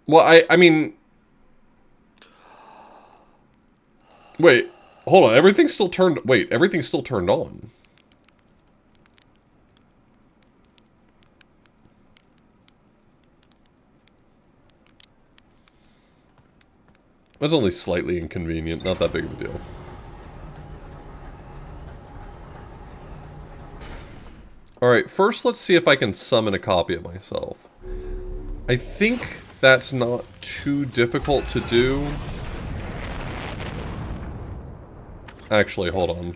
[SPEAKER 1] Well, I mean... Wait, hold on, everything's still turned... Wait, everything's still turned on. That's only slightly inconvenient, not that big of a deal. Alright, first let's see if I can summon a copy of myself. I think that's not too difficult to do. Actually, hold on.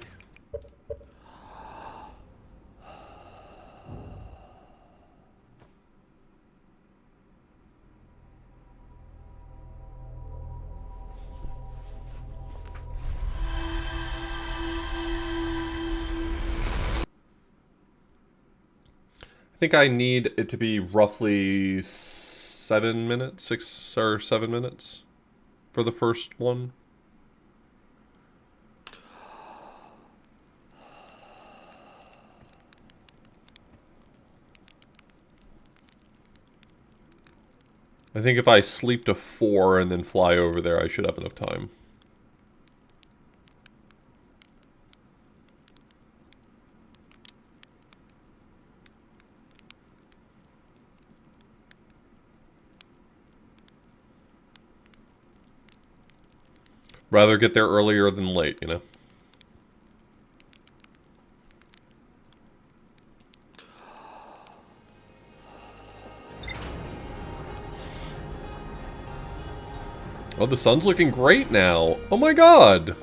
[SPEAKER 1] I think I need it to be roughly 7 minutes, 6 or 7 minutes for the first one. I think if I sleep to 4 and then fly over there, I should have enough time. Rather get there earlier than late, you know? Oh, the sun's looking great now. Oh my god!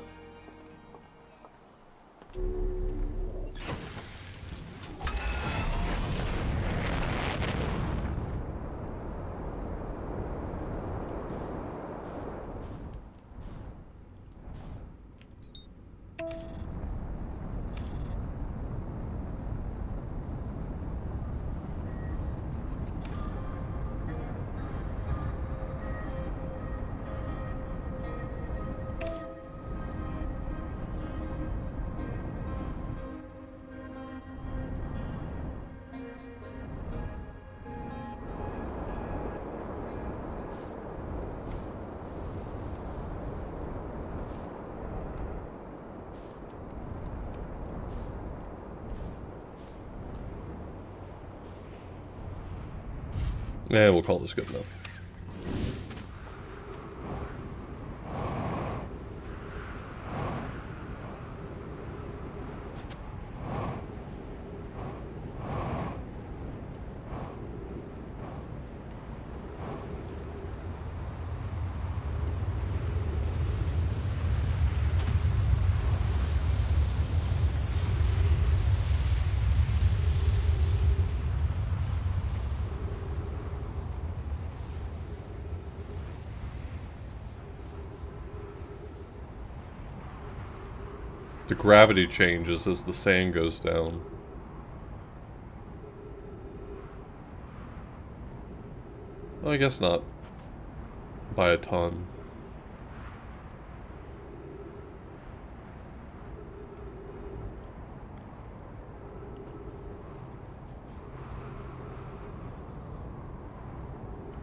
[SPEAKER 1] Yeah, we'll call this good enough. The gravity changes as the sand goes down. Well, I guess not. By a ton.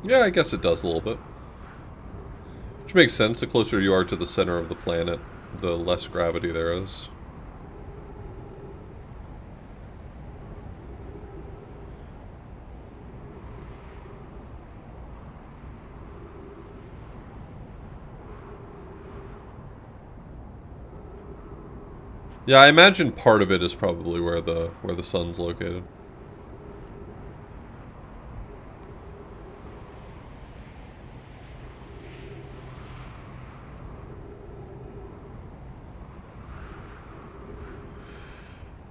[SPEAKER 1] Yeah, I guess it does a little bit. Which makes sense. The closer you are to the center of the planet, the less gravity there is. Yeah, I imagine part of it is probably where the sun's located.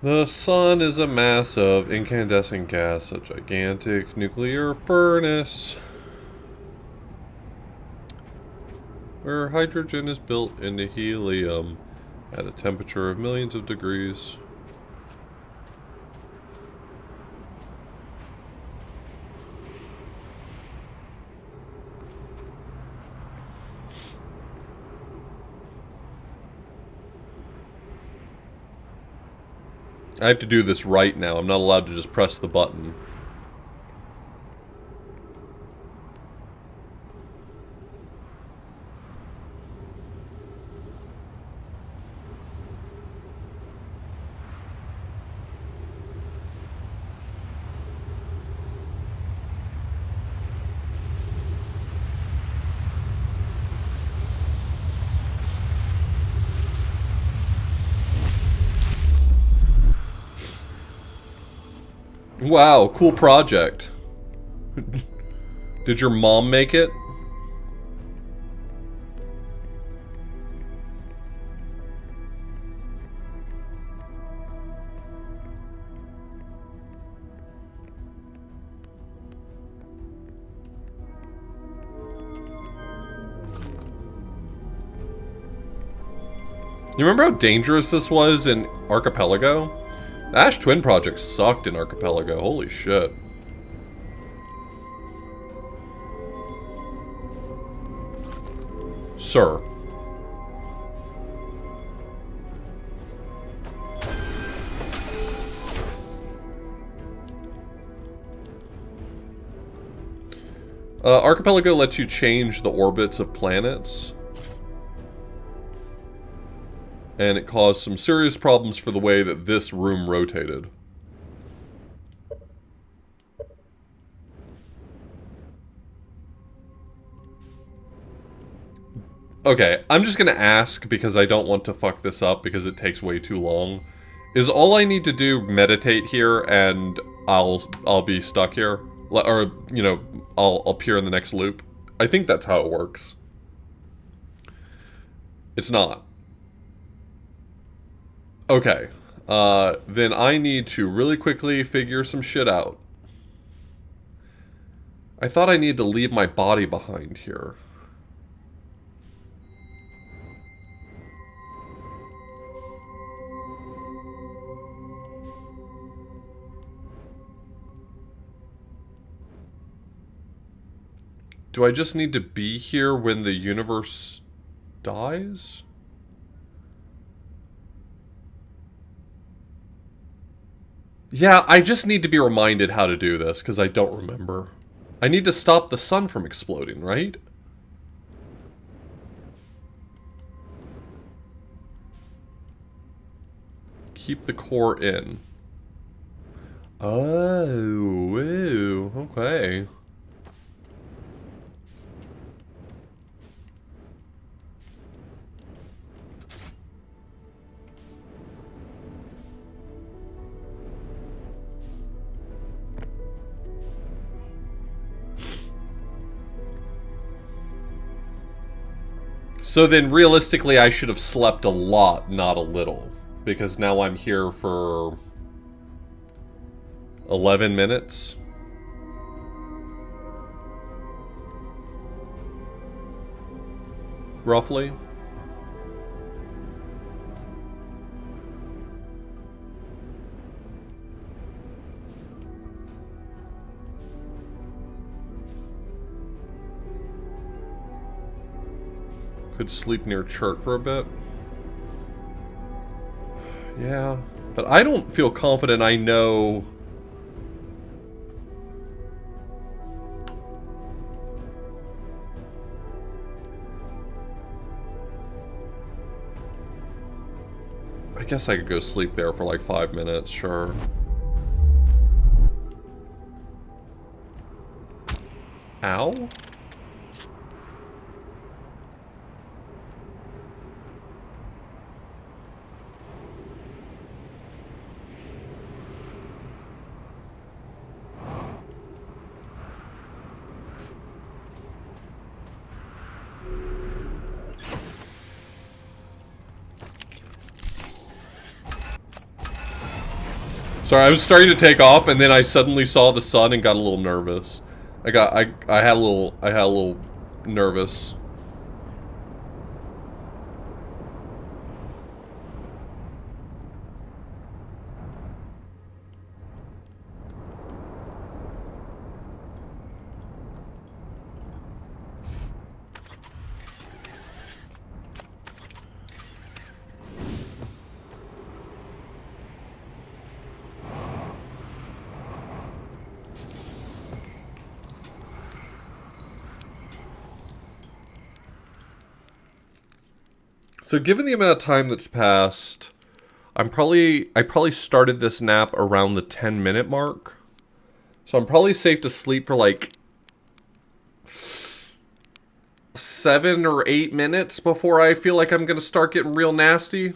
[SPEAKER 1] The sun is a mass of incandescent gas, a gigantic nuclear furnace, where hydrogen is built into helium at a temperature of millions of degrees. I have to do this right now. I'm not allowed to just press the button. Wow, cool project. Did your mom make it? You remember how dangerous this was in Archipelago? The Ash Twin project sucked in Archipelago. Holy shit. Sir. Archipelago lets you change the orbits of planets. And it caused some serious problems for the way that this room rotated. Okay, I'm just gonna ask because I don't want to fuck this up because it takes way too long. Is all I need to do meditate here and I'll be stuck here? Or, you know, I'll appear in the next loop? I think that's how it works. It's not. Okay, then I need to really quickly figure some shit out. I thought I needed to leave my body behind here. Do I just need to be here when the universe dies? Yeah, I just need to be reminded how to do this, because I don't remember. I need to stop the sun from exploding, right? Keep the core in. Oh, woo, okay. So then, realistically, I should have slept a lot, not a little. Because now I'm here for 11 minutes. Roughly. Could sleep near church for a bit. Yeah, but I don't feel confident I know... I guess I could go sleep there for like 5 minutes, sure. Ow? Sorry, I was starting to take off, and then I suddenly saw the sun and got a little nervous. I had a little nervous. So given the amount of time that's passed, I probably started this nap around the 10-minute mark. So I'm probably safe to sleep for like 7 or 8 minutes before I feel like I'm gonna start getting real nasty.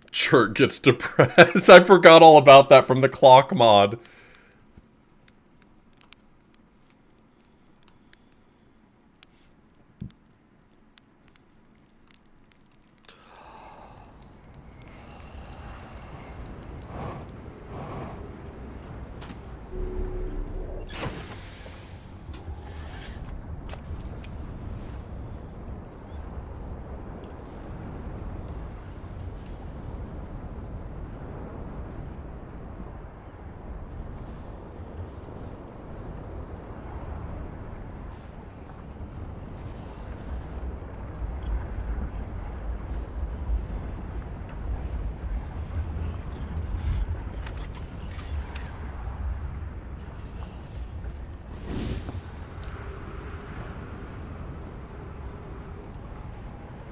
[SPEAKER 1] Chert gets depressed. I forgot all about that from the clock mod.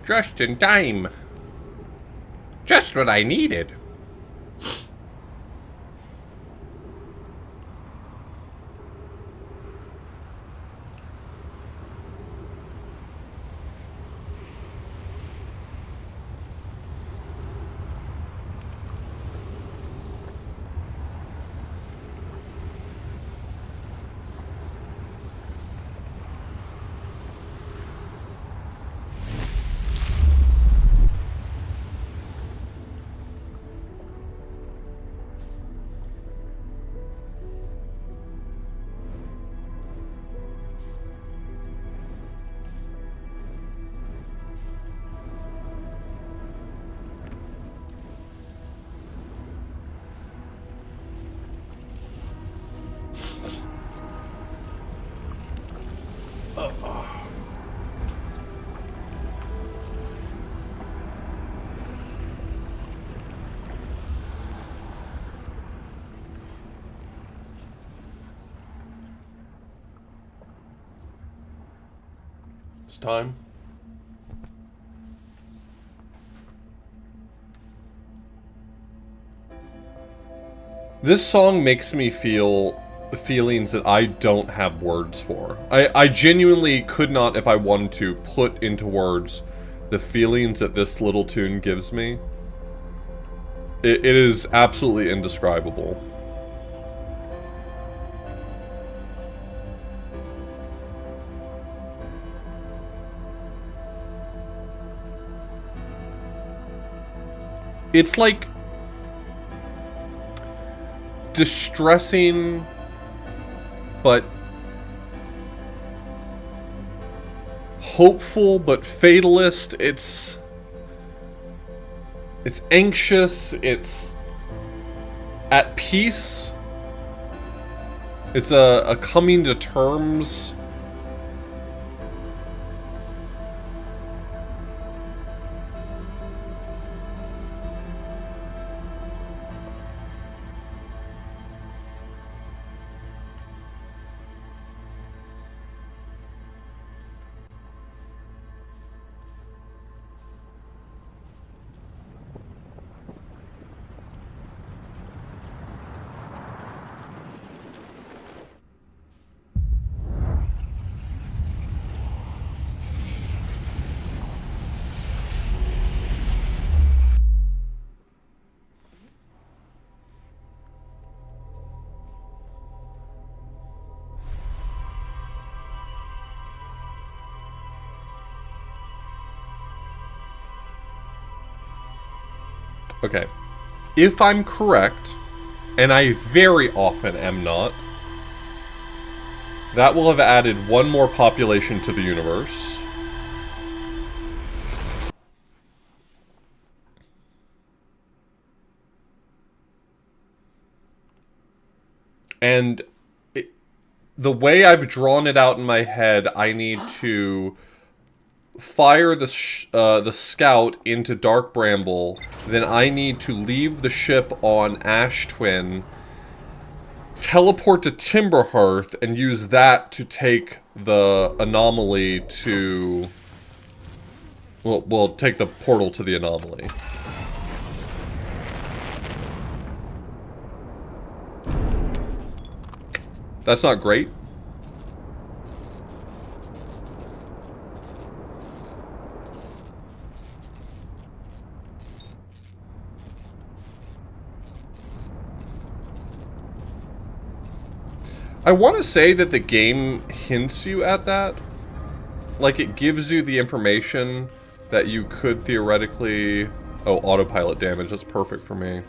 [SPEAKER 1] Just in time. Just what I needed. It's time. This song makes me feel feelings that I don't have words for. I genuinely could not, if I wanted to, put into words the feelings that this little tune gives me. It is absolutely indescribable. It's like distressing, but hopeful, but fatalist. It's anxious, it's at peace. It's a coming to terms. Okay. If I'm correct, and I very often am not, that will have added one more population to the universe. And the way I've drawn it out in my head, I need to fire the scout into Dark Bramble. Then I need to leave the ship on Ash Twin, teleport to Timberhearth, and use that to take the anomaly to... Well, take the portal to the anomaly. That's not great. I want to say that the game hints you at that. Like, it gives you the information that you could theoretically... Oh, autopilot damage. That's perfect for me.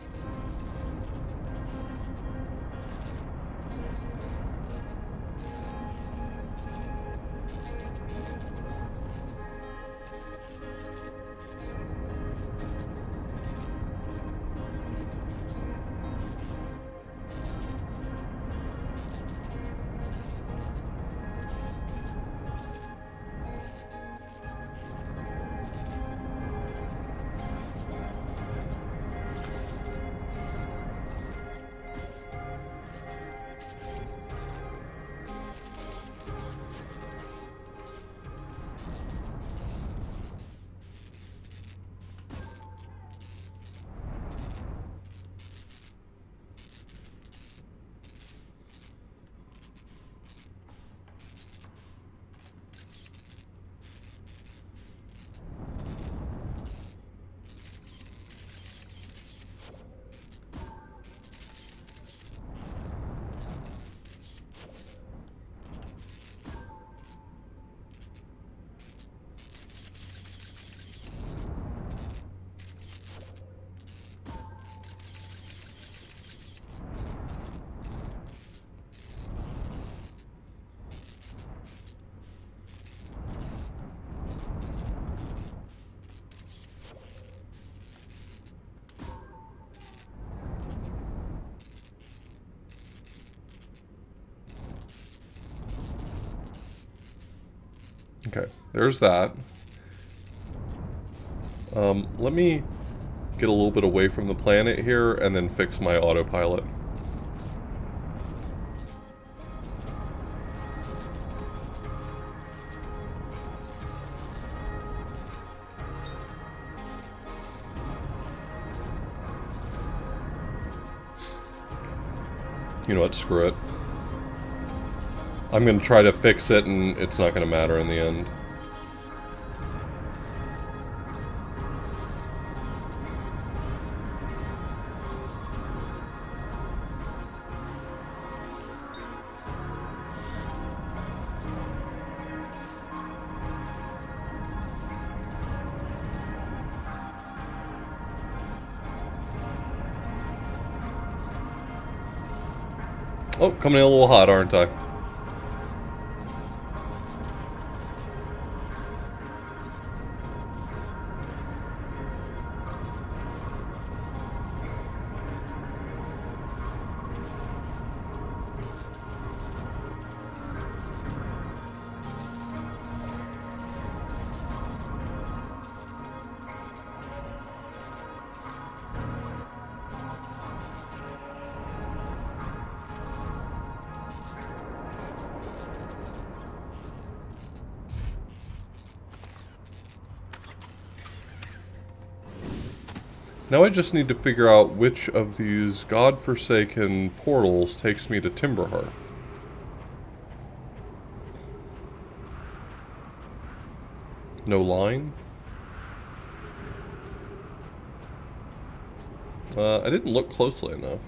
[SPEAKER 1] Okay, there's that. Let me get a little bit away from the planet here and then fix my autopilot. You know what, screw it. I'm gonna try to fix it and it's not gonna matter in the end. Oh, coming in a little hot, aren't I? Now I just need to figure out which of these godforsaken portals takes me to Timberhearth. No line? I didn't look closely enough.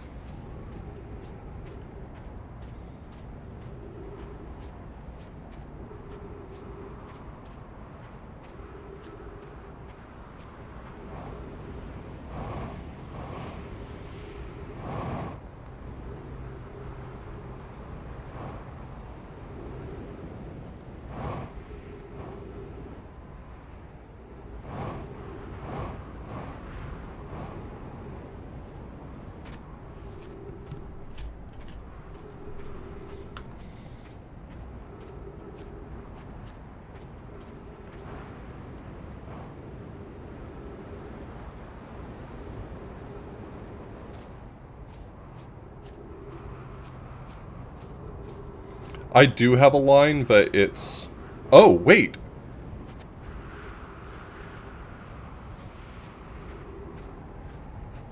[SPEAKER 1] I do have a line, but it's... Oh, wait!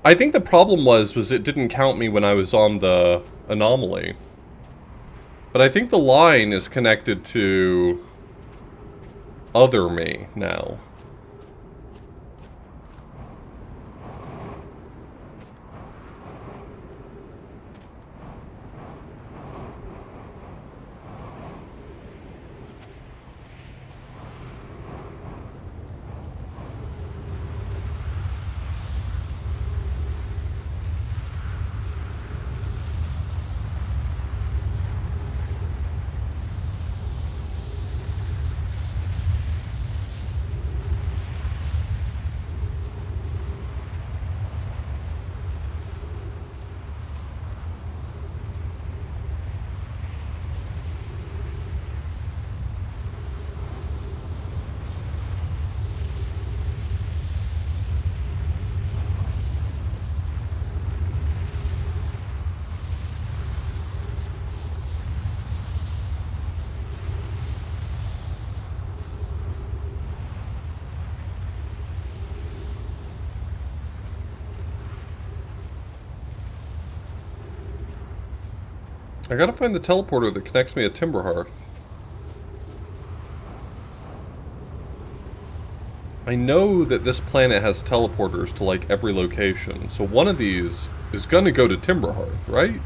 [SPEAKER 1] I think the problem was it didn't count me when I was on the anomaly. But I think the line is connected to... other me now. I gotta find the teleporter that connects me to Timberhearth. I know that this planet has teleporters to, like, every location, so one of these is gonna go to Timberhearth, right?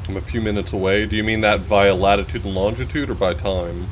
[SPEAKER 1] I'm a few minutes away. Do you mean that via latitude and longitude, or by time?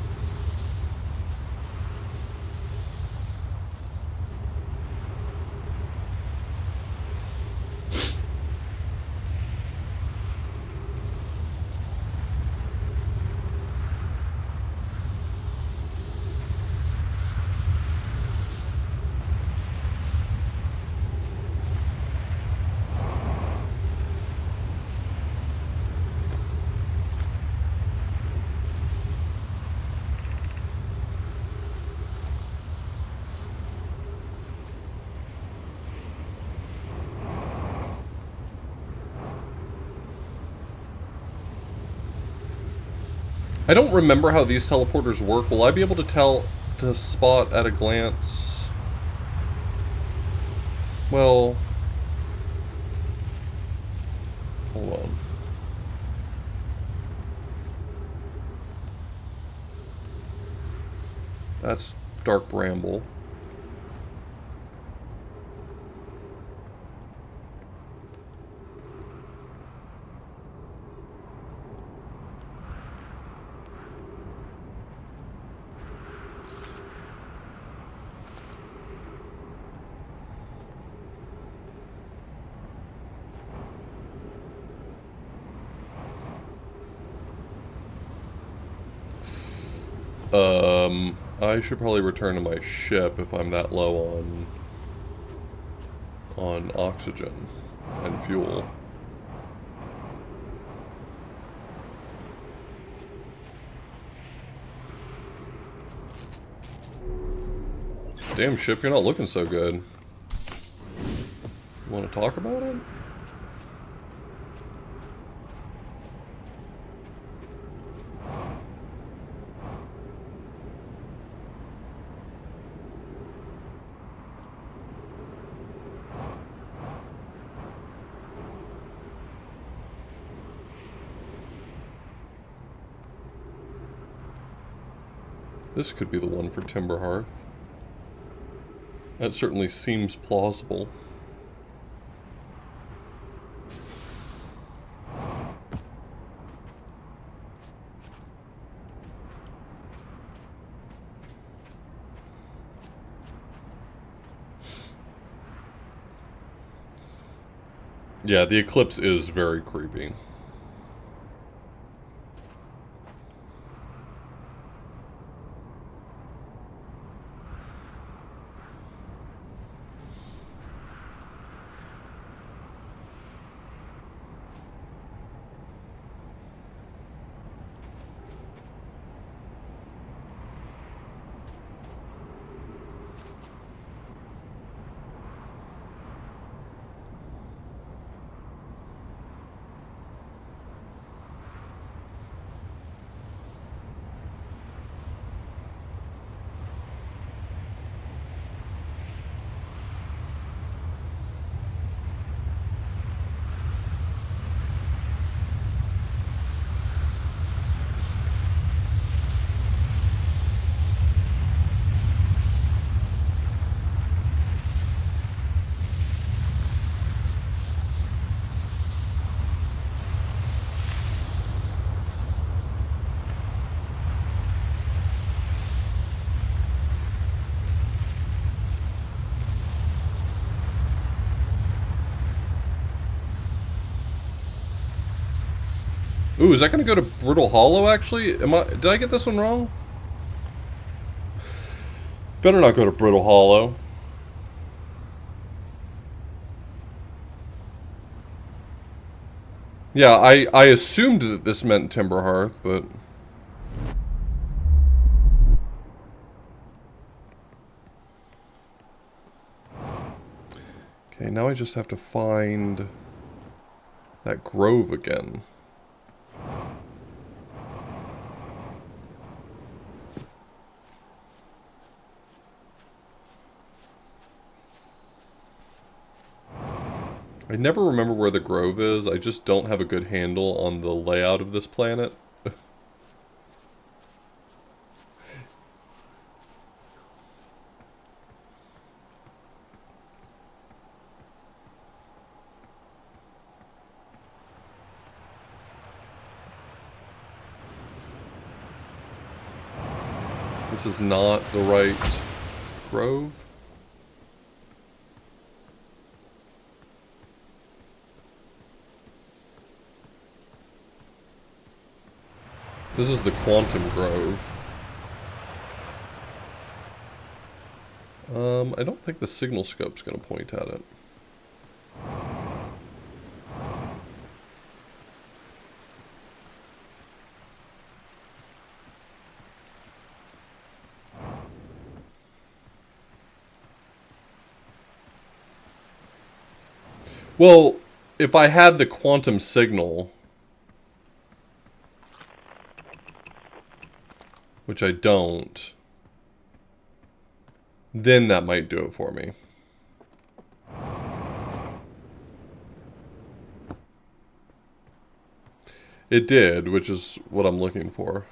[SPEAKER 1] I don't remember how these teleporters work. Will I be able to spot at a glance? Well... Hold on. That's Dark Bramble. I should probably return to my ship if I'm that low on oxygen and fuel. Damn, ship, you're not looking so good. You want to talk about it? This could be the one for Timberhearth. That certainly seems plausible. Yeah, the eclipse is very creepy. Ooh, is that gonna go to Brittle Hollow, actually? Did I get this one wrong? Better not go to Brittle Hollow. Yeah, I assumed that this meant Timber Hearth, but... Okay, now I just have to find that grove again. I never remember where the grove is. I just don't have a good handle on the layout of this planet. This is not the right grove. This is the Quantum Grove. I don't think the signal scope's gonna point at it. Well, if I had the quantum signal, which I don't, then that might do it for me. It did, which is what I'm looking for.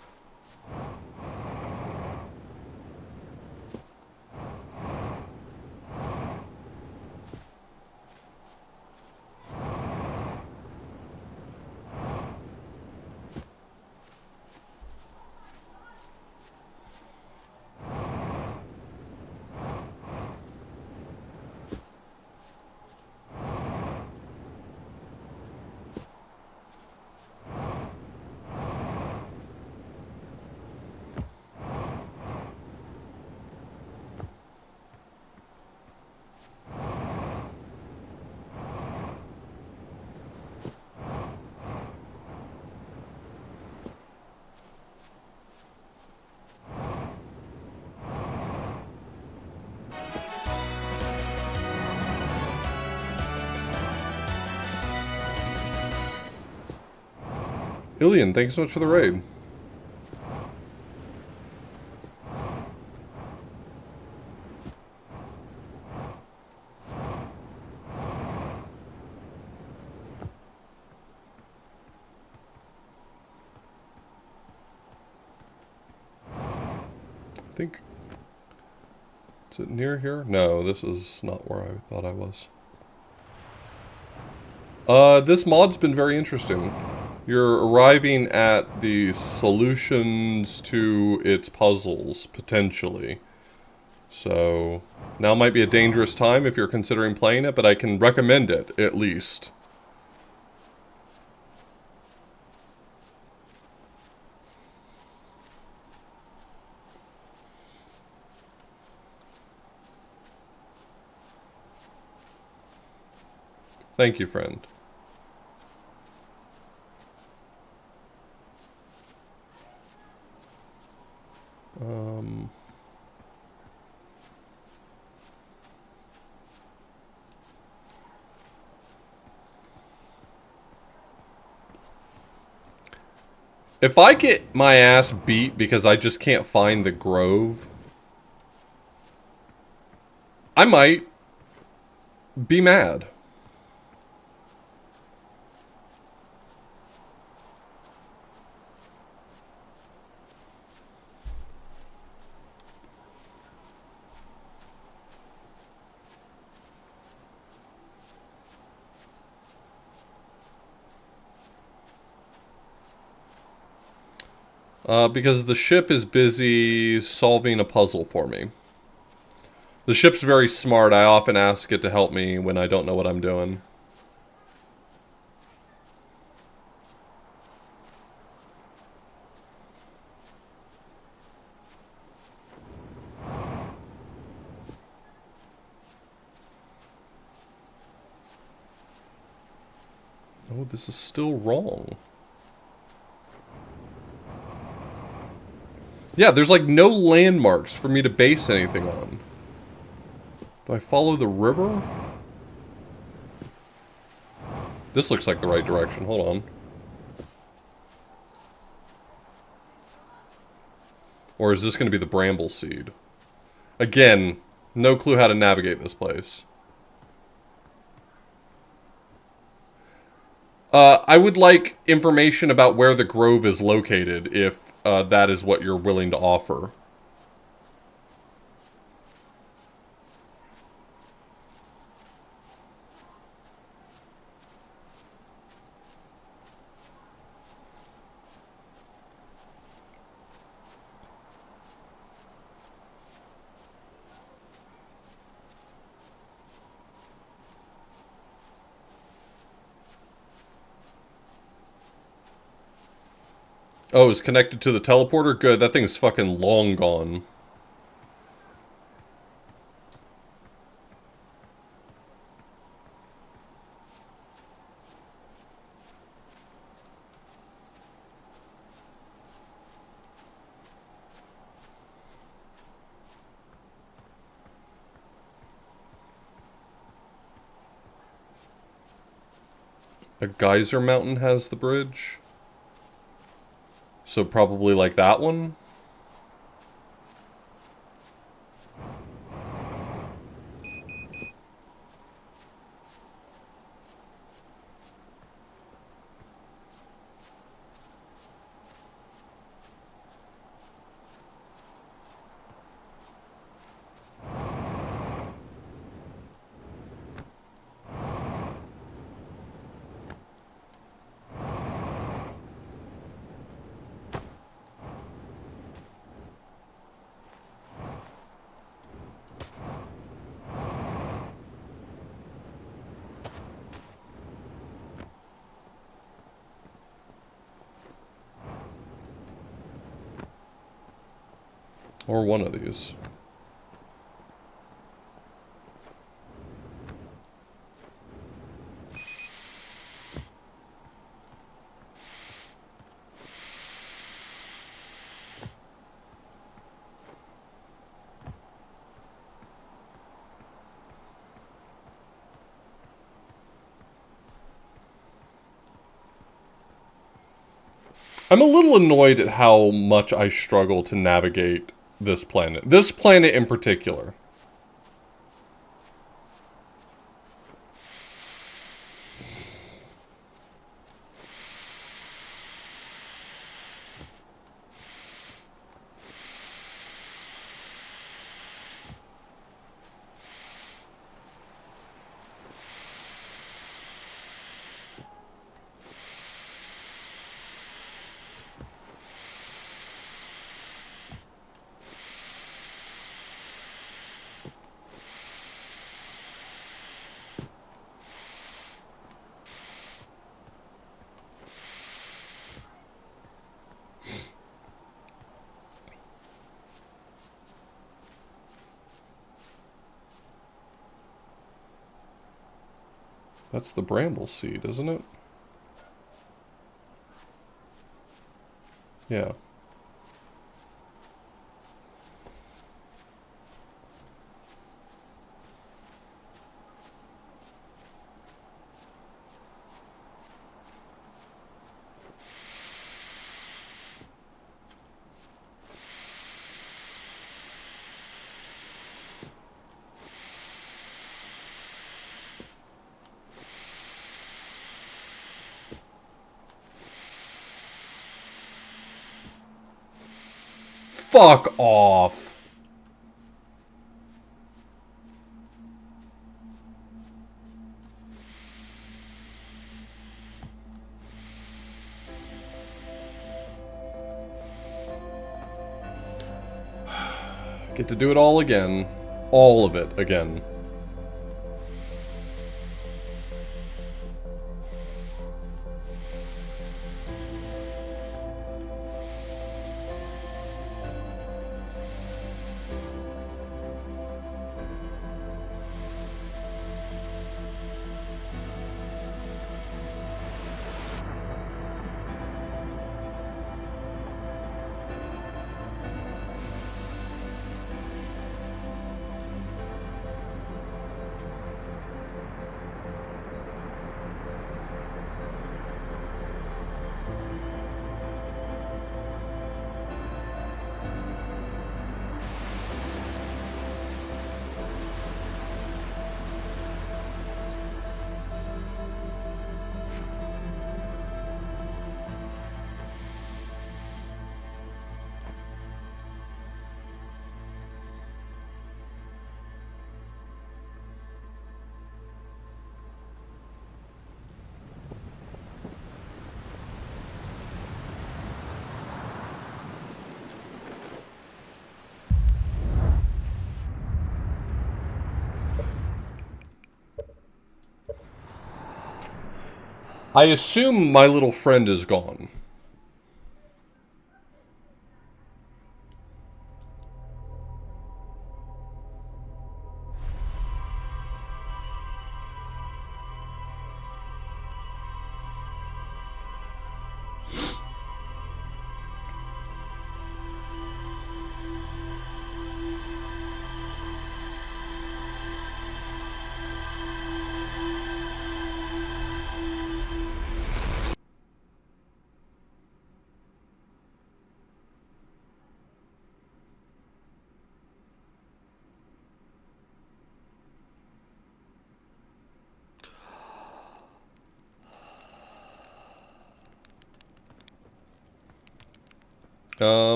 [SPEAKER 1] Ilian, thank you so much for the raid. I think... Is it near here? No, this is not where I thought I was. This mod's been very interesting. You're arriving at the solutions to its puzzles, potentially. So, now might be a dangerous time if you're considering playing it, but I can recommend it, at least. Thank you, friend. If I get my ass beat because I just can't find the grove, I might be mad. Because the ship is busy solving a puzzle for me. The ship's very smart. I often ask it to help me when I don't know what I'm doing. Oh, this is still wrong. Yeah, there's like no landmarks for me to base anything on. Do I follow the river? This looks like the right direction. Hold on. Or is this going to be the bramble seed? Again, no clue how to navigate this place. I would like information about where the grove is located, if that is what you're willing to offer. Oh, it's connected to the teleporter? Good, that thing's fucking long gone. A geyser mountain has the bridge. So probably like that one? Or one of these. I'm a little annoyed at how much I struggle to navigate this planet. This planet in particular. That's the bramble seed, isn't it? Yeah. Fuck off. Get to do it all again. All of it again. I assume my little friend is gone.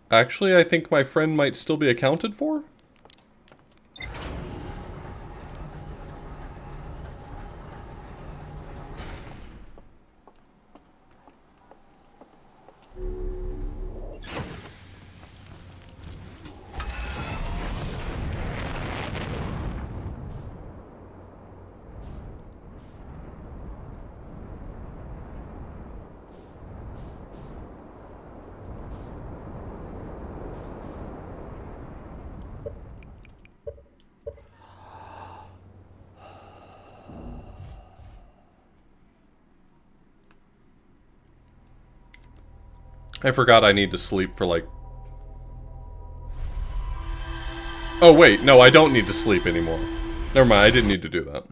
[SPEAKER 1] Actually, I think my friend might still be accounted for? I forgot I need to sleep for like... Oh wait, no, I don't need to sleep anymore. Never mind, I didn't need to do that.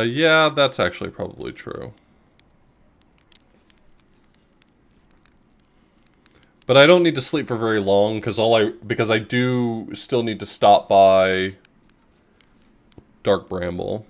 [SPEAKER 1] Yeah, that's actually probably true. But I don't need to sleep for very long, because I do still need to stop by Dark Bramble.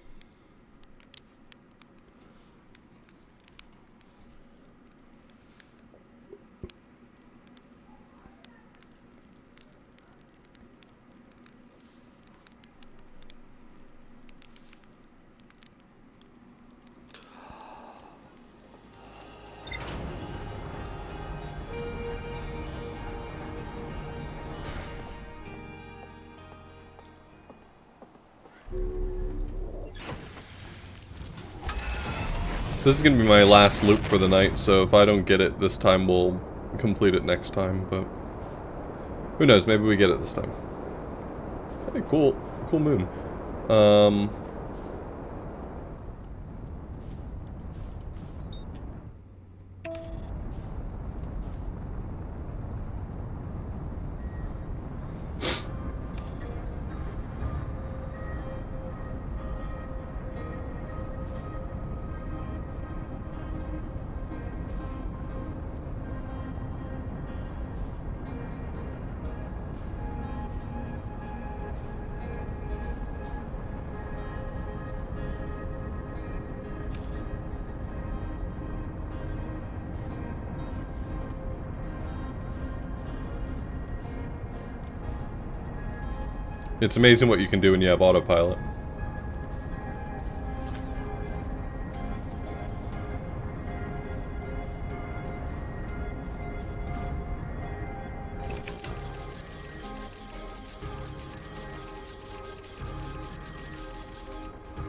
[SPEAKER 1] This is going to be my last loop for the night, so if I don't get it this time, we'll complete it next time, but... Who knows, maybe we get it this time. Hey, cool moon. It's amazing what you can do when you have autopilot.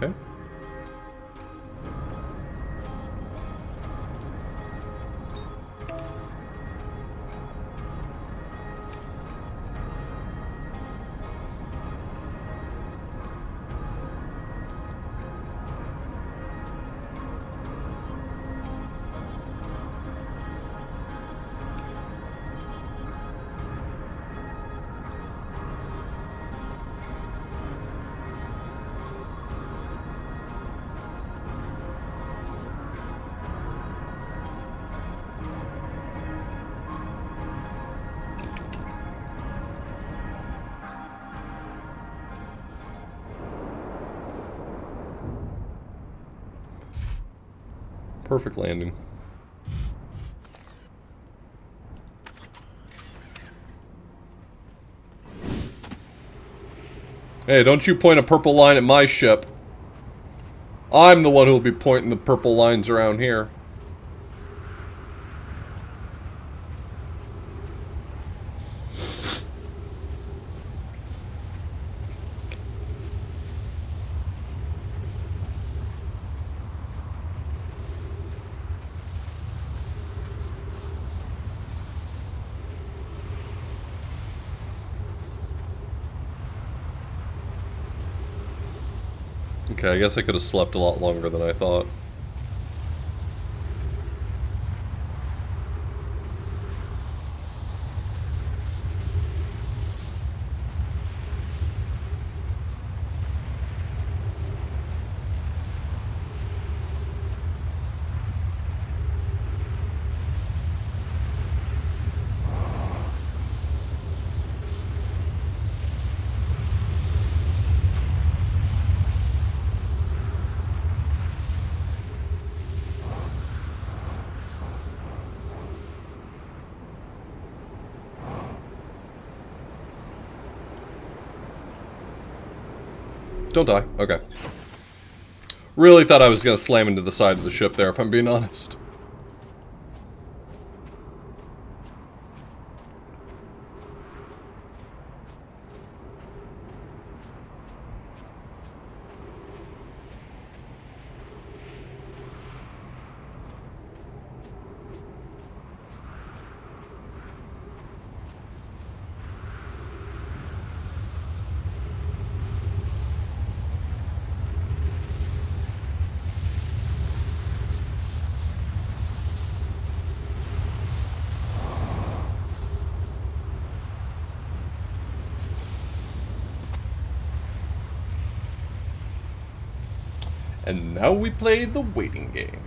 [SPEAKER 1] Okay. Perfect landing. Hey, don't you point a purple line at my ship. I'm the one who'll be pointing the purple lines around here. Okay, I guess I could have slept a lot longer than I thought. Don't die. Okay. Really thought I was gonna slam into the side of the ship there, if I'm being honest. And now we play the waiting game.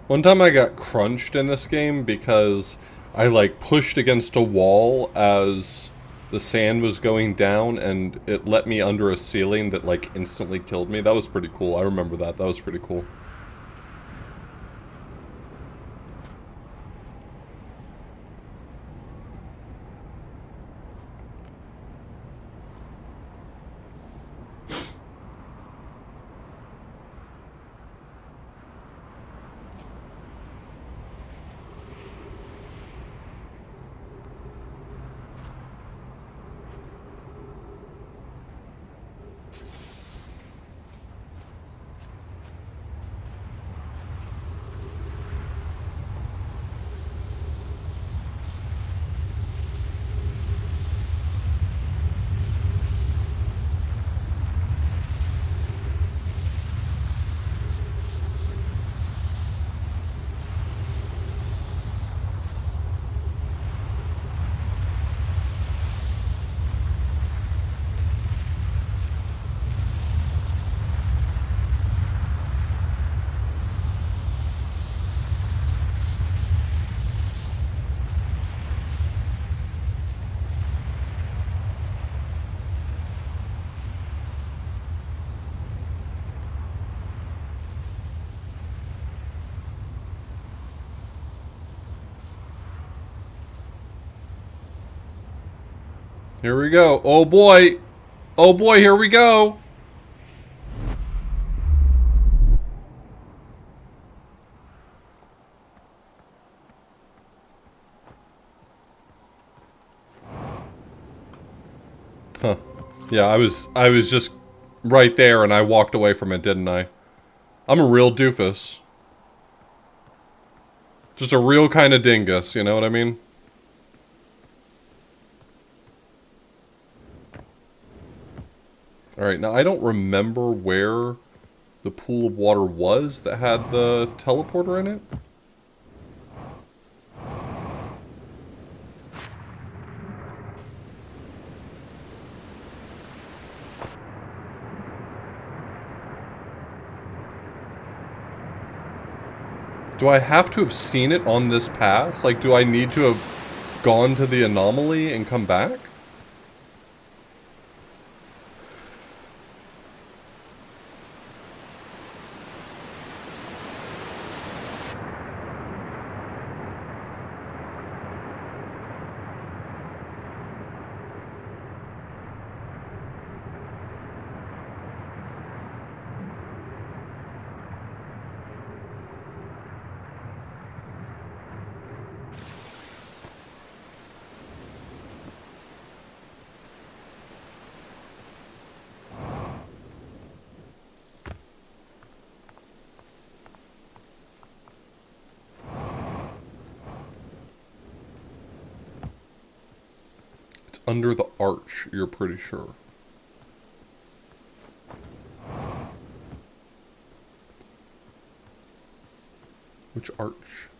[SPEAKER 1] One time I got crunched in this game because I like pushed against a wall as the sand was going down and it let me under a ceiling that like instantly killed me. That was pretty cool. I remember that. That was pretty cool. Here we go. Oh boy. Oh boy, here we go. Huh. Yeah, I was just right there and I walked away from it, didn't I? I'm a real doofus. Just a real kind of dingus, you know what I mean? Alright, now I don't remember where the pool of water was that had the teleporter in it. Do I have to have seen it on this pass? Like, do I need to have gone to the anomaly and come back? Under the arch, you're pretty sure. Which arch?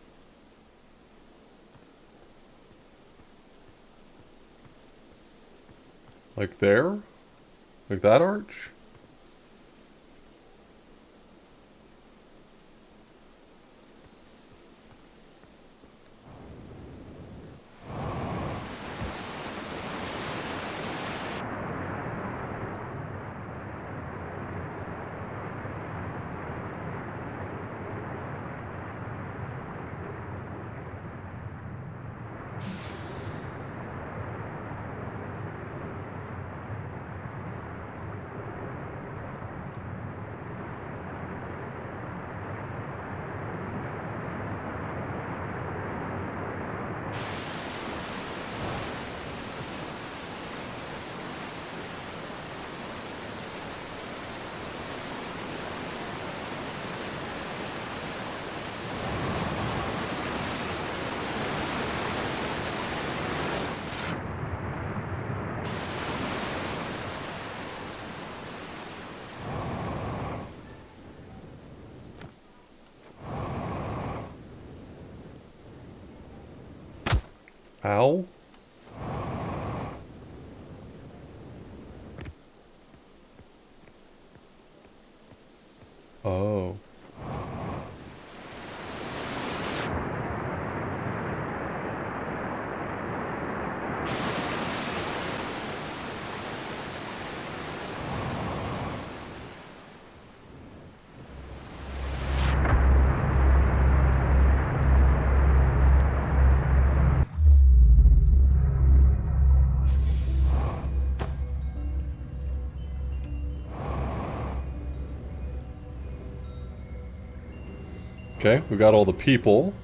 [SPEAKER 1] Like there? Like that arch? Ow. Oh. Okay, we got all the people.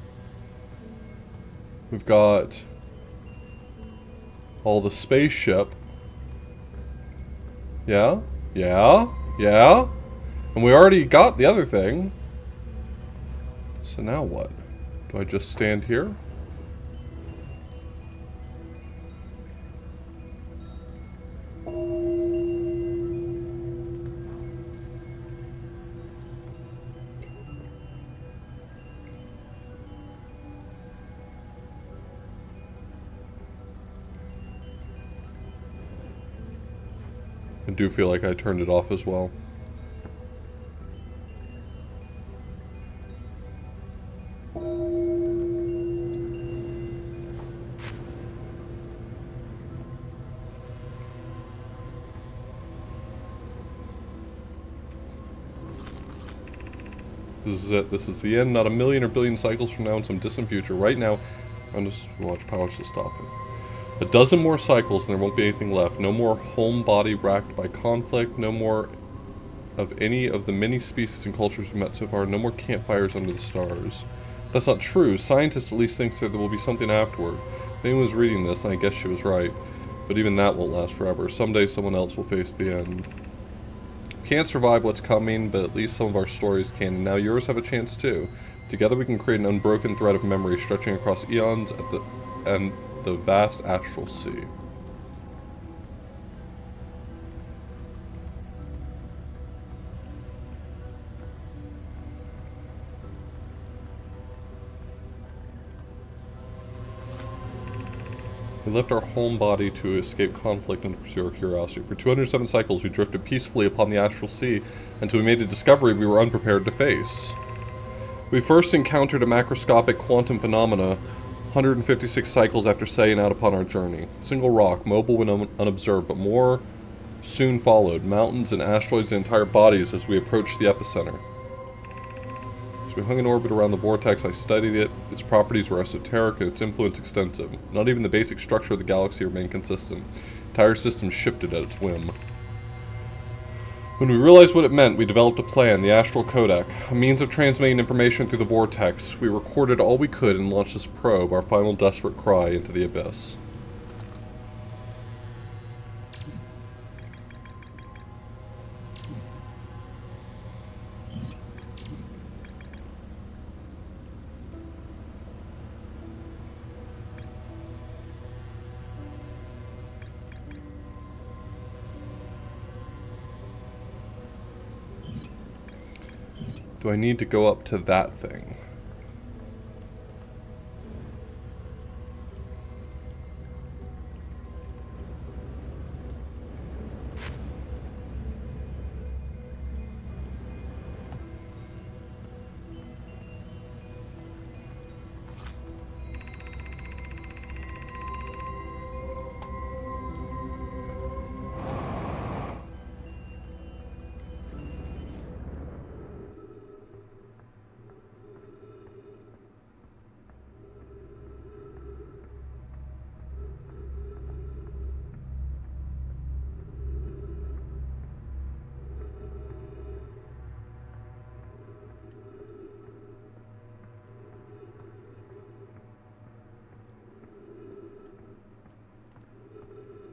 [SPEAKER 1] We've got all the spaceship. Yeah, yeah, yeah. And we already got the other thing. So now what? Do I just stand here? I do feel like I turned it off as well. This is it. This is the end. Not a million or billion cycles from now in some distant future. Right now, I'm just watch power to stop it. A dozen more cycles and there won't be anything left. No more home body racked by conflict. No more of any of the many species and cultures we've met so far. No more campfires under the stars. That's not true. Scientists at least think that there will be something afterward. If anyone was reading this, I guess she was right. But even that won't last forever. Someday someone else will face the end. We can't survive what's coming, but at least some of our stories can, and now yours have a chance too. Together we can create an unbroken thread of memory stretching across eons and the vast Astral Sea. We left our home body to escape conflict and to pursue our curiosity. For 207 cycles, we drifted peacefully upon the Astral Sea until we made a discovery we were unprepared to face. We first encountered a macroscopic quantum phenomena 156 cycles after setting out upon our journey. A single rock, mobile when unobserved, but more soon followed. Mountains and asteroids and entire bodies as we approached the epicenter. As we hung in orbit around the vortex, I studied it. Its properties were esoteric and its influence extensive. Not even the basic structure of the galaxy remained consistent. Entire systems shifted at its whim. When we realized what it meant, we developed a plan, the Astral Codec, a means of transmitting information through the vortex. We recorded all we could and launched this probe, our final desperate cry into the abyss. Do I need to go up to that thing?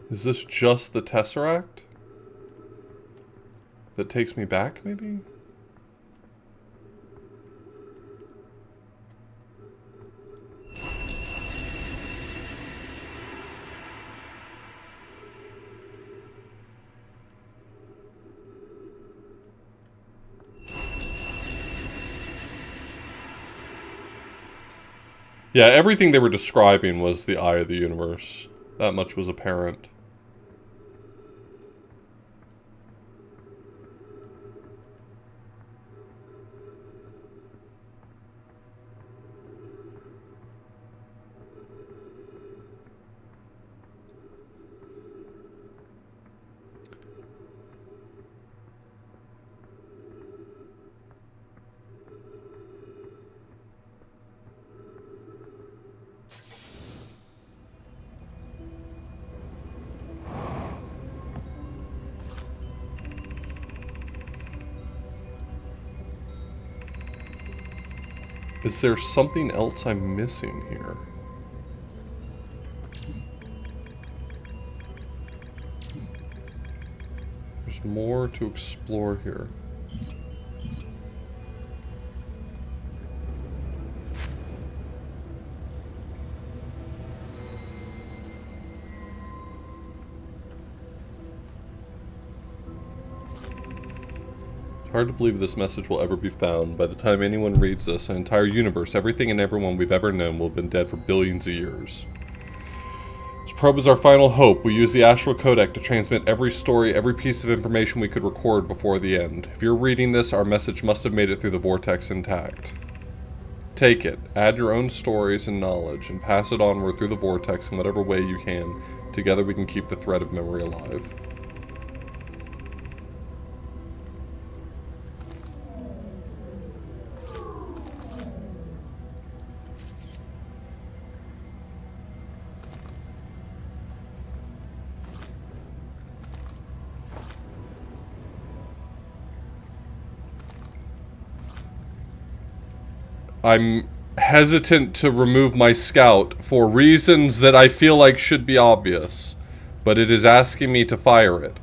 [SPEAKER 1] Is this just the Tesseract? That takes me back, maybe? Yeah, everything they were describing was the eye of the universe. That much was apparent. Is there something else I'm missing here? There's more to explore here. Hard to believe this message will ever be found. By the time anyone reads this, an entire universe, everything and everyone we've ever known will have been dead for billions of years. This probe is our final hope. We use the Astral Codec to transmit every story, every piece of information we could record before the end. If you're reading this, our message must have made it through the vortex intact. Take it, add your own stories and knowledge, and pass it onward through the vortex in whatever way you can. Together we can keep the thread of memory alive. I'm hesitant to remove my scout for reasons that I feel like should be obvious, but it is asking me to fire it.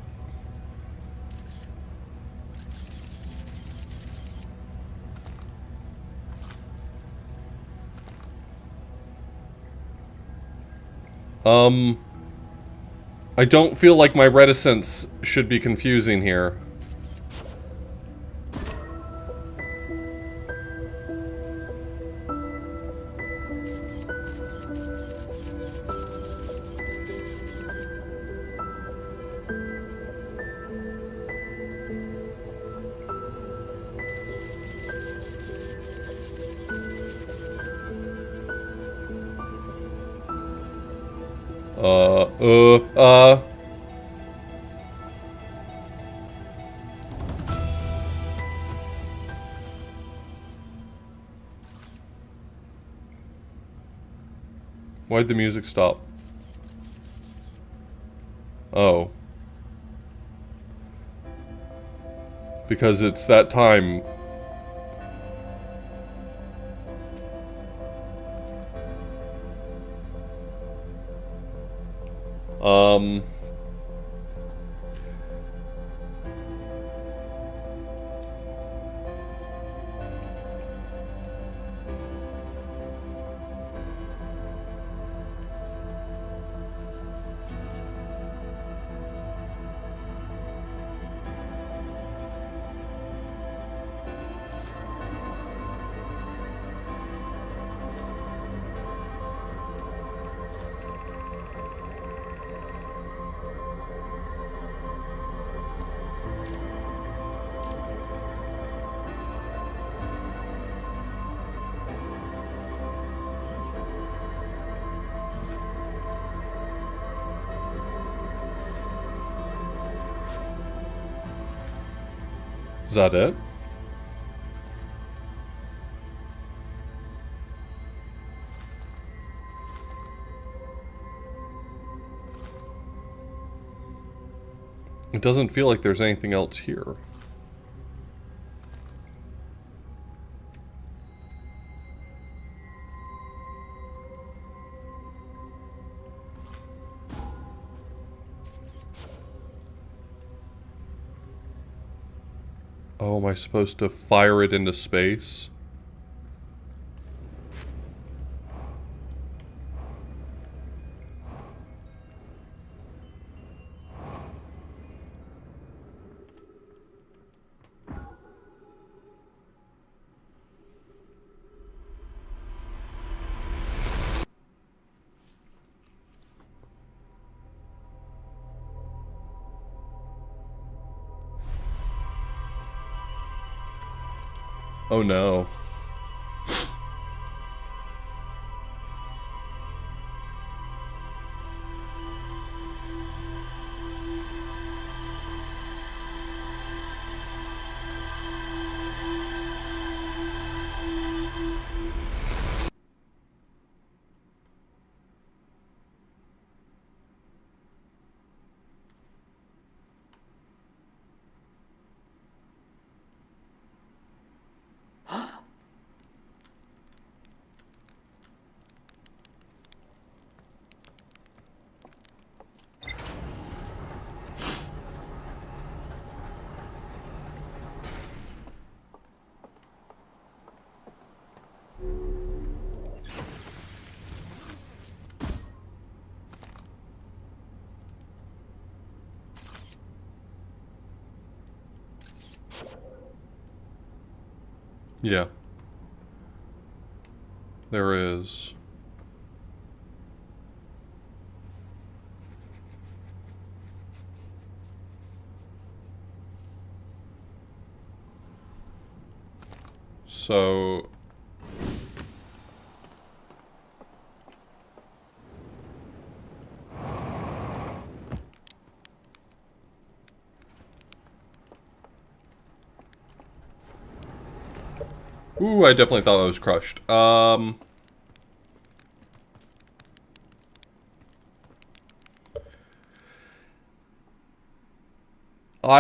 [SPEAKER 1] I don't feel like my reticence should be confusing here. Why'd the music stop? Oh. Because it's that time. Is that it? It doesn't feel like there's anything else here. Oh, am I supposed to fire it into space? Oh no. Yeah. There is. So... Ooh, I definitely thought I was crushed. I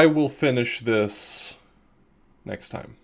[SPEAKER 1] will finish this next time.